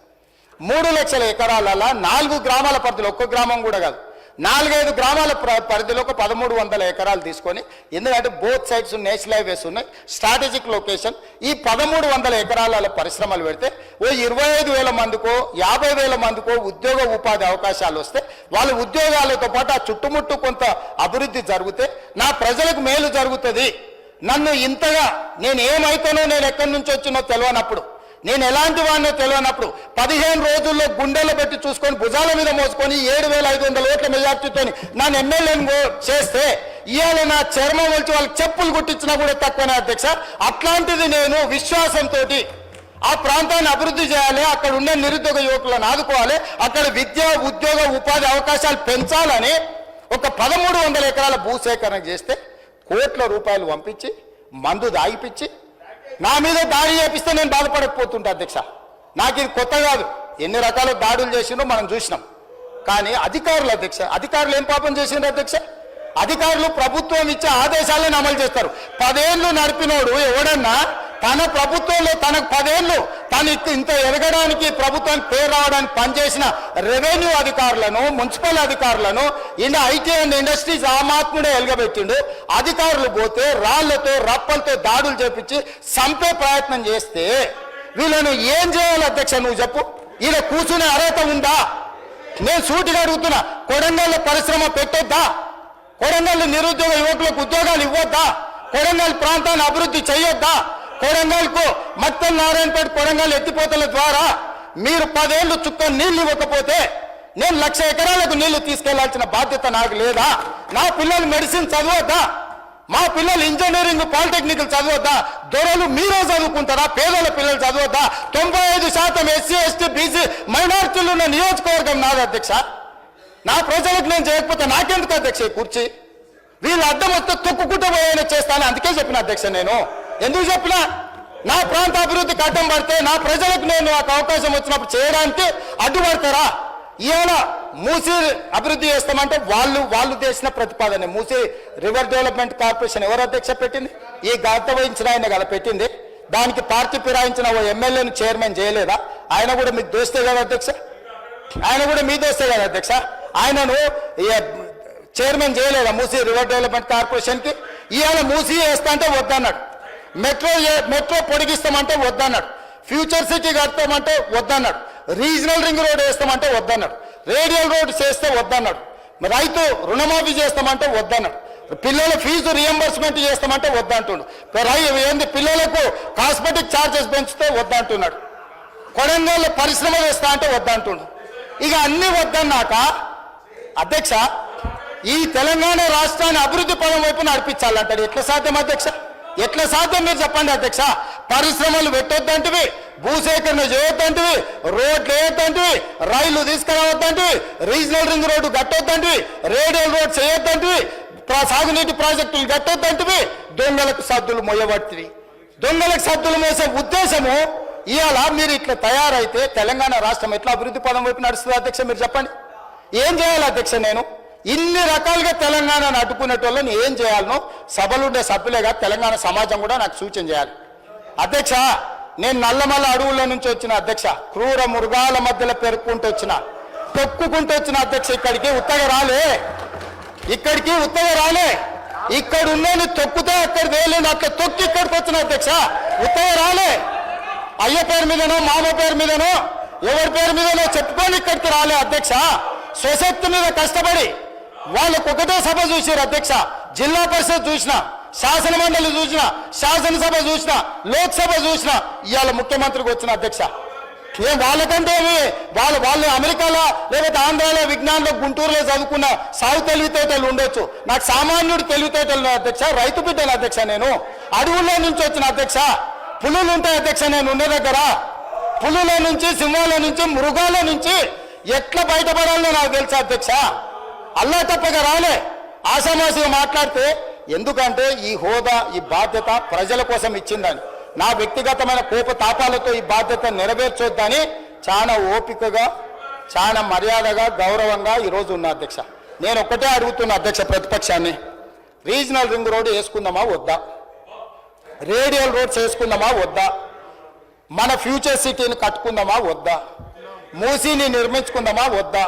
3 లక్షల ఎకరాలల్లా 4 గ్రామాల పరిధిలో, ఒక్క గ్రామం కూడా కాదు, 4-5 గ్రామాల పరిధిలో ఒక 1300 ఎకరాలు తీసుకొని, ఎందుకంటే బోత్ సైడ్స్ నేషనల్ హైవేస్ ఉన్నాయి, స్ట్రాటజిక్ లొకేషన్. ఈ 1300 ఎకరాల పరిశ్రమలు పెడితే ఓ 25,000 మందికో 50,000 మందికో ఉద్యోగ ఉపాధి అవకాశాలు వస్తే వాళ్ళ ఉద్యోగాలతో పాటు ఆ చుట్టుముట్టు కొంత అభివృద్ధి జరిగితే నా ప్రజలకు మేలు జరుగుతుంది. నన్ను ఇంతగా నేను ఏమైతానో, నేను ఎక్కడి నుంచి వచ్చినో తెలియనప్పుడు, నేను ఎలాంటి వాడినో తెలియనప్పుడు 15 రోజుల్లో గుండెలు పెట్టి చూసుకొని భుజాల మీద మోసుకొని 7,500 ఓట్ల మెజార్టీతో నన్ను ఎమ్మెల్యేని చేస్తే ఇవాళ నా చర్మం వచ్చి వాళ్ళకి చెప్పులు కుట్టించినా కూడా తక్కువనే అధ్యక్ష. అట్లాంటిది నేను విశ్వాసంతో ఆ ప్రాంతాన్ని అభివృద్ధి చేయాలి, అక్కడ ఉండే నిరుద్యోగ యువకులను ఆదుకోవాలి, అక్కడ విద్య ఉద్యోగ ఉపాధి అవకాశాలు పెంచాలని ఒక 1300 ఎకరాల భూసేకరణ చేస్తే కోట్ల రూపాయలు పంపించి మందు దాగిపించి నా మీద దాడి చేపిస్తే నేను బాధపడకపోతుంటా అధ్యక్ష. నాకు ఇది కొత్త కాదు, ఎన్ని రకాల దాడులు చేసిండో మనం చూసినాం. కానీ అధికారులు అధ్యక్ష, అధికారులు ఏం పాపం చేసిండ్రు అధ్యక్ష? అధికారులు ప్రభుత్వం ఇచ్చే ఆదేశాలను అమలు చేస్తారు. 10 ఏళ్ళు నడిపినోడు ఎవడన్నా తన ప్రభుత్వంలో తనకు 10 ఏళ్ళు తను ఇంత ఎదగడానికి ప్రభుత్వానికి పేరు రావడానికి పనిచేసిన రెవెన్యూ అధికారులను, మున్సిపల్ అధికారులను, ఐటీ అండ్ ఇండస్ట్రీస్ ఆమాత్ముడే ఎలుగబెట్టిండు. అధికారులు పోతే రాళ్లతో రప్పలతో దాడులు చేపించి చంపే ప్రయత్నం చేస్తే వీళ్ళను ఏం చేయాలి అధ్యక్ష? నువ్వు చెప్పు. ఈయన కూర్చునే అర్హత ఉందా? నేను సూటిగా అడుగుతున్నా, కొడంగల్ పరిశ్రమ పెట్టొద్దా? కొడంగల్ నిరుద్యోగ యువకులకు ఉద్యోగాలు ఇవ్వద్దా? కొడంగల్ ప్రాంతాన్ని అభివృద్ధి చేయొద్దా? కొడంగల్కు మత్తల్ నారాయణపేట కొడంగల్ ఎత్తిపోతల ద్వారా మీరు 10 ఏళ్ళు చుక్క నీళ్లు ఇవ్వకపోతే నేను 1,00,000 ఎకరాలకు నీళ్లు తీసుకెళ్లాల్సిన బాధ్యత నాకు లేదా? నా పిల్లలు మెడిసిన్ చదవద్దా? మా పిల్లలు ఇంజనీరింగ్ పాలిటెక్నిక్ చదవద్దా? దొరలు మీరే చదువుకుంటారా? పేదల పిల్లలు చదవద్దా? 95% ఎస్సీ ఎస్టీ బీసీ మైనారిటీలు ఉన్న నియోజకవర్గం నాది అధ్యక్ష. నా ప్రజలకు నేను చేయకపోతే నాకెందుకు అధ్యక్ష కూర్చి? వీళ్ళు అడ్డం వస్తే తొక్కుకుంటూ పోయేలా చేస్తాను. అందుకే చెప్పిన అధ్యక్ష. నేను ఎందుకు చెప్పినా, నా ప్రాంత అభివృద్ధికి అడ్డం పడితే నా ప్రజలకు నేను నాకు అవకాశం వచ్చినప్పుడు చేయడానికి అడ్డుపడతారా? ఇవాళ మూసీ అభివృద్ధి చేస్తామంటే వాళ్ళు చేసిన ప్రతిపాదన. మూసీ రివర్ డెవలప్మెంట్ కార్పొరేషన్ ఎవరు అధ్యక్ష పెట్టింది? ఈ గత వహించిన ఆయన కదా పెట్టింది. దానికి పార్టీ ఫిరాయించిన ఓ ఎమ్మెల్యేను చైర్మన్ చేయలేదా? ఆయన కూడా మీకు దోస్తే కదా అధ్యక్ష? ఆయన కూడా మీ దోస్తే కదా అధ్యక్ష? ఆయనను చైర్మన్ చేయలేదా మూసీ రివర్ డెవలప్మెంట్ కార్పొరేషన్కి? ఇవాళ మూసీ వేస్తా అంటే వద్దన్నాడు, మెట్రో పొడిగిస్తామంటే వద్దన్నాడు, ఫ్యూచర్ సిటీ కడతామంటే వద్దన్నాడు, రీజనల్ రింగ్ రోడ్ వేస్తామంటే వద్దన్నాడు, రేడియల్ రోడ్ చేస్తే వద్దన్నాడు, రైతు రుణమాఫీ చేస్తామంటే వద్దన్నాడు, పిల్లల ఫీజు రియంబర్స్మెంట్ చేస్తామంటే వద్దంటున్నాడు, ఏంది పిల్లలకు కాస్మెటిక్ ఛార్జెస్ పెంచితే వద్దంటున్నాడు. కొడంగల్లో పరిశ్రమ వేస్తా అంటే వద్దంటుండు. ఇక అన్ని వద్దన్నాక అధ్యక్ష ఈ తెలంగాణ రాష్ట్రాన్ని అభివృద్ధి పదం వైపు నడిపించాలంటాడు. ఎట్లా సాధ్యం అధ్యక్ష? ఎట్లా సాధ్యం మీరు చెప్పండి అధ్యక్ష? పరిశ్రమలు పెట్టొద్దంటివి, భూసేకరణ చేయొద్దంటివి, రోడ్లు వేయొద్దంటివి, రైళ్లు తీసుకురావద్దంటివి, రీజనల్ రింగ్ రోడ్డు కట్టొద్దంటివి, రేడియల్ రోడ్ చేయొద్దంటివి, సాగునీటి ప్రాజెక్టులు కట్టొద్దంటివి, దొంగలకు సద్దులు మోయబట్టివి. దొంగలకు సద్దులు మోసే ఉద్దేశము ఇవాళ మీరు ఇట్లా తయారైతే తెలంగాణ రాష్ట్రం ఎట్లా అభివృద్ధి పదం వైపు నడుస్తుంది అధ్యక్ష? మీరు చెప్పండి. ఏం చేయాలి అధ్యక్ష? నేను ఇన్ని రకాలుగా తెలంగాణను అడ్డుకునేటోళ్ళని ఏం చేయాలనో సభలుండే సభ్యులేగా తెలంగాణ సమాజం కూడా నాకు సూచన చేయాలి. అధ్యక్ష, నేను నల్లమల్ల అడవుల్లో నుంచి వచ్చిన అధ్యక్ష, క్రూర మృగాల మధ్యలో పెరుక్కుంటూ వచ్చిన, తొక్కుకుంటూ వచ్చిన అధ్యక్ష. ఇక్కడికి ఉత్తగా రాలే, ఇక్కడికి ఉత్తగా రాలే. ఇక్కడ ఉన్నోని తొక్కుతే అక్కడ వేయలేని అట్లా తొక్కి ఇక్కడికి వచ్చిన అధ్యక్ష. ఉత్తగా రాలే. అయ్య పేరు మీదనో మామ పేరు మీదనో ఎవరి పేరు మీదనో చెప్పుకొని ఇక్కడికి రాలే అధ్యక్ష. స్వశక్తి మీద కష్టపడి వాళ్ళకు ఒకటే సభ చూసారు అధ్యక్ష. జిల్లా పరిషత్ చూసిన, శాసన మండలి చూసిన, శాసనసభ చూసిన, లోక్సభ చూసిన, ఇవాళ ముఖ్యమంత్రికి వచ్చిన అధ్యక్ష. ఏం వాళ్ళకంటే వాళ్ళు అమెరికాలో లేకపోతే ఆంధ్రాలో విజ్ఞానంలో గుంటూరులో చదువుకున్న సాగు తెలివితేటలు ఉండొచ్చు. నాకు సామాన్యుడు తెలివితేటలు అధ్యక్ష. రైతు బిడ్డను అధ్యక్ష. నేను అడవుల్లో నుంచి వచ్చిన అధ్యక్ష. పులులు ఉంటాయి అధ్యక్ష నేను ఉన్న దగ్గర. పులుల నుంచి, సింహాల నుంచి, మృగాల నుంచి ఎట్లా బయటపడాలో నాకు తెలుసా అధ్యక్ష. అల్లా తప్పగా రాలే. ఆషామాషిగా మాట్లాడితే ఎందుకంటే ఈ హోదా, ఈ బాధ్యత ప్రజల కోసం ఇచ్చిందని, నా వ్యక్తిగతమైన కోప తాపాలతో ఈ బాధ్యత నెరవేర్చొద్దని చాలా ఓపికగా, చాలా మర్యాదగా, గౌరవంగా ఈరోజు ఉన్న అధ్యక్ష. నేను ఒక్కటే అడుగుతున్నా అధ్యక్ష ప్రతిపక్షాన్ని, రీజనల్ రింగ్ రోడ్డు వేసుకుందామా వద్దా? రేడియల్ రోడ్స్ వేసుకుందామా వద్దా? మన ఫ్యూచర్ సిటీని కట్టుకుందామా వద్దా? మూసీని నిర్మించుకుందామా వద్దా?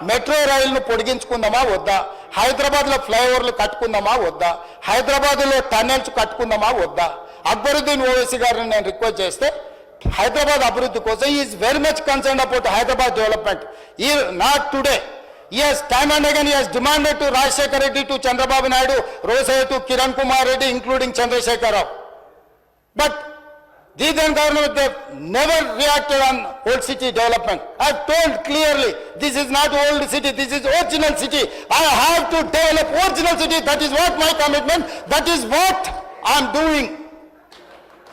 మెట్రో రైలును పొడిగించుకుందామా వద్దా? హైదరాబాద్లో ఫ్లైఓవర్లు కట్టుకుందామా వద్దా? హైదరాబాద్లో టన్నెల్స్ కట్టుకుందామా వద్దా? అక్బరుద్దీన్ ఓవైసీ గారిని నేను రిక్వెస్ట్ చేస్తే హైదరాబాద్ అభివృద్ధి కోసం is very much concern about Hyderabad development. ఈ not today. Yes, time and again he has demanded to Rajshekhar Reddy, to Chandrababu Naidu, Rosai, to Kiran Kumar Reddy, including Chandrasekhar Rao. But the then government, they never reacted on old city development. I have told clearly, this is not old city, this is original city. I have to develop original city. That is what my commitment, that is what I am doing.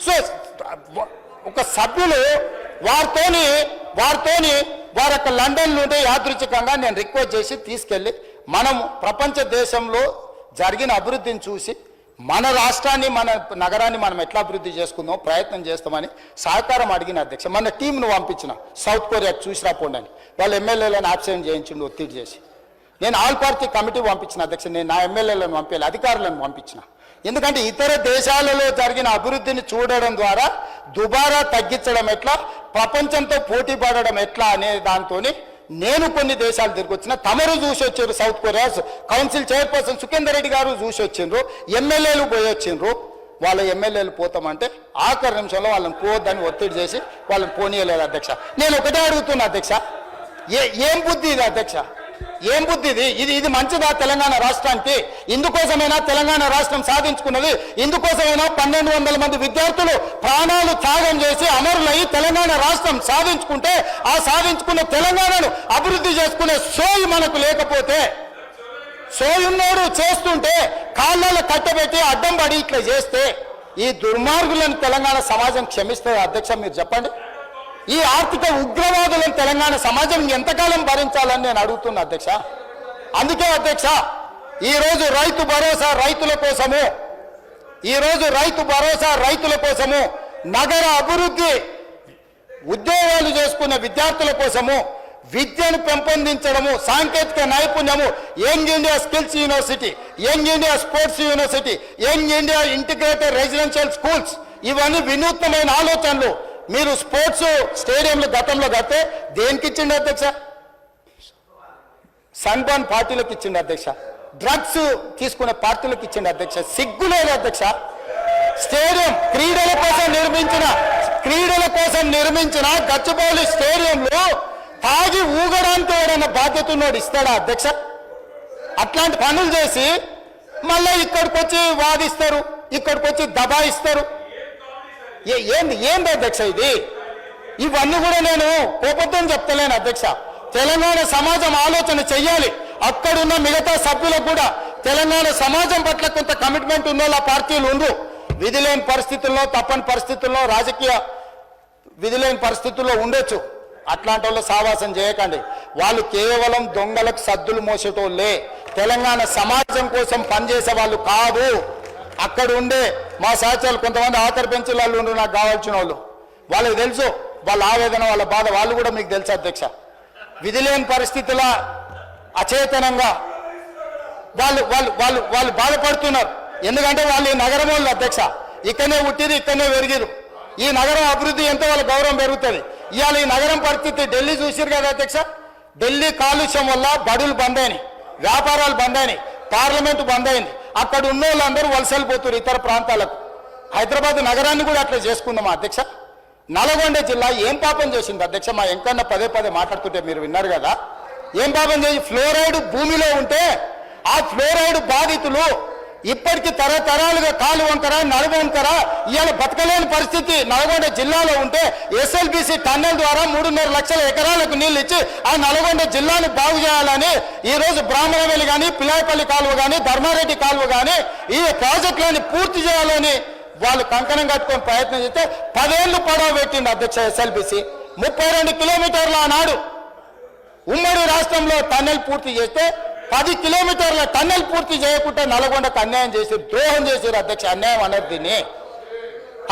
So, ఒక సభ్యులు వారితోని వారి యొక్క London నుండి యాదృచ్ఛికంగా నేను request చేసి తీసుకెళ్ళి మనం ప్రపంచ దేశంలో జరిగిన అభివృద్ధిని చూసి మన రాష్ట్రాన్ని, మన నగరాన్ని మనం ఎట్లా అభివృద్ధి చేసుకుందాం ప్రయత్నం చేస్తామని సహకారం అడిగిన అధ్యక్ష. మన టీంను పంపించిన సౌత్ కొరియాకి చూసి రాపోండి అని. వాళ్ళు ఎమ్మెల్యేలను ఆబ్సెంట్ చేయించిండు ఒత్తిడి చేసి. నేను ఆల్ పార్టీ కమిటీ పంపించిన అధ్యక్ష. నేను నా ఎమ్మెల్యేలను పంపించాలి, అధికారులను పంపించిన. ఎందుకంటే ఇతర దేశాలలో జరిగిన అభివృద్ధిని చూడడం ద్వారా దుబారా తగ్గించడం ఎట్లా, ప్రపంచంతో పోటీ పడడం ఎట్లా అనే దాంతో నేను కొన్ని దేశాలు తిరిగి వచ్చిన. తమరు చూసి వచ్చారు, south Korea council chairperson Sukhender Reddy గారు చూసి వచ్చిండ్రు, ఎమ్మెల్యేలు పోయి వచ్చిండ్రు. వాళ్ళ ఎమ్మెల్యేలు పోతామంటే ఆఖరి నిమిషంలో వాళ్ళని పోవద్దని ఒత్తిడి చేసి వాళ్ళని పోనీయలేదు అధ్యక్ష. నేను ఒకటే అడుగుతున్నా అధ్యక్ష, ఏం బుద్ధి ఇది అధ్యక్ష? ఏం బుద్ధి ఇది మంచిదా తెలంగాణ రాష్ట్రానికి? ఇందుకోసమైనా తెలంగాణ రాష్ట్రం సాధించుకున్నది, ఇందుకోసమైనా 1200 మంది విద్యార్థులు ప్రాణాలు త్యాగం చేసి అమరులయ్యి తెలంగాణ రాష్ట్రం సాధించుకుంటే, ఆ సాధించుకున్న తెలంగాణను అభివృద్ధి చేసుకునే సోయి మనకు లేకపోతే, సోయున్నోడు చేస్తుంటే కాళ్ళలో కట్టబెట్టి అడ్డం పడి ఇట్లా చేస్తే ఈ దుర్మార్గులను తెలంగాణ సమాజం క్షమిస్తుంది అధ్యక్ష? మీరు చెప్పండి. ఈ ఆర్థిక ఉగ్రవాదులను తెలంగాణ సమాజం ఎంతకాలం భరించాలని నేను అడుగుతున్నా అధ్యక్ష. అందుకే అధ్యక్ష ఈరోజు రైతు భరోసా రైతుల కోసము, నగర అభివృద్ధి, ఉద్యోగాలు చేసుకున్న విద్యార్థుల కోసము, విద్యను పెంపొందించడము, సాంకేతిక నైపుణ్యము, young India skills university, young India sports university, young India integrated residential schools, ఇవన్నీ వినూత్నమైన ఆలోచనలు. మీరు స్పోర్ట్స్ స్టేడియంలు గతంలో కడితే దేనికి ఇచ్చిండు అధ్యక్ష? సన్బర్న్ పార్టీలకు ఇచ్చిండు అధ్యక్ష. డ్రగ్స్ తీసుకునే పార్టీలకు ఇచ్చిండు అధ్యక్ష. సిగ్గులేదు అధ్యక్ష. స్టేడియం క్రీడల కోసం నిర్మించిన గచ్చిబౌలి స్టేడియంలో తాగి ఊగడానికి ఎవరైనా బాధ్యత ఉన్నోడు ఇస్తాడా అధ్యక్ష? అట్లాంటి పనులు చేసి మళ్ళీ ఇక్కడికి వచ్చి వాదిస్తారు, ఇక్కడికి వచ్చి దబాయిస్తారు. ఏంది అధ్యక్ష ఇది? ఇవన్నీ కూడా నేను కోపంతో చెప్తలేను అధ్యక్ష. తెలంగాణ సమాజం ఆలోచన చెయ్యాలి. అక్కడున్న మిగతా సభ్యులకు కూడా తెలంగాణ సమాజం పట్ల కొంత కమిట్మెంట్ ఉన్న పార్టీలు ఉండు. విధి లేని పరిస్థితుల్లో, తప్పని పరిస్థితుల్లో, రాజకీయ విధి లేని పరిస్థితుల్లో ఉండొచ్చు. అట్లాంటి వాళ్ళు సావాసం చేయకండి. వాళ్ళు కేవలం దొంగలకు సద్దులు మోసేటోళ్ళే. తెలంగాణ సమాజం కోసం పనిచేసే వాళ్ళు కాదు. అక్కడ ఉండే మా సహచరులు కొంతమంది ఆఖరి బెంచ్ వాళ్ళు ఉండు, నాకు కావాల్సిన వాళ్ళు, వాళ్ళకి తెలుసు వాళ్ళ ఆవేదన, వాళ్ళ బాధ, వాళ్ళు కూడా మీకు తెలుసు అధ్యక్ష. విధి లేని పరిస్థితుల అచేతనంగా వాళ్ళు వాళ్ళు వాళ్ళు వాళ్ళు బాధపడుతున్నారు. ఎందుకంటే వాళ్ళు ఈ నగరం వాళ్ళు అధ్యక్ష. ఇక్కడనే పుట్టిరు, ఇక్కడనే పెరిగిరు. ఈ నగరం అభివృద్ధి ఎంతో వాళ్ళ గౌరవం పెరుగుతుంది. ఇవాళ ఈ నగరం పరిస్థితి ఢిల్లీ చూసిరు కదా అధ్యక్ష. ఢిల్లీ కాలుష్యం వల్ల బడులు బంద్ అయినాయి, వ్యాపారాలు బంద్ అయినాయి, పార్లమెంటు బంద్ అయింది. అక్కడ ఉన్న వాళ్ళందరూ వలసలిపోతున్నారు ఇతర ప్రాంతాలకు. హైదరాబాద్ నగరాన్ని కూడా అట్లా చేసుకుందామా అధ్యక్ష? నల్గొండ జిల్లా ఏం పాపం చేసింది అధ్యక్ష? మా ఎంకన్న పదే పదే మాట్లాడుతుంటే మీరు విన్నారు కదా. ఏం పాపం చేసి ఫ్లోరైడ్ భూమిలో ఉంటే ఆ ఫ్లోరైడ్ బాధితులు ఇప్పటికీ తరతరాలుగా కాలు వంకర, నడుము వంకర ఇవాళ బతకలేని పరిస్థితి నల్గొండ జిల్లాలో ఉంటే ఎస్ఎల్బిసి టన్నెల్ ద్వారా 3.5 లక్షల ఎకరాలకు నీళ్లు ఇచ్చి ఆ నల్గొండ జిల్లాను బాగు చేయాలని ఈరోజు బ్రాహ్మణవెల్లి కానీ, పిల్లాయపల్లి కాలువ కానీ, ధర్మారెడ్డి కాలువ కానీ ఈ ప్రాజెక్టులని పూర్తి చేయాలని వాళ్ళు కంకణం కట్టుకొని ప్రయత్నం చేస్తే 10 ఏళ్ళు పొడవు పెట్టింది అధ్యక్ష. ఎస్ఎల్బిసి 32 కిలోమీటర్ల ఆనాడు ఉమ్మడి రాష్ట్రంలో టన్నెల్ పూర్తి చేస్తే 10 కిలోమీటర్ల టన్నెల్ పూర్తి చేయకుండా నల్గొండకు అన్యాయం చేశారు, ద్రోహం చేశారు అధ్యక్ష. అన్యాయం అన్నది దీన్ని.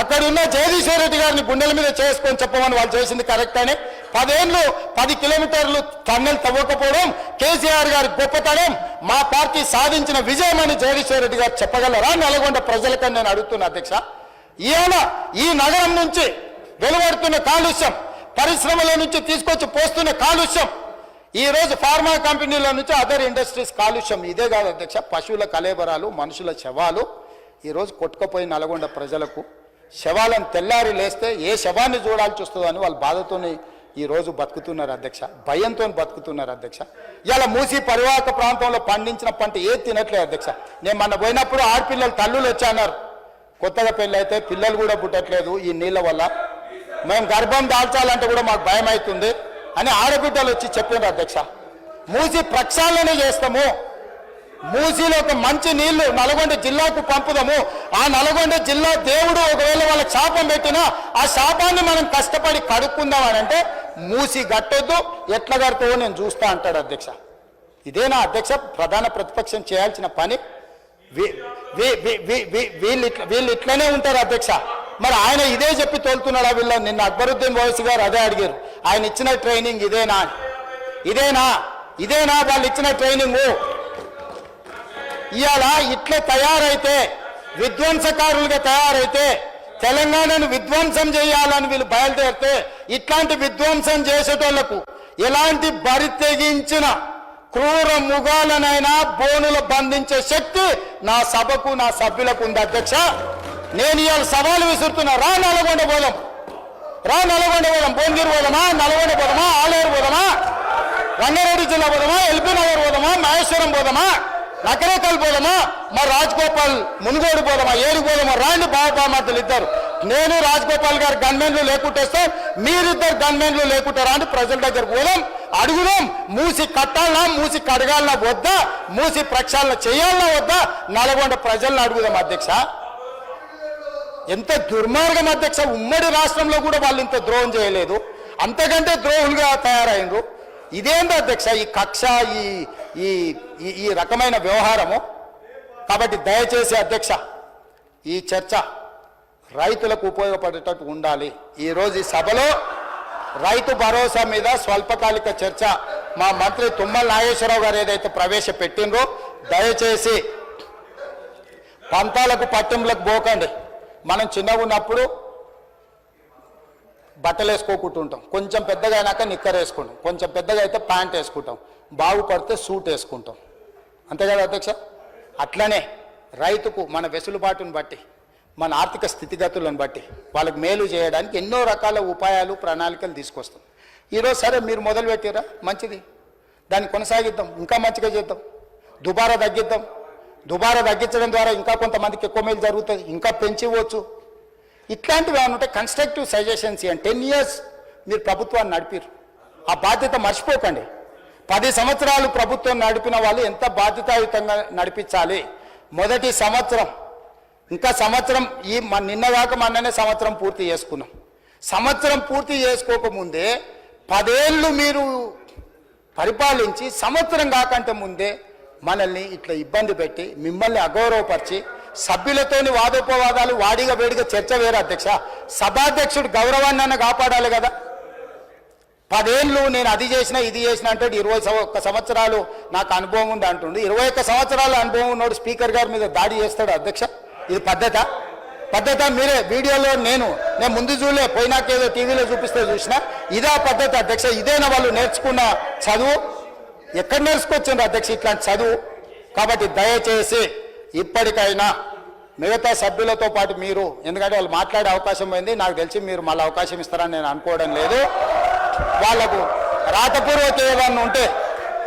అక్కడ ఉన్న జగదీశ్వర్ రెడ్డి గారిని గుండెల మీద చేసుకొని చెప్పమని వాళ్ళు చేసింది కరెక్ట్ అని 10 ఏళ్ళు 10 కిలోమీటర్లు టన్నెల్ తవ్వకపోవడం కేసీఆర్ గారి గొప్పతనం, మా పార్టీ సాధించిన విజయం అని జగదీశ్వర్ రెడ్డి గారు చెప్పగలరా నల్గొండ ప్రజలకని నేను అడుగుతున్నా అధ్యక్ష. ఈయన ఈ నగరం నుంచి వెలువడుతున్న కాలుష్యం, పరిశ్రమల నుంచి తీసుకొచ్చి పోస్తున్న కాలుష్యం, ఈ రోజు ఫార్మా కంపెనీల నుంచి అదర్ ఇండస్ట్రీస్ కాలుష్యం, ఇదే కాదు అధ్యక్ష, పశువుల కలేబరాలు, మనుషుల శవాలు ఈరోజు కొట్టుకుపోయి నల్గొండ ప్రజలకు శవాలను తెల్లారి లేస్తే ఏ శవాన్ని చూడాల్సి వస్తుందో అని వాళ్ళు బాధతోనే ఈరోజు బతుకుతున్నారు అధ్యక్ష, భయంతో బతుకుతున్నారు అధ్యక్ష. ఇలా మూసి పరివాహక ప్రాంతంలో పండించిన పంట ఏది తినట్లేదు అధ్యక్ష. నేను మొన్న పోయినప్పుడు ఆడపిల్లలు తల్లులు వచ్చాన్నారు, కొత్తగా పెళ్ళి అయితే పిల్లలు కూడా పుట్టట్లేదు ఈ నీళ్ళ వల్ల, మేము గర్భం దాల్చాలంటే కూడా మాకు భయం అవుతుంది అని ఆడబిడ్డలు వచ్చి చెప్పారు అధ్యక్ష. మూసి ప్రక్షాళన చేస్తాము, మూసీలో ఒక మంచి నీళ్లు నల్గొండ జిల్లాకు పంపుదాము, ఆ నల్గొండ జిల్లా దేవుడు ఒకవేళ వాళ్ళ శాపం పెట్టినా ఆ శాపాన్ని మనం కష్టపడి కడుక్కుందాం అని అంటే మూసి గట్టొద్దు, ఎట్లా కడతావో నేను చూస్తా అంటాడు అధ్యక్ష. ఇదేనా అధ్యక్ష ప్రధాన ప్రతిపక్షం చేయాల్సిన పని? వీళ్ళు ఇట్లనే ఉంటారు అధ్యక్ష. మరి ఆయన ఇదే చెప్పి తోలుతున్నాడా వీళ్ళ? నిన్న అక్బరుద్దీన్ ఓవైసీ గారు అదే అడిగారు, ఆయన ఇచ్చిన ట్రైనింగ్ ఇదేనా? ఇదేనా వాళ్ళు ఇచ్చిన ట్రైనింగు? ఇవాళ ఇట్లా తయారైతే, విధ్వంసకారులుగా తయారైతే, తెలంగాణను విధ్వంసం చేయాలని వీళ్ళు బయలుదేరితే, ఇట్లాంటి విధ్వంసం చేసేటోళ్లకు ఎలాంటి బరి తెగించిన క్రూర ముగాలనైనా బోనులు బంధించే శక్తి నా సభకు, నా సభ్యులకు ఉంది అధ్యక్ష. నేను ఇవాళ సవాలు విసురుతున్నా, రా నల్గొండ పోదాం, భువనగిరి పోదామా, నల్గొండ పోదామా, ఆలేరు పోదామా, రంగారెడ్డి జిల్లా పోదామా, ఎల్బీ నగర్ పోదామా, మహేశ్వరం పోదామా, నకరేకల్ పోదామా, మరి రాజగోపాల్ మునుగోడు పోదామా, ఏడు పోదామా, రాండి బాబామాతలు ఇద్దరు. నేను రాజగోపాల్ గారు గన్మెన్లు లేకుంటేస్తే మీరిద్దరు గన్మెన్లు లేకుంటారా అని ప్రజల దగ్గర పోదాం, అడుగుదాం. మూసి కట్టాలనా, మూసి కడగాలనా వద్దా, మూసి ప్రక్షాళన చేయాలనా వద్దా, నల్గొండ ప్రజలను అడుగుదాం అధ్యక్ష. ఎంత దుర్మార్గం అధ్యక్ష, ఉమ్మడి రాష్ట్రంలో కూడా వాళ్ళు ఇంత ద్రోహం చేయలేదు, అంతకంటే ద్రోహులుగా తయారైనరు. ఇదేంటి అధ్యక్ష ఈ కక్ష, ఈ రకమైన వ్యవహారము? కాబట్టి దయచేసి అధ్యక్ష ఈ చర్చ రైతులకు ఉపయోగపడేటట్టు ఉండాలి. ఈరోజు ఈ సభలో రైతు భరోసా మీద స్వల్పకాలిక చర్చ మా మంత్రి తుమ్మల నాగేశ్వరరావు గారు ఏదైతే ప్రవేశపెట్టిండ్రో, దయచేసి పంతాలకు పట్టింపులకు పోకండి. మనం చిన్నగా ఉన్నప్పుడు బట్టలు వేసుకోకుంటుంటాం, కొంచెం పెద్దగా అయినాక నిక్కర్ వేసుకుంటాం, కొంచెం పెద్దగా అయితే ప్యాంట్ వేసుకుంటాం, బాగుపడితే సూట్ వేసుకుంటాం, అంతే కదా అధ్యక్ష? అట్లనే రైతుకు మన వెసులుబాటును బట్టి, మన ఆర్థిక స్థితిగతులను బట్టి వాళ్ళకి మేలు చేయడానికి ఎన్నో రకాల ఉపాయాలు, ప్రణాళికలు తీసుకొస్తాం. ఈరోజు సరే మీరు మొదలు పెట్టారా, మంచిది, దాన్ని కొనసాగిద్దాం, ఇంకా మంచిగా చేద్దాం, దుబారా తగ్గిద్దాం. దుబారా తగ్గించడం ద్వారా ఇంకా కొంతమందికి ఎక్కువ మేలు జరుగుతుంది, ఇంకా పెంచివచ్చు. ఇట్లాంటివి ఏమైనా ఉంటే కన్స్ట్రక్టివ్ సజెషన్స్ ఇవ్వండి. 10 years మీరు ప్రభుత్వాన్ని నడిపారు. ఆ బాధ్యత మర్చిపోకండి. 10 సంవత్సరాలు ప్రభుత్వం నడిపిన వాళ్ళు ఎంత బాధ్యతాయుతంగా నడిపించాలి. మొదటి సంవత్సరం, ఇంకా సంవత్సరం, నిన్నగాక మొన్ననే సంవత్సరం పూర్తి చేసుకున్నాం. సంవత్సరం పూర్తి చేసుకోకముందే 10 ఏళ్ళు మీరు పరిపాలించి సంవత్సరం కాకంటే ముందే మనల్ని ఇట్లా ఇబ్బంది పెట్టి మిమ్మల్ని అగౌరవపరిచి సభ్యులతోని వాదోపవాదాలు, వాడిగా వేడిగా చర్చ వేరే అధ్యక్ష. సభాధ్యక్షుడు గౌరవాన్ని అన్న కాపాడాలి కదా. 10 ఏళ్ళు నేను అది చేసినా ఇది చేసినా అంటే 21 సంవత్సరాలు నాకు అనుభవం ఉంది అంటుండు. 21 సంవత్సరాల అనుభవం ఉన్నోడు స్పీకర్ గారి మీద దాడి చేస్తాడు అధ్యక్ష. ఇది పద్ధత? మీరే వీడియోలో నేను ముందు చూడలే, పోయినాకేదో టీవీలో చూపిస్తే చూసినా. ఇదా పద్ధతి అధ్యక్ష? ఇదేనా వాళ్ళు నేర్చుకున్న చదువు? ఎక్కడ నేర్చుకొచ్చిండ్రు అధ్యక్ష ఇట్లాంటి చదువు? కాబట్టి దయచేసి ఇప్పటికైనా మిగతా సభ్యులతో పాటు మీరు, ఎందుకంటే వాళ్ళు మాట్లాడే అవకాశం పోయింది, నాకు తెలిసి మీరు మళ్ళీ అవకాశం ఇస్తారని నేను అనుకోవడం లేదు. వాళ్లకు రాతపూర్వక ఏమన్నా ఉంటే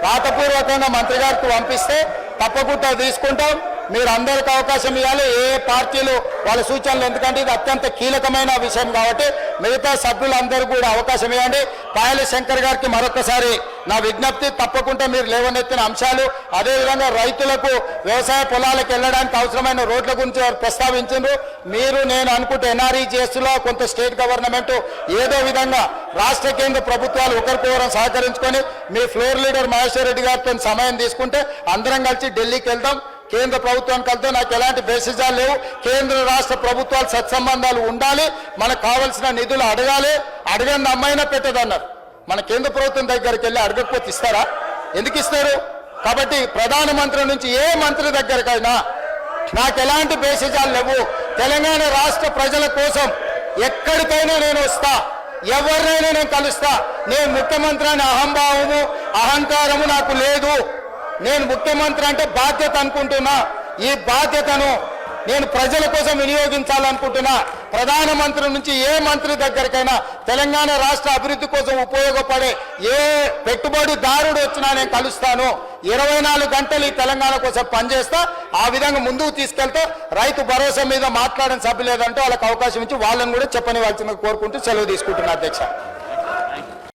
రాతపూర్వకంగా మంత్రి గారికి పంపిస్తే తప్పకుండా తీసుకుంటాం. మీరు అందరికి అవకాశం ఇవ్వాలి, ఏ పార్టీలు వాళ్ళ సూచనలు, ఎందుకంటే ఇది అత్యంత కీలకమైన విషయం కాబట్టి మిగతా సభ్యులందరూ కూడా అవకాశం ఇవ్వండి. పాయల శంకర్ గారికి మరొకసారి నా విజ్ఞప్తి, తప్పకుండా మీరు లేవనెత్తిన అంశాలు, అదేవిధంగా రైతులకు వ్యవసాయ పొలాలకు వెళ్ళడానికి అవసరమైన రోడ్ల గురించి వారు ప్రస్తావించారు. మీరు నేను అనుకుంటే NREGSలో కొంత స్టేట్ గవర్నమెంట్ ఏదో విధంగా రాష్ట్ర కేంద్ర ప్రభుత్వాలు ఒకరికొకరు సహకరించుకొని మీ ఫ్లోర్ లీడర్ మహేశ్వర్ రెడ్డి గారితో సమయం తీసుకుంటే అందరం కలిసి ఢిల్లీకి వెళ్దాం. కేంద్ర ప్రభుత్వానికి వెళ్తే నాకు ఎలాంటి బేసిజాలు లేవు. కేంద్ర రాష్ట్ర ప్రభుత్వాలు సత్సంబంధాలు ఉండాలి. మనకు కావాల్సిన నిధులు అడగాలి. అడగండి అమ్మాయినా పెట్టదన్నారు. మన కేంద్ర ప్రభుత్వం దగ్గరికి వెళ్ళి అడగకపోతే ఇస్తారా? ఎందుకు ఇస్తారు? కాబట్టి ప్రధానమంత్రి నుంచి ఏ మంత్రి దగ్గరకైనా నాకు ఎలాంటి బేసిజాలు లేవు. తెలంగాణ రాష్ట్ర ప్రజల కోసం ఎక్కడికైనా నేను వస్తా, ఎవరినైనా నేను కలుస్తా. నేను ముఖ్యమంత్రి అనే అహంభావము, అహంకారము నాకు లేదు. నేను ముఖ్యమంత్రి అంటే బాధ్యత అనుకుంటున్నా. ఈ బాధ్యతను నేను ప్రజల కోసం వినియోగించాలనుకుంటున్నా. ప్రధానమంత్రి నుంచి ఏ మంత్రి దగ్గరికైనా తెలంగాణ రాష్ట్ర అభివృద్ధి కోసం ఉపయోగపడే ఏ పెట్టుబడిదారుడు వచ్చినా నేను కలుస్తాను. 24 గంటలు ఈ తెలంగాణ కోసం పనిచేస్తా. ఆ విధంగా ముందుకు తీసుకెళ్తే రైతు భరోసా మీద మాట్లాడిన సభ్యులు లేదంటే వాళ్ళకి అవకాశం ఇచ్చి వాళ్ళని కూడా చెప్పనివ్వాల్సిందిగా కోరుకుంటూ సెలవు తీసుకుంటున్నా అధ్యక్ష.